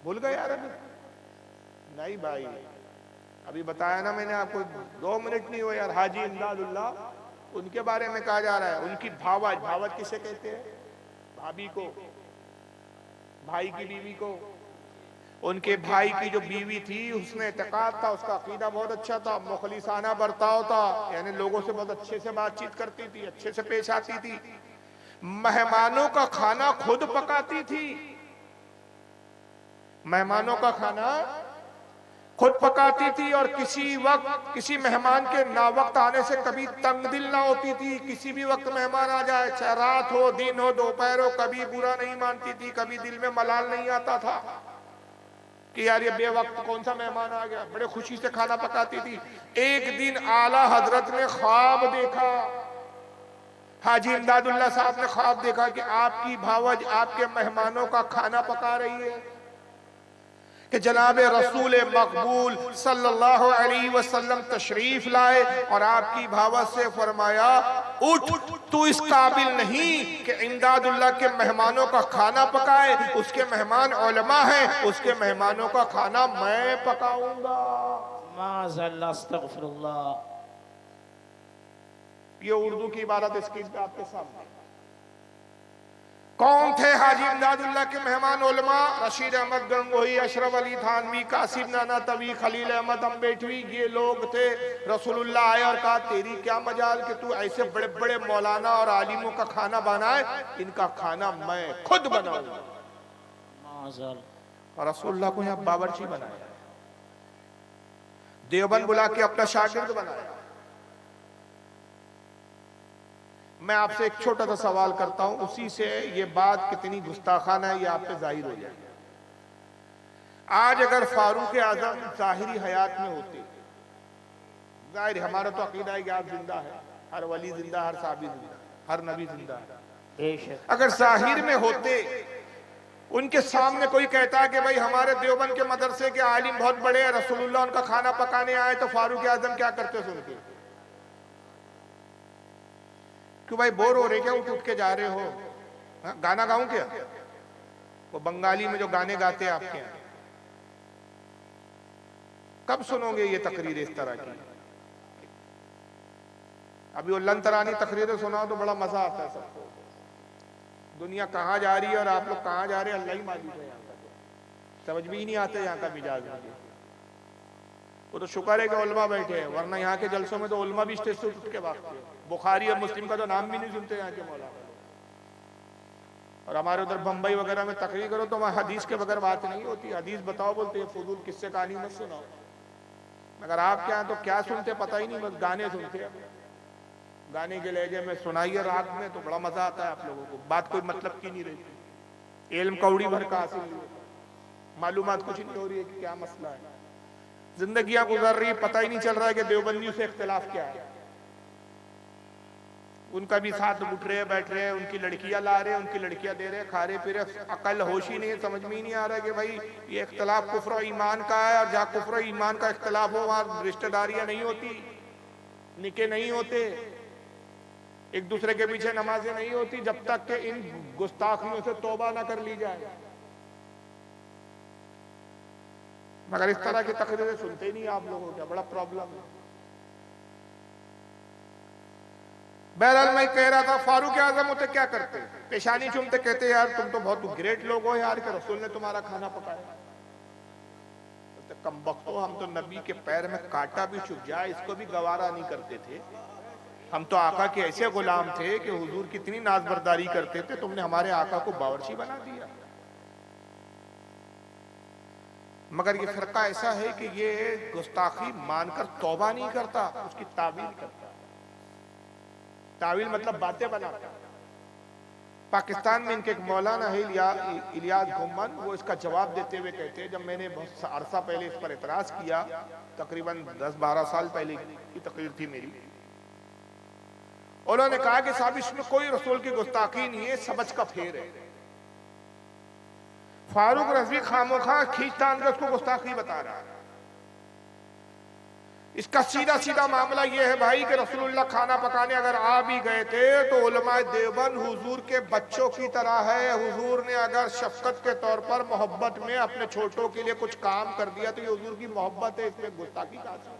भूल गए यार? अभी नहीं भाई, अभी बताया ना मैंने आपको, 2 मिनट नहीं हुए यार। हाजी इमदादुल्लाह, उनके बारे में कहा जा रहा है। उनकी भावज, भावज किसे कहते हैं? भाभी को, भाई की बीवी को। उनके भाई की जो बीवी थी उसमें एतकाद था, उसका अकीदा बहुत अच्छा था, मुखलिसाना बर्ताव था, यानी लोगों से बहुत अच्छे से बातचीत करती थी, अच्छे से पेश आती थी, मेहमानों का खाना खुद पकाती थी, मेहमानों का खाना खुद पकाती थी, और किसी वक्त किसी मेहमान के नावक्त आने से कभी तंग दिल ना होती थी। किसी भी वक्त मेहमान आ जाए, चाहे रात हो, दिन हो, दोपहर हो, कभी बुरा नहीं मानती थी, कभी दिल में मलाल नहीं आता था कि यार ये बेवक्त कौन सा मेहमान आ गया। बड़े खुशी से खाना पकाती थी। एक दिन आला हजरत ने ख्वाब देखा, हाजी इमदादुल्लाह साहब ने ख्वाब देखा कि आपकी भावज आपके मेहमानों का खाना पका रही है, कि जनाब रसूल मकबूल सल्लल्लाहु अलैहि वसल्लम तशरीफ लाए और आपकी भावज से फरमाया, उठ, तू इस काबिल नहीं कि इमदादुल्लाह के मेहमानों का खाना पकाए, उसके मेहमान उलमा हैं, उसके मेहमानों का खाना मैं पकाऊंगा। माज़अल्लाह, अस्तगफिरुल्लाह। ये उर्दू की इबारत स्क्रीन पे आपके सामने। कौन थे हाजी इमदादुल्लाह के मेहमान? उलमा, रशीद अहमद गंगोही, अशरफ अली थानवी, कासिम नाना तवी, खलील अहमद अम्बेटवी, ये लोग थे। रसूलुल्लाह आए और कहा, तेरी क्या मजाल कि तू ऐसे बड़े बड़े मौलाना और आलिमों का खाना बनाए, इनका खाना मैं खुद बनाऊंगा। और रसूलुल्लाह को यहाँ बावर्ची बनाया, देवबंद बुला के अपना शागिर्द बनाया। मैं आपसे एक छोटा सा सवाल करता हूं, उसी से ये बात कितनी गुस्ताखाना है ये आप पे जाहिर हो जाए। आज अगर फारूक आजम जाहिरी हयात में होते, जाहिर हमारा तो अकीदा है कि आप जिंदा है, हर वली जिंदा, हर साहबी जिंदा, हर नबी जिंदा है। अगर जाहिर में होते, उनके सामने कोई कहता है कि भाई हमारे देवबंद के मदरसे के आलिम बहुत बड़े हैं, रसूलुल्लाह उनका खाना पकाने आए, तो फारूक आजम क्या करते सुनते? क्यों भाई, बोर हो रहे क्या? उठ के जा रहे हो? हा? गाना गाऊं क्या? वो बंगाली में जो गाने गाते हैं आपके यहाँ, कब सुनोगे ये तकरीर इस तरह की? अभी वो लन तरानी तकरीरें सुनाओ तो बड़ा मजा आता है सबको। दुनिया कहाँ जा रही है और आप लोग कहाँ जा रहे हैं, अल्लाह ही मालूम है। यहाँ का समझ भी ही नहीं आता यहाँ का मिजाज मुझे। वो तो शुक्र है कि उलमा बैठे हैं, वरना यहाँ के जलसों में तो उलमा भी स्टेज से उठ के भागते हैं। बुखारी और मुस्लिम का तो नाम भी नहीं सुनते यहाँ के मौलाना। और हमारे उधर बम्बई वगैरह में तकरीर करो तो वहाँ हदीस के बगैर बात नहीं होती। हदीस बताओ बोलते हैं, फजूल किस्से कहानी मत सुनाओ। मगर आप क्या तो क्या सुनते पता ही नहीं, बस गाने सुनते हैं। गाने के लहजे में सुनाइए रात में तो बड़ा मजा आता है आप लोगों को। बात कोई मतलब की नहीं रहती, इल्म कौड़ी भर का हासिल नहीं, मालूमात कुछ नहीं हो रही है कि क्या मसला है। जिंदगियां गुजर रही, पता ही नहीं चल रहा है कि देवबंदियों से इख्तिलाफ क्या है। उनका भी साथ उठ रहे बैठ रहे, उनकी लड़कियां ला रहे, उनकी लड़कियां दे रहे, खा रहे पी रहे, अकल होश ही नहीं, समझ में ही नहीं आ रहा है कि भाई ये इख्तिलाफ कुफ्र और ईमान का है, और जहाँ कुफ्र और ईमान का इख्तिलाफ हो वहां रिश्तेदारियां नहीं होती, निके नहीं होते, एक दूसरे के पीछे नमाजें नहीं होती, जब तक कि इन गुस्ताखियों से तौबा ना कर ली जाए। मगर इस तरह की तकरीरें सुनते ही नहीं आप लोगों का, बड़ा प्रॉब्लम है। बहरहाल मैं कह रहा था, फारूक आजम होते क्या करते? पेशानी चूमते, कहते यार तुम तो बहुत ग्रेट लोग हो यार कि रसूल ने तुम्हारा खाना पकाया। तो कम बख्तो, हम तो नबी के पैर में कांटा भी चुभ जाए इसको भी गवारा नहीं करते थे। हम तो आका के ऐसे गुलाम थे कि हुजूर कितनी नाजबरदारी करते थे, तुमने हमारे आका को बावर्ची बना दिया। मगर ये फर्का ऐसा है कि ये गुस्ताखी मानकर तौबा नहीं करता, उसकी तावील करता। तावील मतलब बातें बनाता। पाकिस्तान में इनके एक मौलाना है इलियास घुम्मन, वो इसका जवाब देते हुए कहते हैं, जब मैंने बहुत अरसा पहले इस पर एतराज किया, तकरीबन 10-12 साल पहले की तकरीर थी मेरी, उन्होंने कहा कि साहब इसमें कोई रसूल की गुस्ताखी नहीं है, समझ का फेर है। फारूक रज़वी खामोखा खींचतान के उसको गुस्ताखी बता रहा है। इसका सीधा सीधा मामला यह है भाई कि रसूलुल्लाह खाना पकाने अगर आ भी गए थे तो उलमाए देवबंद हुजूर के बच्चों की तरह है। हुजूर ने अगर शफकत के तौर पर मोहब्बत में अपने छोटों के लिए कुछ काम कर दिया तो ये हुजूर की मोहब्बत है, इसमें गुस्ताखी कहां से?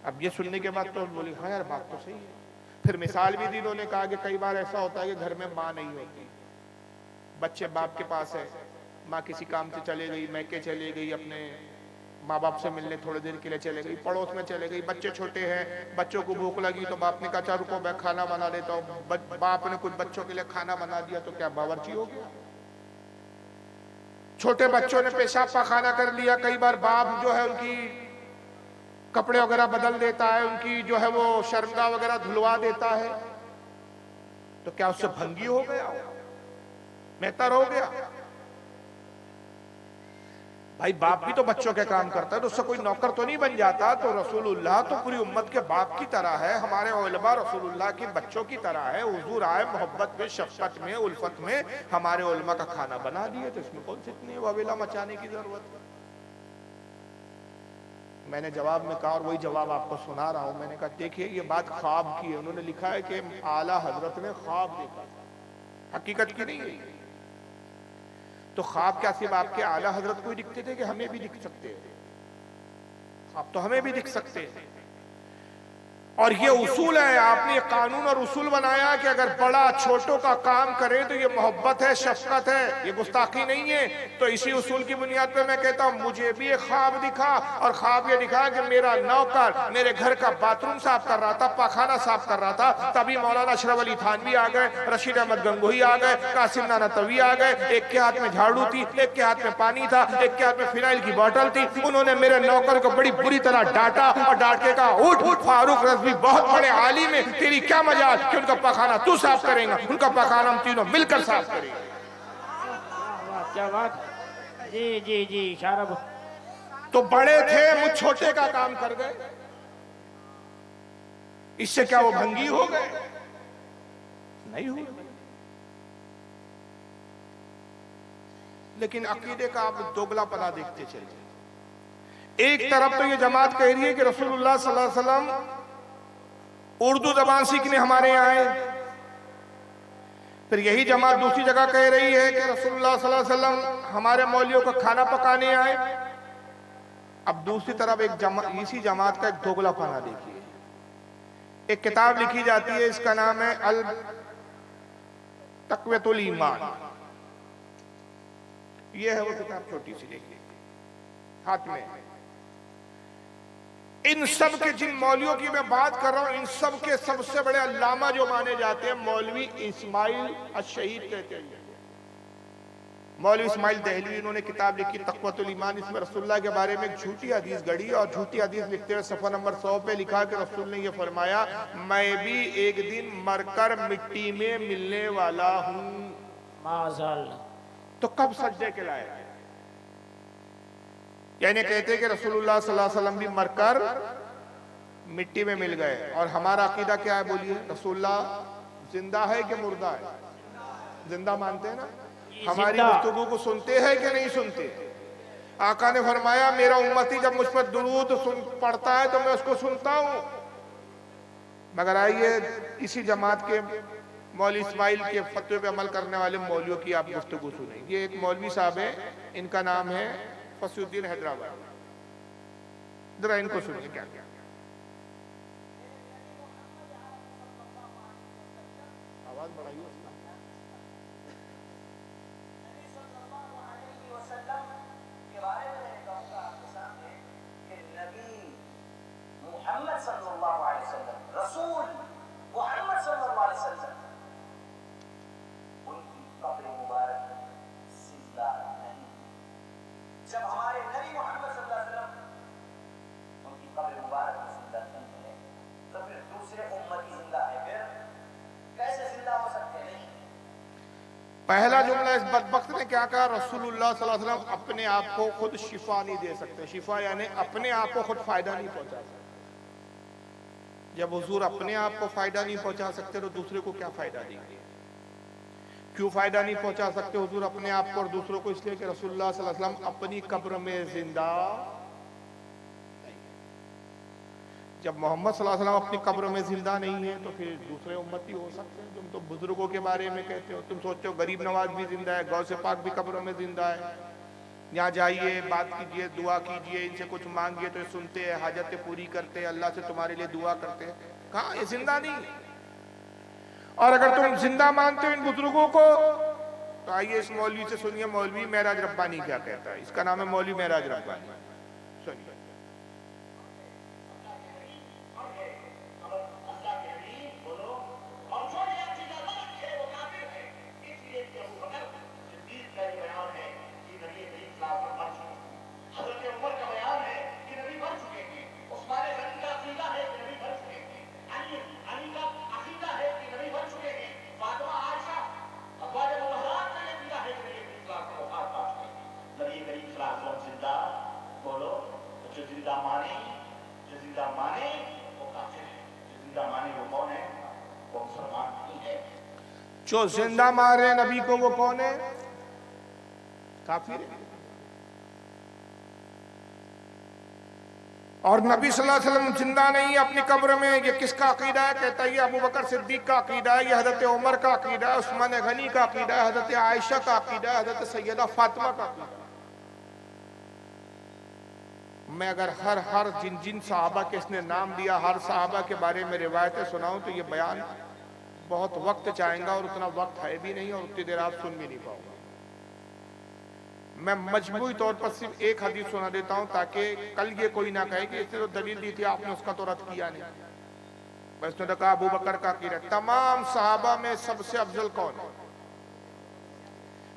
अब ये सुनने के बाद तो बोली हाँ यार बात तो सही है। फिर मिसाल भी दी इन्होंने कहा कि कई बार ऐसा होता है कि घर में माँ नहीं होती, बच्चे बाप के पास है, माँ किसी काम से चले गई, मैके चले गई, अपने माँ बाप से मिलने थोड़ी देर के लिए चले गई, पड़ोस में चले गई, बच्चे छोटे हैं, बच्चों को भूख लगी तो बाप ने कहा चल रुको मैं खाना बना देता हूँ। बाप ने कुछ बच्चों के लिए खाना बना दिया तो क्या बावर्ची हो गया? छोटे बच्चों ने पेशाब पाखाना कर लिया, कई बार बाप जो है उनकी कपड़े वगैरह बदल देता है, उनकी जो है वो शर्मगाह वगैरह धुलवा देता है, तो क्या उससे भंगी हो गया, मेहतर हो गया? भाई बाप भी तो बच्चों के काम करता है, तो उससे कोई नौकर तो नहीं बन जाता। तो रसूलुल्लाह तो पूरी उम्मत के बाप की तरह है, हमारे उलमा रसूलुल्लाह के बच्चों की तरह है। हुजूर आए मोहब्बत में, शफकत में, उल्फत में, हमारे उलमा का खाना बना दिए, तो इसमें कौन सी इतनी वबेला मचाने की जरूरत है? मैंने जवाब में कहा और वही जवाब आपको सुना रहा हूं। मैंने कहा देखिए ये बात ख्वाब की है, उन्होंने लिखा है कि आला हजरत ने ख्वाब देखा, हकीकत की नहीं है। तो ख्वाब क्या सिर्फ आपके आला हजरत को ही दिखते थे कि हमें भी दिख सकते हैं? ख्वाब तो हमें भी दिख सकते हैं। और ये उसूल है, आपने ये कानून और उसूल बनाया कि अगर बड़ा छोटों का काम करे तो ये मोहब्बत है, शफकत है, ये गुस्ताखी नहीं है। तो इसी उसूल की बुनियाद पे मैं कहता हूं मुझे भी एक ख्वाब दिखा, और ख्वाब ये दिखा कि मेरा नौकर मेरे घर का बाथरूम साफ कर रहा था, पाखाना साफ कर रहा था, तभी मौलाना अशरफ अली थानवी आ गए, रशीद अहमद गंगोही आ गए, कासिम नानतवी आ गए। एक के हाथ में झाड़ू थी, एक के हाथ में पानी था, एक के हाथ में फिनाइल की बोतल थी। उन्होंने मेरे नौकर को बड़ी बुरी तरह डांटा और डांट के कहा उठ उठ फारूक रज़वी बहुत बड़े आलिम है, तेरी क्या मजाल कि उनका पखाना तू साफ करेगा, उनका पखाना हम तीनों मिलकर साफ करेंगे। क्या बात, जी जी जी इशारा। तो बड़े थे मुझ छोटे का काम कर गए, इससे क्या वो भंगी हो गए? नहीं हो। लेकिन अकीदे का आप दोगलापना देखते चलिए। एक तरफ तो ये जमात कह रही है कि रसूलुल्लाह सल्लल्लाहु अलैहि वसल्लम उर्दू जबान सीखने हमारे यहाँ आए, फिर यही जमात दूसरी जगह कह रही है कि रसूलुल्लाह सल्लल्लाहु अलैहि वसल्लम हमारे मौलियों को खाना पकाने आए। अब दूसरी तरफ इसी जमात का एक दोगलापना देखिए। एक किताब लिखी जाती है, इसका नाम है अल तक़वियतुल ईमान। ये है वो किताब, छोटी सी देखिए हाथ में। इन सब के जिन मौलवियों की मैं बात कर रहा हूं, इन सब के सबसे बड़े अल्लामा जो माने जाते हैं मौलवी इस्माइल अश-शहीद कहते हैं। मौलवी इस्माइल दहलवी, इन्होंने किताब लिखी तक़वतुल ईमान। इसमें रसूलुल्लाह के बारे में एक झूठी हदीस गढ़ी, और झूठी हदीस लिखते हुए सफ़ा नंबर 100 पे लिखा कि रसूल ने ये फरमाया मैं भी एक दिन मरकर मिट्टी में मिलने वाला हूं। माज़ाल्लाह। तो कब सजदे के लायक? यानी कहते हैं कि रसूलुल्लाह सल्लल्लाहु अलैहि वसल्लम भी मरकर मिट्टी में मिल गए। और हमारा अकीदा क्या है बोलिए? रसूलुल्लाह जिंदा है कि मुर्दा है? जिंदा मानते हैं ना? हमारी गुफ्तगू को सुनते हैं कि नहीं सुनते? आका ने फरमाया मेरा उम्मती जब मुझ पर दुरूद पढ़ता है तो मैं उसको सुनता हूं। मगर आइए इसी जमात के मौलवी इस्माइल के फतवे पे अमल करने वाले मौलवियों की आप गुफ्तगू सुने। ये एक मौलवी साहब है, इनका नाम है फसीउद्दीन हैदराबाद। जरा इनको सुनिए क्या क्या। आवाज बढ़ाइए। मोहम्मद सल्लल्लाहु अलैहि वसल्लम, रसूल मोहम्मद सल्लल्लाहु अलैहि वसल्लम, उनकी कब्र मुबारक जिंदा नहीं। जब हमारे नबी मोहम्मद सल्लल्लाहु अलैहि वसल्लम उनकी कब्र मुबारक जिंदा नहीं है तो फिर दूसरे उम्मती जिंदा है, फिर कैसे जिंदा हो सकते हैं? पहला जुमला इस बदबख्त ने क्या कहा? रसूलुल्लाह सल्लल्लाहु अलैहि वसल्लम अपने आप को खुद शिफा नहीं दे सकते। शिफा यानी अपने आप को खुद फायदा नहीं पहुंचा सकते। जब हुजूर अपने आप को फायदा नहीं पहुंचा सकते तो दूसरे को क्या फायदा देंगे? क्यों फायदा नहीं पहुंचा सकते हुजूर अपने आप को और दूसरों को? इसलिए कि रसूलुल्लाह सल्लल्लाहु अलैहि वसल्लम अपनी कब्र में जिंदा। जब मोहम्मद सल्लल्लाहु अलैहि वसल्लम अपनी कब्र में जिंदा नहीं है तो फिर दूसरे उम्मती हो सकते हैं। तुम तो बुजुर्गों के बारे में कहते हो, तुम सोचते हो गरीब नवाज भी जिंदा है, गौसे पाक भी कब्र में जिंदा है। यहाँ जाइए, बात कीजिए, दुआ कीजिए, इनसे कुछ मांगिए तो ये सुनते हैं, हाजतें पूरी करते हैं, अल्लाह से तुम्हारे लिए दुआ करते हैं। कहाँ, ये जिंदा नहीं। और अगर तुम जिंदा मानते हो इन बुजुर्गों को तो आइए इस मौलवी से सुनिए, मौलवी महराज रब्बानी क्या कहता है। इसका नाम है मौलवी महराज रब्बानी। सुनिए। जो जिंदा मारे नबी को वो कौन है? काफिर है। और नबी सल्लल्लाहु अलैहि वसल्लम जिंदा नहीं है अपनी कब्र में। ये किसका अकीदा है? कहता है ये अबू बकर सिद्दीक का अकीदा है, ये हजरत उमर का अकीदा है, उस्मान गनी का अकीदा है, हजरत आयशा का अकीदा है, हजरत सैयदा फातिमा का अकीदा है। मैं अगर हर जिन सहाबा के इसने नाम दिया, हर सहाबा के बारे में रिवायतें सुनाऊं तो ये बयान बहुत वक्त चाहेगा और उतना वक्त है भी नहीं और उतनी देर आप सुन भी नहीं पाओगे। मैं मजबूरी तौर पर सिर्फ एक हदीस सुना देता हूं ताकि कल ये कोई ना कहे कि इसने तो दलील दी थी, आपने उसका तो रद्द किया नहीं। बस उसने कहा अबू बकर का अकीदा। तमाम सहाबा में सबसे अफजल कौन है?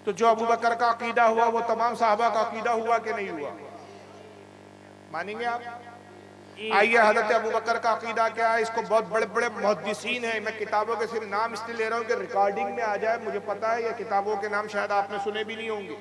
तो जो अबू बकर का अकीदा हुआ वो तमाम सहाबा का अकीदा हुआ कि नहीं हुआ? मानेंगे आप? आइए, हजरत अबू बकर का अकीदा क्या है? इसको बहुत बड़े बड़े मुहद्दिसीन हैं, मैं किताबों के सिर्फ नाम इसलिए ले रहा हूँ कि रिकॉर्डिंग में आ जाए। मुझे पता है ये किताबों के नाम शायद आपने सुने भी नहीं होंगे,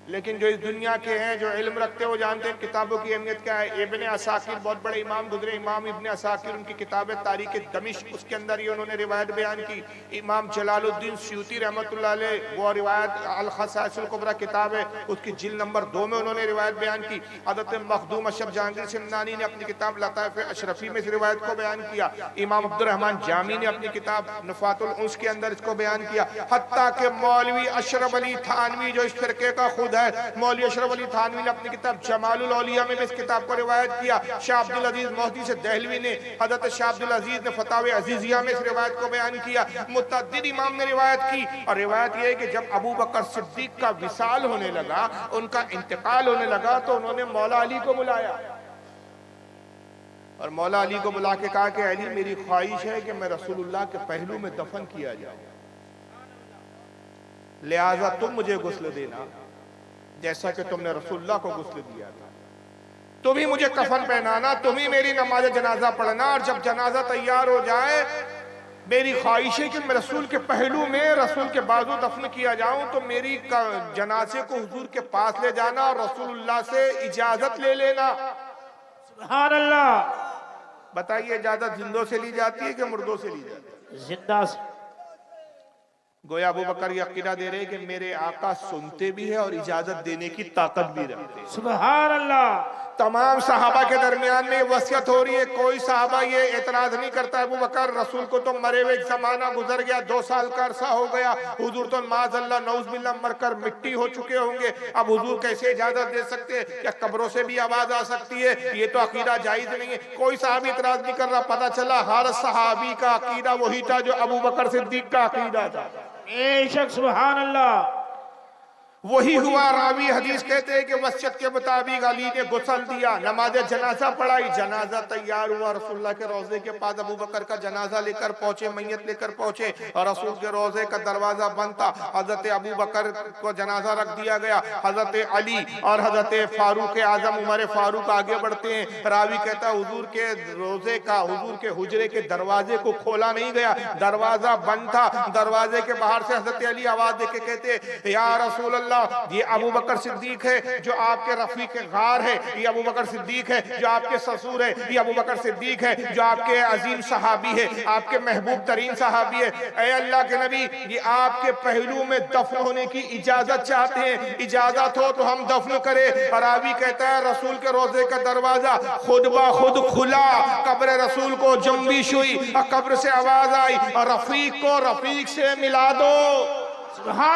लेकिन जो इस दुनिया के हैं, जो इल्म रखते हैं, वो जानते हैं किताबों की अहमियत क्या है। इब्ने असाकिर बहुत बड़े इमाम गुजरे, इमाम इब्ने असाकिर, उनकी किताब तारीख दमिश्क, उसके अंदर ही उन्होंने रिवायत बयान की। इमाम जलालुद्दीन सयूती रहमतुल्लाह अलैह, वो रिवायत अल खसाइसुल कुबरा किताब है, उसकी जिल्द नंबर 2 में उन्होंने रिवायत बयान की। हज़रत मखदूम अशरफ जहांगीर सिमनानी ने अपनी किताब लताइफ अशरफी में इस रिवायत को बयान किया। इमाम अब्दुर्रहमान जामी ने अपनी किताब नुफ़ातुल उन्स के अंदर इसको बयान किया। हत्ता के मौलवी अशरफ अली थानवी जो इस फिरके का खुद है, मौलवी अशरफ अली थानवी ने अपनी किताब जमालुल औलिया में इस किताब को रिवायत किया। शाह अब्दुल अजीज मोहदी से दहलवी ने, हजरत शाह अब्दुल अजीज ने फतावे अजीजिया में इस रिवायत को बयान किया। मुतअद्दिद इमाम ने रिवायत की। और रिवायत यह है कि जब अबू बकर सिद्दीक का विसाल होने लगा, उनका इंतकाल होने लगा, तो उन्होंने मौला अली को बुलाया और मौला अली को बुला के कहा कि अली, मेरी ख्वाहिश है कि मैं रसूलुल्लाह के पहलू में दफन किया जाऊं, लिहाजा तुम मुझे गुस्ल देना जैसा कि तुमने रसूलुल्लाह को गुस्ल दिया था। तुम ही मुझे कफन पहनाना, तुम ही मेरी नमाज जनाजा पढ़ना, और जब जनाजा तैयार हो जाए मेरी ख्वाहिश है कि मैं रसूल के पहलू में, रसूल के बाजू दफन किया जाऊं, तो मेरी जनाजे को हुजूर के पास ले जाना और रसूलुल्लाह से इजाजत ले लेना। सुभान अल्लाह। बताइए, इजाजत जिंदों से ली जाती है कि मुर्दों से ली जाती है? जिंदा से। गोया अबू बकर ये अकीदा दे रहे कि मेरे आका सुनते भी है और इजाजत देने की ताकत भी रखते हैं। सुभान अल्लाह। तमाम सहाबा के दरमियान में वसीयत हो रही है, कोई सहाबा ये एतराज नहीं करता अबू बकर रसूल को तो मरे हुए जमाना गुजर गया, 2 साल का अरसा हो गया, हुजूर तो माज़अल्लाह नौज़ुबिल्लाह मरकर मिट्टी हो चुके होंगे, अब हुजूर कैसे इजाजत दे सकते हैं? क्या कब्रों से भी आवाज आ सकती है? ये तो अकीदा जायज नहीं है। कोई सहाबी इतराज नहीं कर रहा। पता चला हर सहाबी का अकीदा वही था जो अबू बकर सिद्दीक का अकीदा था। बेशक, सुभान अल्लाह। वही हुआ। रावी हदीस कहते हैं कि वसीयत के मुताबिक अली ने गुस्ल दिया, नमाज जनाजा पढ़ाई, जनाजा तैयार हुआ, रसूलुल्लाह के रोजे के पास अबू बकर का जनाजा लेकर पहुंचे, मैयत लेकर पहुंचे, और रसूल के रोजे का दरवाजा बंद था। हजरत अबू बकर को जनाजा रख दिया गया। हजरत अली और हजरत फारूक आजम उमर फारूक आगे बढ़ते हैं। रावी कहता है हुजूर के रोजे का, हुजूर के हुजरे के दरवाजे को खोला नहीं गया, दरवाजा बंद था। दरवाजे के बाहर से हजरत अली आवाज देके कहते या रसूल अल्लाह ये अबू बकर सिद्दीक है जो आपके रफीक गार है, ये अबू बकर सिद्दीक है जो आपके ससुर है, ये अबू बकर सिद्दीक है जो आपके अजीम सहाबी है, आपके महबूब तरीन सहाबी है। ऐ अल्लाह के नबी, ये आपके पहलू में दफन होने की इजाजत चाहते हैं, इजाजत हो तो हम दफन करें। और रावी कहता है रसूल के रोजे का दरवाजा खुद ब खुद खुला, कब्र रसूल को जंबिश हुई और कब्र से आवाज आई और रफीक को रफीक से मिला दो। सुभान